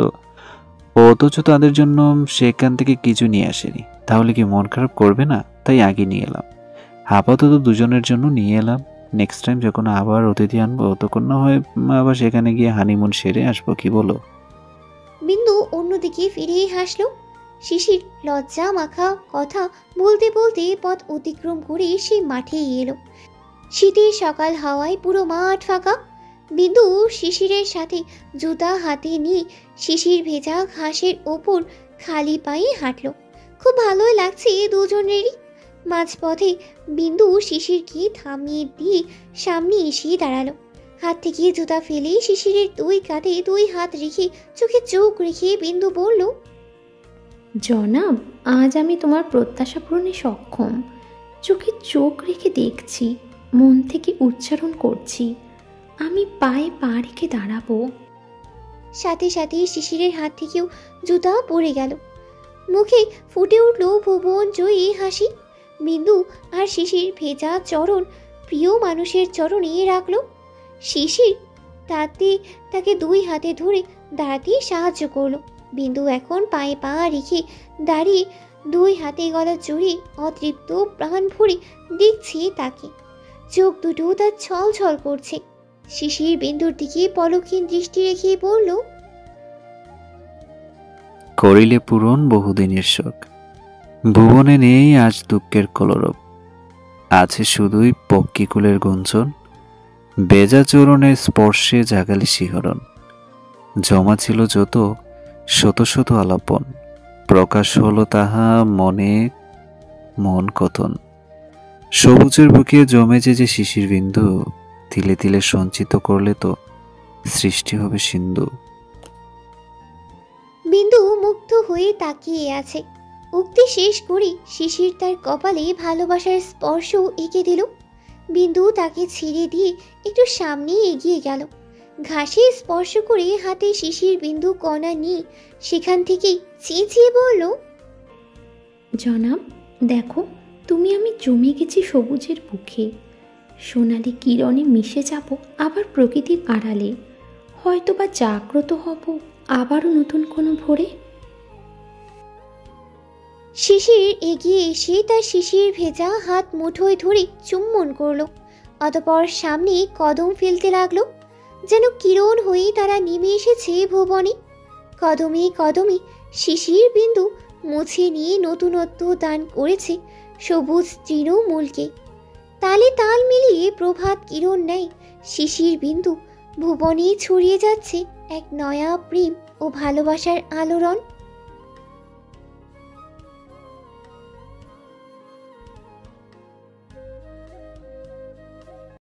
অথচ তাদের জন্য সেখান থেকে কিছু নিয়ে আসেনি, তাহলে কি মন খারাপ করবে না? তাই আগে নিয়ে এলাম। আপাতত 2জনের জন্য নিয়ে এলাম। নেক্সট টাইম যখন আবার অতিথি আনবো তখন না হয় আবার সেখানে গিয়ে হানিমুন সেরে আসবো, কি বলো? বিন্দু অন্যদিকে ফিরে হাসলো। শিশির লজ্জা মাখা কথা বলতে বলতে পথ অতিক্রম করে সেই মাঠেই এলো। শীতের সকাল হাওয়ায় পুরো মাঠ ফাঁকা। বিন্দু শিশিরের সাথে জুতা হাতে নিয়ে শিশির ভেজা ঘাসের ওপর খালি পায়ে হাঁটলো। খুব ভালোই লাগছে দুজনেরই। মাঝপথে বিন্দু শিশিরকে থামিয়ে দিয়ে সামনে এসে দাঁড়ালো। হাত থেকে জুতা ফেলে শিশিরের 2 কাঁধে 2 হাত রেখে চোখে চোখ রেখে বিন্দু বলল, জনাব, আজ আমি তোমার প্রত্যাশা পূরণে সক্ষম। চোখে চোখ রেখে দেখছি, মন থেকে উচ্চারণ করছি, আমি পায়ে পা রেখে দাঁড়াবো। সাথে সাথে শিশিরের হাত থেকেও জুতা পড়ে গেল। মুখে ফুটে উঠল ভুবন জয়ী হাসি। বিন্দু আর শিশির ভেজা চরণ প্রিয় মানুষের চরণে রাখল। শিশির তাকে দুই হাতে ধরে দাঁড়াতে সাহায্য করলো। বিন্দু এখন পায়ে পা রেখে দাঁড়িয়ে দুই হাতে গলা জড়িয়ে অতৃপ্ত প্রাণ ভরে দেখছে তাকে। চোখ দুটো তার ছল ছল করছে। শিশির বিন্দুর দিকে পলকহীন দৃষ্টি রেখে বলল, করিলে পূরণ বহুদিনের শোক, ভুবনে নেই আজ দুঃখের কলরব, আছে শুধুই পক্ষীকুলের গুঞ্জন, বেজা চরণের স্পর্শে জাগালি শিহরণ, জমা ছিল যত শত শত আলাপন, প্রকাশ হলো তাহা মনে মন কথন, সবুজের বুকে জমে যে শিশির বিন্দু, তিলে তিলে সঞ্চিত করলে তো সৃষ্টি হবে সিন্ধু। বিন্দু মুগ্ধ হয়ে তাকিয়ে আছে। উক্তি শেষ করে শিশির তার কপালে ভালোবাসার স্পর্শ এঁকে দিল। বিন্দু তাকে ছেড়ে দিয়ে একটু সামনে এগিয়ে গেল। ঘাসে স্পর্শ করে হাতে শিশির বিন্দু কণা নিয়ে সেখান থেকেই চেঁচিয়ে বলল, জনাব দেখো, তুমি আমি জমে গেছি সবুজের বুকে, সোনালি কিরণে মিশে যাব আবার প্রকৃতির আড়ালে, হয়তো বা জাগ্রত হব আবারও নতুন কোনো ভোরে। শিশির এগিয়ে এসে তার শিশির ভেজা হাত মুঠোয় ধরে চুম্বন করলো। অতঃপর সামনে কদম ফেলতে লাগলো, যেন কিরণ হয়ে তারা নেমে এসেছে ভুবনে। কদমে কদমে শিশির বিন্দু মুছে নিয়ে নতুনত্ব দান করেছে সবুজ তৃণমূলকে। তালে তাল মিলিয়ে প্রভাত কিরণ নেয় শিশির বিন্দু ভুবনে ছড়িয়ে যাচ্ছে এক নয়া প্রেম ও ভালোবাসার আলোড়ন।